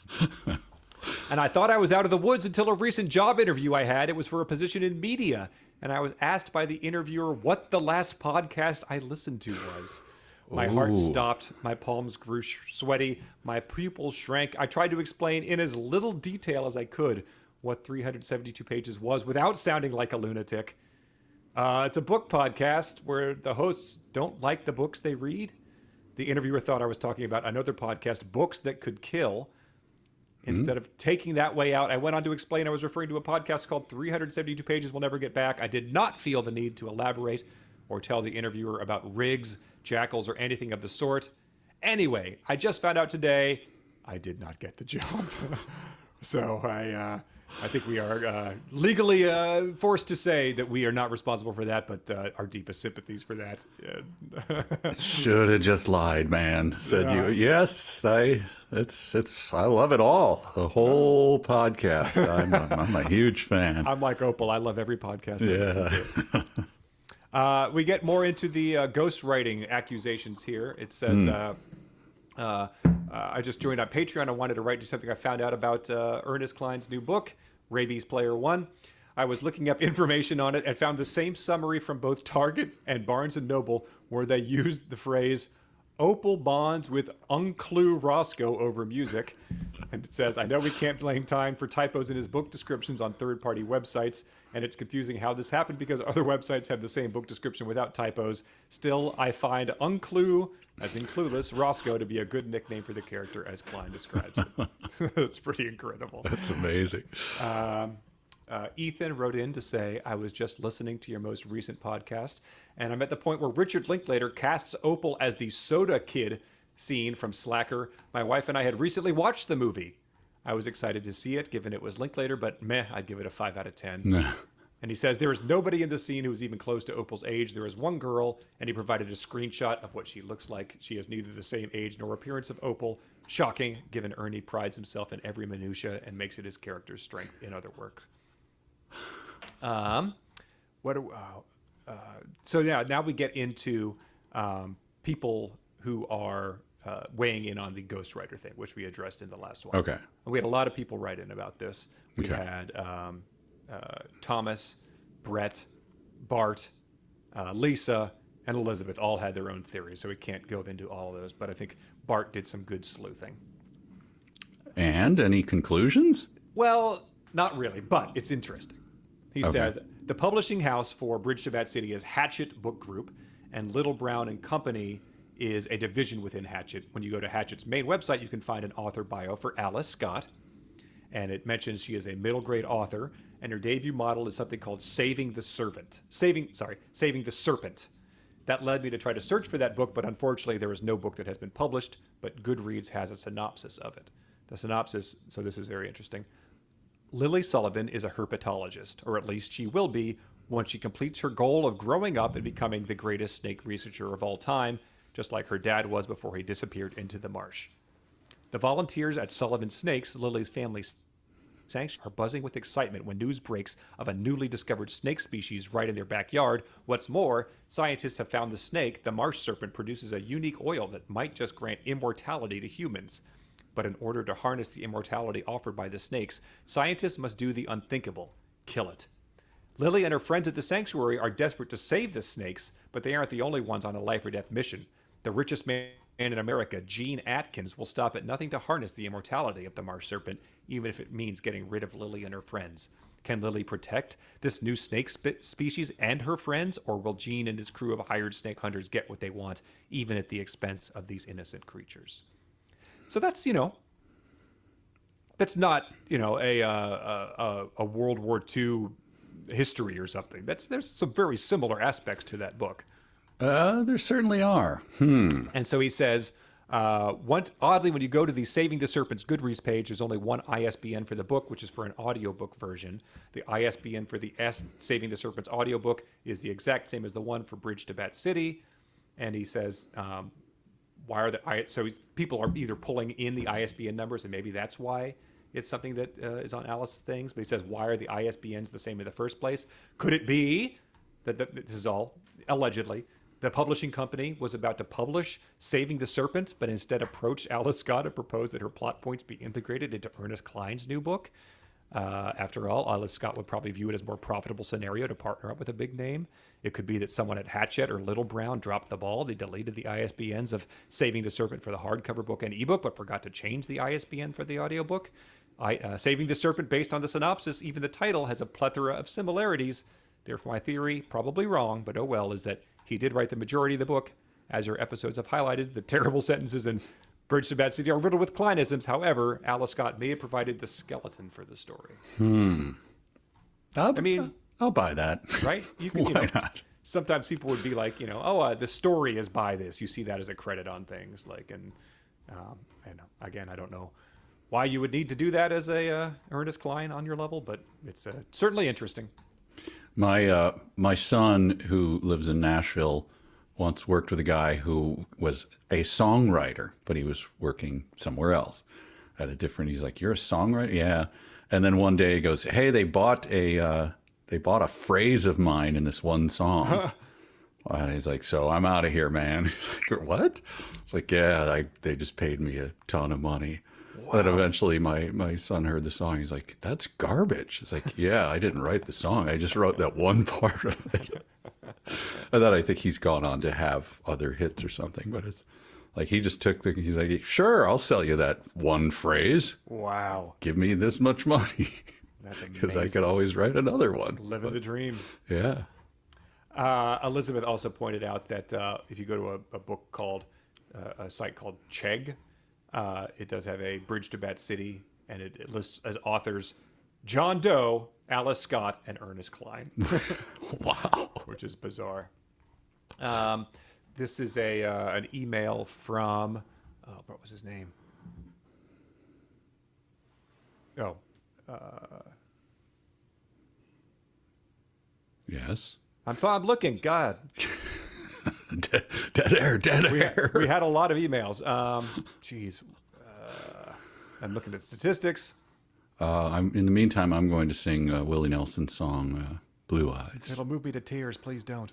[SPEAKER 2] And I thought I was out of the woods until a recent job interview I had. It was for a position in media. And I was asked by the interviewer what the last podcast I listened to was. My heart stopped. My palms grew sweaty. My pupils shrank. I tried to explain in as little detail as I could what 372 pages was without sounding like a lunatic. It's a book podcast where the hosts don't like the books they read. The interviewer thought I was talking about another podcast, Books That Could Kill. Instead of taking that way out, I went on to explain I was referring to a podcast called 372 Pages Will Never Get Back. I did not feel the need to elaborate or tell the interviewer about rigs, jackals, or anything of the sort. Anyway, I just found out today I did not get the job. So I think we are legally forced to say that we are not responsible for that, but our deepest sympathies for that.
[SPEAKER 1] Should have just lied, man. Said you. Yes, I love it all. The whole podcast. I'm a huge fan.
[SPEAKER 2] I'm like Opal. I love every podcast I listen to. We get more into the ghostwriting accusations here. It says, I just joined on Patreon. I wanted to write you something I found out about Ernest Cline's new book, Rabies Player One. I was looking up information on it and found the same summary from both Target and Barnes & Noble, where they used the phrase, Opal bonds with Unclew Roscoe over music. And it says, I know we can't blame Time for typos in his book descriptions on third-party websites, and it's confusing how this happened because other websites have the same book description without typos. Still, I find Unclew, as in clueless, Roscoe to be a good nickname for the character as Cline describes it. That's pretty incredible.
[SPEAKER 1] That's amazing.
[SPEAKER 2] Ethan wrote in to say, I was just listening to your most recent podcast, and I'm at the point where Richard Linklater casts Opal as the soda kid scene from Slacker. My wife and I had recently watched the movie. I was excited to see it, given it was Linklater, but meh, I'd give it a 5 out of 10.
[SPEAKER 1] Nah.
[SPEAKER 2] And he says, there is nobody in the scene who is even close to Opal's age. There is one girl, and he provided a screenshot of what she looks like. She has neither the same age nor appearance of Opal. Shocking, given Ernie prides himself in every minutia and makes it his character's strength in other work. So yeah, now we get into people who are weighing in on the ghostwriter thing, which we addressed in the last one.
[SPEAKER 1] Okay.
[SPEAKER 2] And we had a lot of people write in about this. We had Thomas, Brett, Bart, Lisa, and Elizabeth all had their own theories, so we can't go into all of those. But I think Bart did some good sleuthing.
[SPEAKER 1] And any conclusions?
[SPEAKER 2] Well, not really, but it's interesting. He says, the publishing house for Bridge to Bat City is Hachette Book Group, and Little Brown and Company is a division within Hachette. When you go to Hatchet's main website, you can find an author bio for Alice Scott, and it mentions she is a middle grade author, and her debut model is something called Saving the Serpent. That led me to try to search for that book, but unfortunately there is no book that has been published, but Goodreads has a synopsis of it. The synopsis, so this is very interesting. Lily Sullivan is a herpetologist, or at least she will be once she completes her goal of growing up and becoming the greatest snake researcher of all time, just like her dad was before he disappeared into the marsh. The volunteers at Sullivan Snakes, Lily's family sanctuary, are buzzing with excitement when news breaks of a newly discovered snake species right in their backyard. What's more, scientists have found the snake, the marsh serpent, produces a unique oil that might just grant immortality to humans. But in order to harness the immortality offered by the snakes, scientists must do the unthinkable: kill it. Lily and her friends at the sanctuary are desperate to save the snakes, but they aren't the only ones on a life or death mission. The richest man in America, Gene Atkins, will stop at nothing to harness the immortality of the marsh serpent, even if it means getting rid of Lily and her friends. Can Lily protect this new snake species and her friends, or will Gene and his crew of hired snake hunters get what they want, even at the expense of these innocent creatures? So that's, that's not, a World War II history or something. There's some very similar aspects to that book.
[SPEAKER 1] There certainly are.
[SPEAKER 2] And so he says, oddly, when you go to the Saving the Serpent's Goodreads page, there's only one ISBN for the book, which is for an audiobook version. The ISBN for the Saving the Serpent's audiobook is the exact same as the one for Bridge to Bat City. And he says, people are either pulling in the ISBN numbers, and maybe that's why it's something that is on Alice's things. But he says, why are the ISBNs the same in the first place? Could it be that this is all allegedly the publishing company was about to publish Saving the Serpent, but instead approached Alice Scott and proposed that her plot points be integrated into Ernest Cline's new book? After all, Alice Scott would probably view it as a more profitable scenario to partner up with a big name. It could be that someone at Hachette or Little Brown dropped the ball. They deleted the ISBNs of Saving the Serpent for the hardcover book and ebook, but forgot to change the ISBN for the audiobook. Saving the Serpent, based on the synopsis, even the title, has a plethora of similarities. Therefore, my theory, probably wrong, but oh well, is that he did write the majority of the book. As your episodes have highlighted, the terrible sentences in Bridge to Bad City are riddled with Clinisms. However, Alice Scott may have provided the skeleton for the story.
[SPEAKER 1] I'll buy that.
[SPEAKER 2] Right?
[SPEAKER 1] Why not?
[SPEAKER 2] Sometimes people would be like, the story is by this. You see that as a credit on things. Again, I don't know why you would need to do that as a Ernest Cline on your level, but it's certainly interesting.
[SPEAKER 1] My son, who lives in Nashville, once worked with a guy who was a songwriter, but he was working somewhere else at a different. He's like, "You're a songwriter?" Yeah. And then one day he goes, "Hey, they bought a phrase of mine in this one song." And he's like, "So I'm out of here, man." He's like, "What?" It's like, "Yeah, they just paid me a ton of money." Wow. Then eventually my son heard the song. He's like, "That's garbage." It's like, "Yeah, I didn't write the song. I just wrote that one part of it." And then I think he's gone on to have other hits or something. But it's like he just he's like, "Sure, I'll sell you that one phrase.
[SPEAKER 2] Wow.
[SPEAKER 1] Give me this much money."
[SPEAKER 2] That's amazing.
[SPEAKER 1] Because I could always write another one.
[SPEAKER 2] Living the dream.
[SPEAKER 1] Yeah.
[SPEAKER 2] Elizabeth also pointed out that if you go to a book called, a site called Chegg, it does have a Bridge to Bat City, and it lists as authors John Doe, Alice Scott, and Ernest Cline.
[SPEAKER 1] Wow.
[SPEAKER 2] Which is bizarre. This is an email from, what was his name?
[SPEAKER 1] Yes.
[SPEAKER 2] I'm looking. God.
[SPEAKER 1] Dead air.
[SPEAKER 2] We had a lot of emails. I'm looking at statistics.
[SPEAKER 1] In the meantime, I'm going to sing Willie Nelson's song, Blue Eyes.
[SPEAKER 2] It'll move me to tears. Please don't.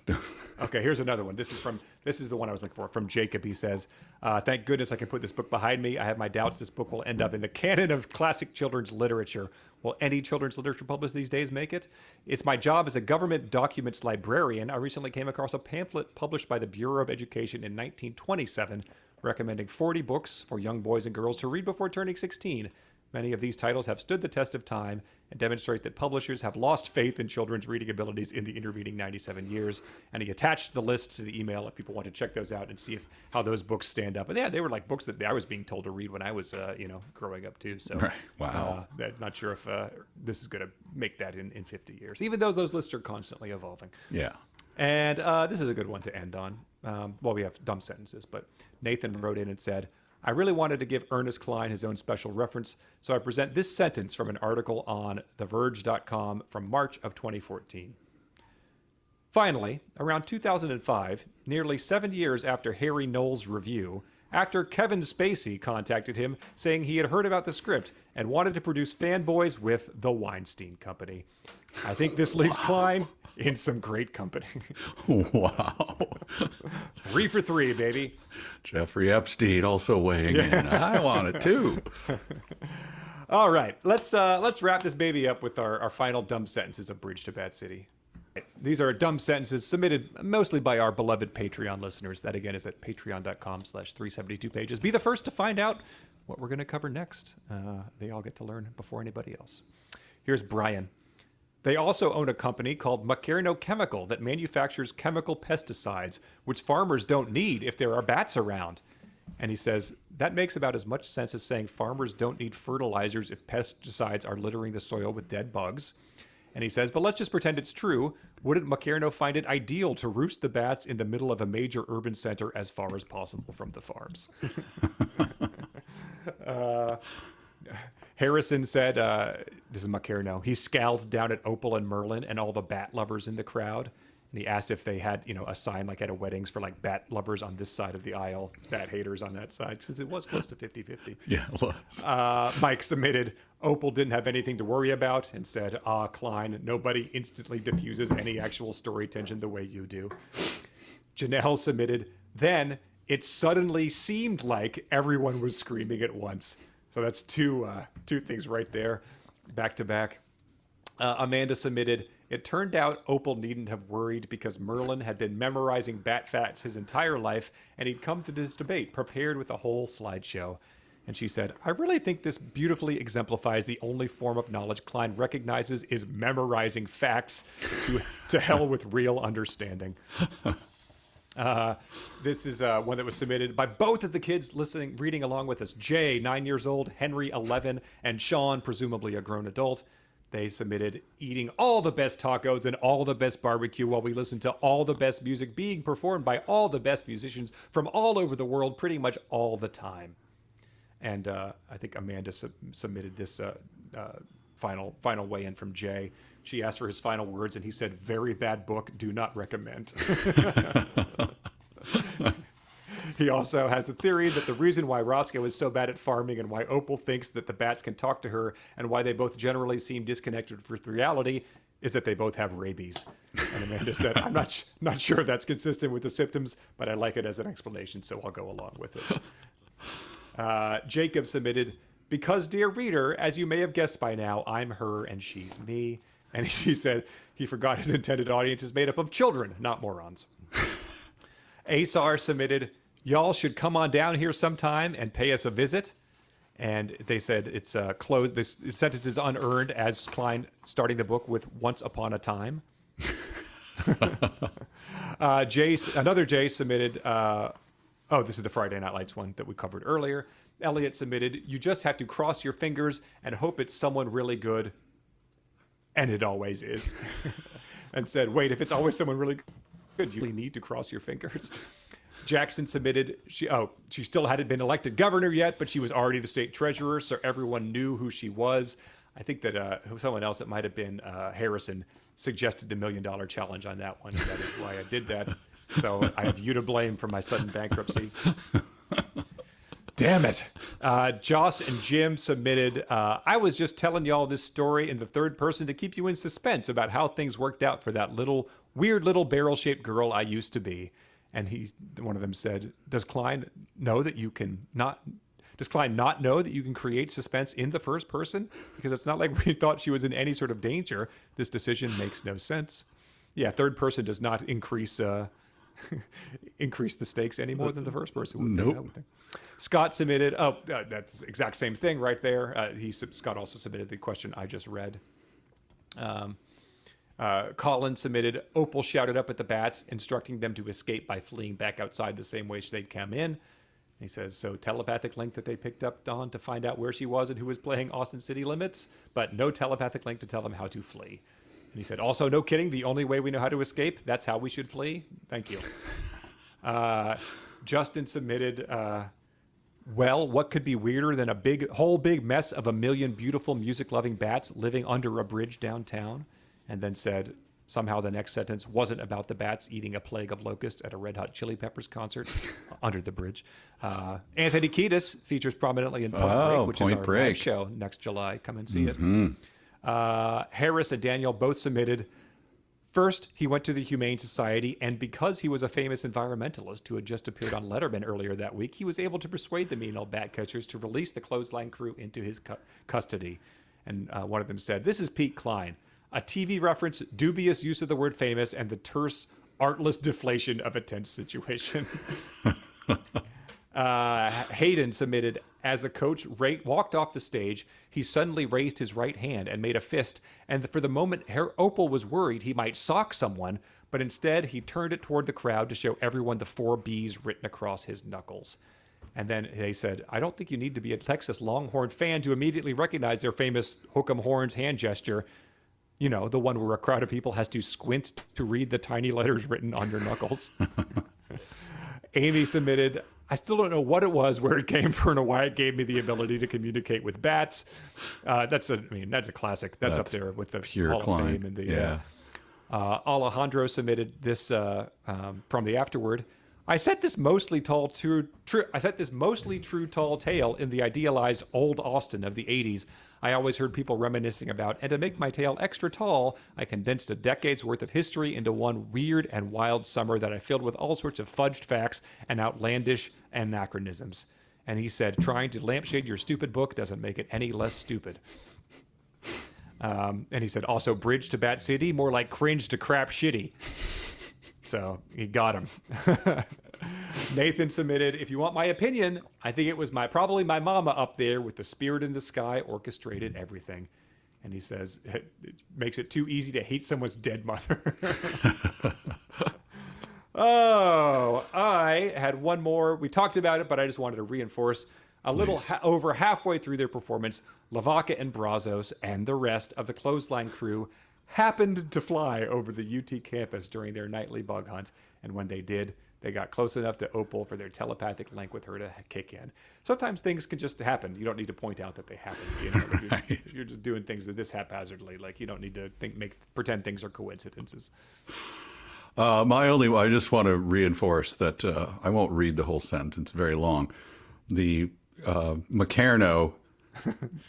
[SPEAKER 2] Okay, here's another one. This is the one I was looking for. From Jacob. He says, "Thank goodness I can put this book behind me. I have my doubts this book will end up in the canon of classic children's literature. Will any children's literature published these days make it? It's my job as a government documents librarian. I recently came across a pamphlet published by the Bureau of Education in 1927 recommending 40 books for young boys and girls to read before turning 16. Many of these titles have stood the test of time and demonstrate that publishers have lost faith in children's reading abilities in the intervening 97 years. And he attached the list to the email if people want to check those out and see how those books stand up. And yeah, they were like books that I was being told to read when I was, growing up too. So,
[SPEAKER 1] right. Wow.
[SPEAKER 2] I'm not sure if this is going to make that in 50 years, even though those lists are constantly evolving.
[SPEAKER 1] Yeah.
[SPEAKER 2] And this is a good one to end on. We have dumb sentences, but Nathan wrote in and said, I really wanted to give Ernest Cline his own special reference, so I present this sentence from an article on TheVerge.com from March of 2014. Finally, around 2005, nearly 7 years after Harry Knowles' review, actor Kevin Spacey contacted him saying he had heard about the script and wanted to produce Fanboys with the Weinstein Company. I think this leaves Cline in some great company.
[SPEAKER 1] Wow.
[SPEAKER 2] 3 for 3, baby.
[SPEAKER 1] Jeffrey Epstein also weighing in. I want it too.
[SPEAKER 2] All right, let's wrap this baby up with our final dumb sentences of Bridge to Bad City. These are dumb sentences submitted mostly by our beloved Patreon listeners. That, again, is at patreon.com/372pages. Be the first to find out what we're going to cover next. They all get to learn before anybody else. Here's Brian. They also own a company called Macerno Chemical that manufactures chemical pesticides, which farmers don't need if there are bats around. And he says, that makes about as much sense as saying farmers don't need fertilizers if pesticides are littering the soil with dead bugs. And he says, but let's just pretend it's true. Wouldn't Macerno find it ideal to roost the bats in the middle of a major urban center as far as possible from the farms? Harrison said, this is Macerno, he scowled down at Opal and Merlin and all the bat lovers in the crowd. And he asked if they had, a sign like at a weddings for like bat lovers on this side of the aisle, bat haters on that side, since it was close to 50-50.
[SPEAKER 1] Yeah, it was.
[SPEAKER 2] Mike submitted, Opal didn't have anything to worry about and said, Cline, nobody instantly diffuses any actual story tension the way you do. Janelle submitted, then it suddenly seemed like everyone was screaming at once. So that's two things right there, back to back. Amanda submitted, it turned out Opal needn't have worried because Merlin had been memorizing bat facts his entire life, and he'd come to this debate prepared with a whole slideshow. And she said, I really think this beautifully exemplifies the only form of knowledge Cline recognizes is memorizing facts. To hell with real understanding. This is one that was submitted by both of the kids reading along with us. Jay, 9 years old, Henry, 11, and Sean, presumably a grown adult. They submitted eating all the best tacos and all the best barbecue while we listen to all the best music being performed by all the best musicians from all over the world pretty much all the time. And I think Amanda submitted this final weigh-in from Jay. She asked for his final words, and he said, very bad book, do not recommend. He also has a theory that the reason why Roscoe is so bad at farming and why Opal thinks that the bats can talk to her and why they both generally seem disconnected with reality is that they both have rabies. And Amanda said, I'm not sure if that's consistent with the symptoms, but I like it as an explanation, so I'll go along with it. Jacob submitted, because, dear reader, as you may have guessed by now, I'm her and she's me. And she said he forgot his intended audience is made up of children, not morons. Asar submitted, y'all should come on down here sometime and pay us a visit. And they said it's closed. This sentence is unearned as Cline starting the book with once upon a time. Another Jay submitted, this is the Friday Night Lights one that we covered earlier. Elliot submitted, you just have to cross your fingers and hope it's someone really good. And it always is. And said, wait, if it's always someone really good, you really need to cross your fingers. Jackson submitted, she still hadn't been elected governor yet, but she was already the state treasurer, so everyone knew who she was. I think that someone else, it might have been Harrison, suggested the $1 Million Challenge on that one. That is why I did that. So I have you to blame for my sudden bankruptcy. Damn it. Joss and Jim submitted, I was just telling y'all this story in the third person to keep you in suspense about how things worked out for that weird little barrel-shaped girl I used to be. And one of them said, does Cline not know that you can create suspense in the first person? Because it's not like we thought she was in any sort of danger. This decision makes no sense. Yeah, third person does not increase the stakes any more than the first person would.
[SPEAKER 1] Nope.
[SPEAKER 2] Scott submitted, that's the exact same thing right there. Scott also submitted the question I just read. Colin submitted, Opal shouted up at the bats, instructing them to escape by fleeing back outside the same way they'd come in. He says, so telepathic link that they picked up on to find out where she was and who was playing Austin City Limits, but no telepathic link to tell them how to flee. And he said, also, no kidding, the only way we know how to escape, that's how we should flee. Thank you. Justin submitted, Well, what could be weirder than a big mess of a million beautiful music-loving bats living under a bridge downtown? And then said, somehow the next sentence wasn't about the bats eating a plague of locusts at a Red Hot Chili Peppers concert under the bridge. Anthony Kiedis features prominently in Point Break, which is our live show next July. Come and see it. Harris and Daniel both submitted. First, he went to the Humane Society, and because he was a famous environmentalist who had just appeared on Letterman earlier that week, he was able to persuade the mean old bat catchers to release the clothesline crew into his custody. And one of them said, "This is Pete Cline. A TV reference, dubious use of the word famous, and the terse, artless deflation of a tense situation." Hayden submitted, as the coach walked off the stage, he suddenly raised his right hand and made a fist, and for the moment Opal was worried he might sock someone, but instead he turned it toward the crowd to show everyone the 4 B's written across his knuckles. And then they said, "I don't think you need to be a Texas Longhorn fan to immediately recognize their famous hook 'em horns hand gesture. You know, the one where a crowd of people has to squint to read the tiny letters written on your knuckles." Amy submitted, "I still don't know what it was, where it came from, or why it gave me the ability to communicate with bats." That's a classic. That's up there with the
[SPEAKER 1] pure
[SPEAKER 2] Hall
[SPEAKER 1] Cline.
[SPEAKER 2] of Fame. And the Alejandro submitted this from the afterword. I set this mostly true tall tale in the idealized old Austin of the 80s. I always heard people reminiscing about, and to make my tale extra tall, I condensed a decade's worth of history into one weird and wild summer that I filled with all sorts of fudged facts and outlandish anachronisms. And he said, trying to lampshade your stupid book doesn't make it any less stupid. And he said, also bridge to Bat City, more like cringe to crap shitty. So he got him. Nathan submitted, if you want my opinion, I think it was probably my mama up there with the spirit in the sky orchestrated everything. And he says, it makes it too easy to hate someone's dead mother. Oh, I had one more. We talked about it, but I just wanted to reinforce a little over halfway through their performance, Lavaca and Brazos and the rest of the clothesline crew happened to fly over the UT campus during their nightly bug hunt. And when they did, they got close enough to Opal for their telepathic link with her to kick in. Sometimes things can just happen. You don't need to point out that they happen. You know, like you're just doing things this haphazardly. Like you don't need to pretend things are coincidences.
[SPEAKER 1] I just want to reinforce that I won't read the whole sentence. It's very long. The Macarno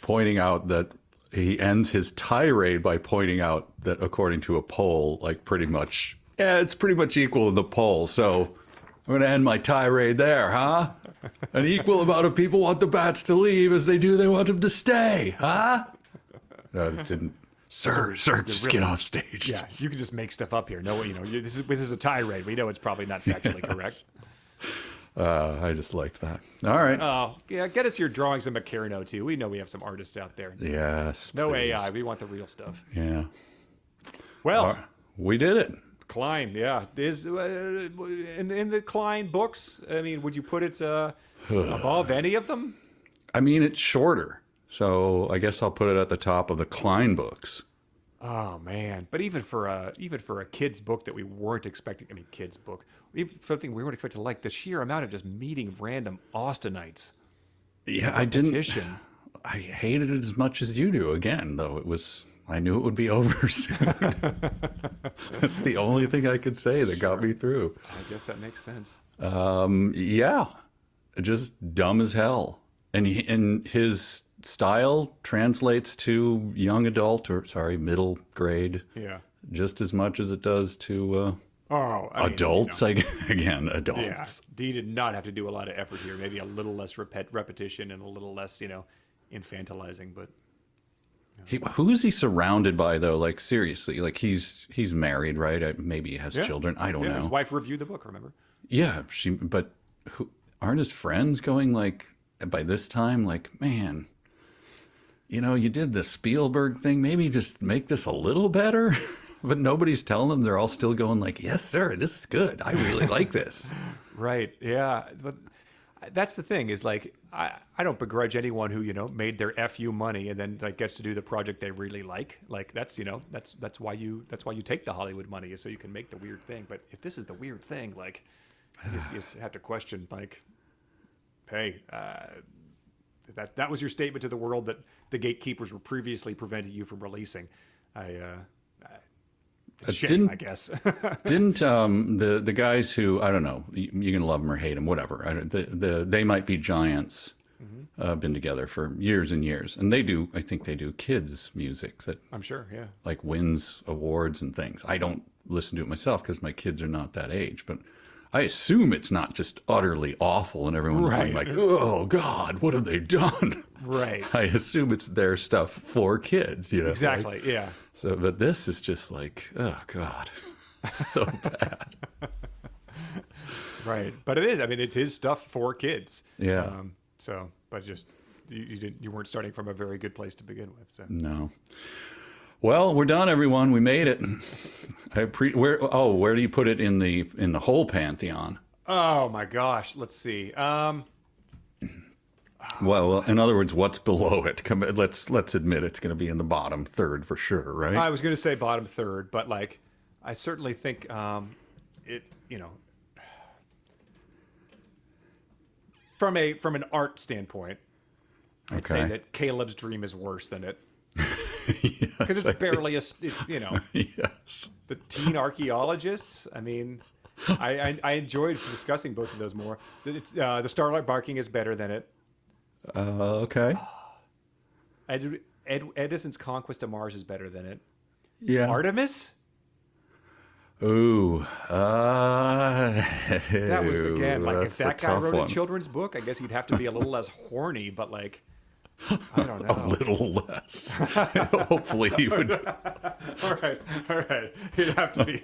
[SPEAKER 1] pointing out that he ends his tirade by pointing out that according to a poll, like it's pretty much equal to the poll. So I'm going to end my tirade there, huh? An equal amount of people want the bats to leave as they want them to stay, huh? Sir, just get off stage.
[SPEAKER 2] Yeah, you can just make stuff up here. No, this is a tirade. We know it's probably not factually correct.
[SPEAKER 1] I just liked that. All right.
[SPEAKER 2] Oh, yeah, get us your drawings of Macarno, too. We know we have some artists out there.
[SPEAKER 1] Yes,
[SPEAKER 2] no
[SPEAKER 1] please.
[SPEAKER 2] AI. We want the real stuff.
[SPEAKER 1] Yeah.
[SPEAKER 2] Well,
[SPEAKER 1] we did it.
[SPEAKER 2] Cline, yeah. Is in the Cline books, I mean, would you put it above any of them?
[SPEAKER 1] I mean, it's shorter. So I guess I'll put it at the top of the Cline books.
[SPEAKER 2] Oh man! But even for a kid's book that we weren't expecting, kid's book, even something we weren't expecting, like the sheer amount of just meeting random Austinites.
[SPEAKER 1] Yeah, I hated it as much as you do. Again, though, I knew it would be over soon. That's the only thing I could say that got me through.
[SPEAKER 2] I guess that makes sense.
[SPEAKER 1] Yeah, just dumb as hell, and his style translates to young adult middle grade.
[SPEAKER 2] Yeah.
[SPEAKER 1] Just as much as it does to adults. Again, adults.
[SPEAKER 2] Yeah. He did not have to do a lot of effort here. Maybe a little less repetition and a little less, infantilizing. But
[SPEAKER 1] who is he surrounded by though? Like seriously, like he's married, right? Maybe he has children. I don't know.
[SPEAKER 2] His wife reviewed the book. Remember?
[SPEAKER 1] Yeah, but aren't his friends going like by this time? Like, man. You did the Spielberg thing. Maybe just make this a little better. But nobody's telling them. They're all still going like, yes, sir, this is good. I really like this.
[SPEAKER 2] Right. Yeah. But that's the thing is like, I don't begrudge anyone who, made their FU money and then like gets to do the project they really like. Like that's why you take the Hollywood money is so you can make the weird thing. But if this is the weird thing, like you just have to question like, hey, that was your statement to the world that the gatekeepers were previously preventing you from releasing. It's a shame, I guess.
[SPEAKER 1] Didn't the guys who, I don't know, you can love them or hate them, whatever. They Might Be Giants. Been together for years and years, and I think they do kids music that
[SPEAKER 2] I'm sure, yeah,
[SPEAKER 1] like wins awards and things. I don't listen to it myself because my kids are not that age, but I assume it's not just utterly awful and everyone's going like, oh God, what have they done?
[SPEAKER 2] Right.
[SPEAKER 1] I assume it's their stuff for kids, you know.
[SPEAKER 2] Exactly,
[SPEAKER 1] like,
[SPEAKER 2] yeah.
[SPEAKER 1] So, but this is just like, oh God, it's so bad.
[SPEAKER 2] Right, but it is. I mean, it's his stuff for kids.
[SPEAKER 1] Yeah.
[SPEAKER 2] So, but just you weren't starting from a very good place to begin with. So.
[SPEAKER 1] No. Well, we're done, everyone. We made it. Where do you put it in the whole pantheon?
[SPEAKER 2] Oh my gosh, let's see.
[SPEAKER 1] Well, in other words, what's below it? Let's admit it's going to be in the bottom third for sure, right?
[SPEAKER 2] I was going to say bottom third, but like, I certainly think it. You know, from an art standpoint, I'd say that Caleb's Dream is worse than it. Because it's barely
[SPEAKER 1] Yes.
[SPEAKER 2] The teen archaeologists. I mean, I enjoyed discussing both of those more. The Starlight Barking is better than it.
[SPEAKER 1] Okay.
[SPEAKER 2] Edison's Conquest of Mars is better than it.
[SPEAKER 1] Yeah.
[SPEAKER 2] Artemis?
[SPEAKER 1] Ooh.
[SPEAKER 2] That was, again, like, if that guy wrote a
[SPEAKER 1] one.
[SPEAKER 2] children's book, I guess he'd have to be a little less horny, but like, I don't know.
[SPEAKER 1] A little less. Hopefully he would.
[SPEAKER 2] All right. He'd have to be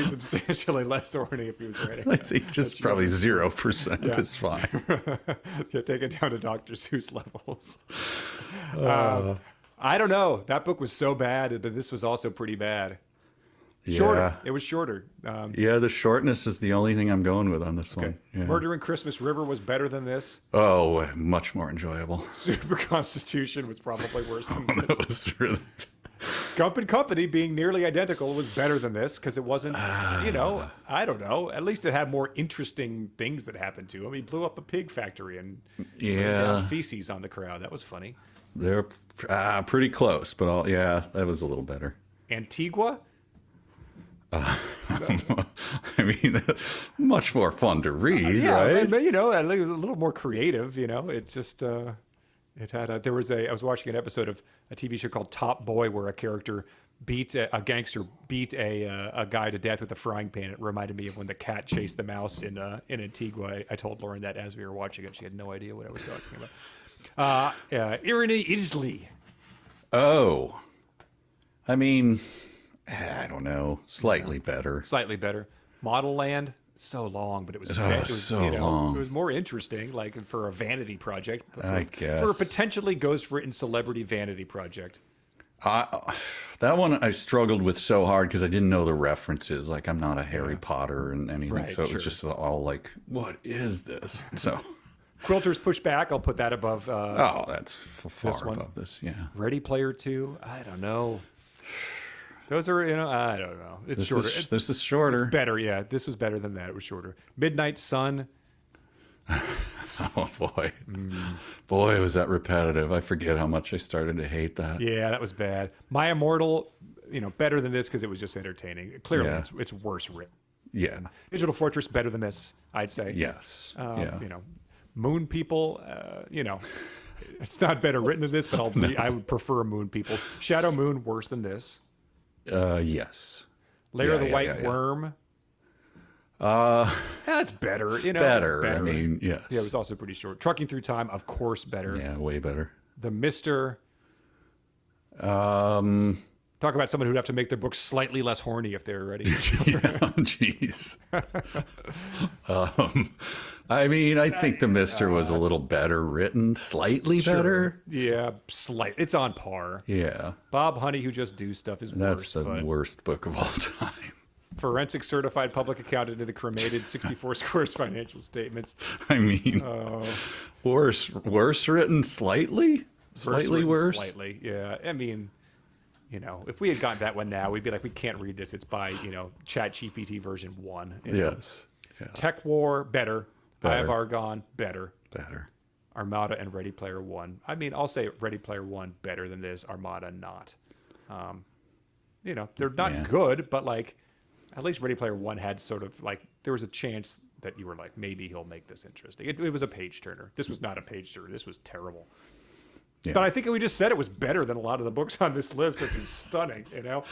[SPEAKER 2] substantially less horny if he was writing.
[SPEAKER 1] I think just probably 0% is fine.
[SPEAKER 2] Yeah, take it down to Dr. Seuss levels. I don't know. That book was so bad, but this was also pretty bad. Shorter.
[SPEAKER 1] Yeah.
[SPEAKER 2] It was shorter.
[SPEAKER 1] The shortness is the only thing I'm going with on this one. Yeah.
[SPEAKER 2] Murder in Christmas River was better than this.
[SPEAKER 1] Oh, much more enjoyable.
[SPEAKER 2] Super Constitution was probably worse than this.
[SPEAKER 1] That was really...
[SPEAKER 2] Gump and Company, being nearly identical, was better than this because it wasn't, I don't know. At least it had more interesting things that happened to him. He blew up a pig factory and feces on the crowd. That was funny.
[SPEAKER 1] They're pretty close, but that was a little better.
[SPEAKER 2] Antigua?
[SPEAKER 1] I mean, much more fun to read, right?
[SPEAKER 2] But, it was a little more creative. It just it had I was watching an episode of a TV show called Top Boy where a character a gangster beat a guy to death with a frying pan. It reminded me of when the cat chased the mouse in Antigua. I told Lauren that as we were watching it. She had no idea what I was talking about. Irene Isley.
[SPEAKER 1] Oh, I mean, I don't know. Slightly better.
[SPEAKER 2] Slightly better. Model Land, so long, but it was
[SPEAKER 1] long.
[SPEAKER 2] It was more interesting, like for a vanity project.
[SPEAKER 1] I guess.
[SPEAKER 2] For a potentially ghost-written celebrity vanity project.
[SPEAKER 1] That one I struggled with so hard because I didn't know the references. Like, I'm not a Harry Potter and anything,
[SPEAKER 2] Right,
[SPEAKER 1] so it
[SPEAKER 2] sure.
[SPEAKER 1] was just all like, what is this? So,
[SPEAKER 2] Quilters Push Back, I'll put that above.
[SPEAKER 1] that's far
[SPEAKER 2] this one.
[SPEAKER 1] above this. Yeah.
[SPEAKER 2] Ready Player 2, I don't know. Those are, I don't know. It's shorter.
[SPEAKER 1] This is shorter.
[SPEAKER 2] It's better, yeah. This was better than that. It was shorter. Midnight Sun.
[SPEAKER 1] Oh, boy. Boy, was that repetitive. I forget how much I started to hate that.
[SPEAKER 2] Yeah, that was bad. My Immortal, better than this because it was just entertaining. Clearly,
[SPEAKER 1] Yeah.
[SPEAKER 2] it's worse written.
[SPEAKER 1] Yeah.
[SPEAKER 2] Digital Fortress, better than this, I'd say.
[SPEAKER 1] Yes.
[SPEAKER 2] Moon People, it's not better written than this, but I would prefer Moon People. Shadow Moon, worse than this.
[SPEAKER 1] Yes.
[SPEAKER 2] Lair of the White Worm. That's better.
[SPEAKER 1] Better.
[SPEAKER 2] It's
[SPEAKER 1] I mean, yes.
[SPEAKER 2] Yeah, it was also pretty short. Trucking Through Time, of course, better.
[SPEAKER 1] Yeah, way better.
[SPEAKER 2] The Mister. Talk about someone who'd have to make their books slightly less horny if they were ready.
[SPEAKER 1] Jeez. I mean, I think The Mister was a little better written, slightly better.
[SPEAKER 2] Yeah, It's on par.
[SPEAKER 1] Yeah.
[SPEAKER 2] Bob Honey, Who Just Do Stuff, is
[SPEAKER 1] That's
[SPEAKER 2] worse.
[SPEAKER 1] the worst book of all time.
[SPEAKER 2] Forensic Certified Public Accountant of the Cremated 64 Squares Financial Statements.
[SPEAKER 1] I mean, worse written slightly? Slightly worse?
[SPEAKER 2] Slightly, yeah. I mean, if we had gotten that one now, we'd be like, we can't read this. It's by, ChatGPT version 1.
[SPEAKER 1] Yes. Yeah.
[SPEAKER 2] Tech War, better. Eye of Argon, better.
[SPEAKER 1] Better.
[SPEAKER 2] Armada and Ready Player One. I mean, I'll say Ready Player One better than this. Armada not. You know, they're not good, but like at least Ready Player One had sort of like there was a chance that you were like maybe he'll make this interesting. It was a page turner. This was not a page turner. This was terrible. Yeah. But I think we just said it was better than a lot of the books on this list, which is stunning. You know,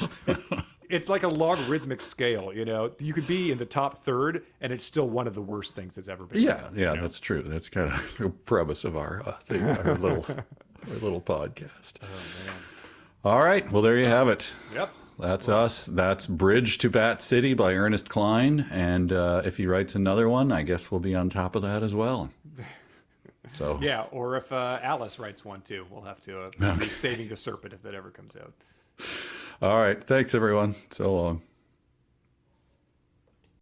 [SPEAKER 2] it's like a logarithmic scale. You know, you could be in the top third, and it's still one of the worst things that's ever been.
[SPEAKER 1] Yeah, done, that's true. That's kind of the premise of our thing, our little podcast. Oh man! All right, well there you have it.
[SPEAKER 2] Yep.
[SPEAKER 1] That's us. That's Bridge to Bat City by Ernest Cline, and if he writes another one, I guess we'll be on top of that as well. So
[SPEAKER 2] yeah, or if Alice writes one too, we'll have to be Saving the Serpent if that ever comes out.
[SPEAKER 1] All right. Thanks, everyone. So long.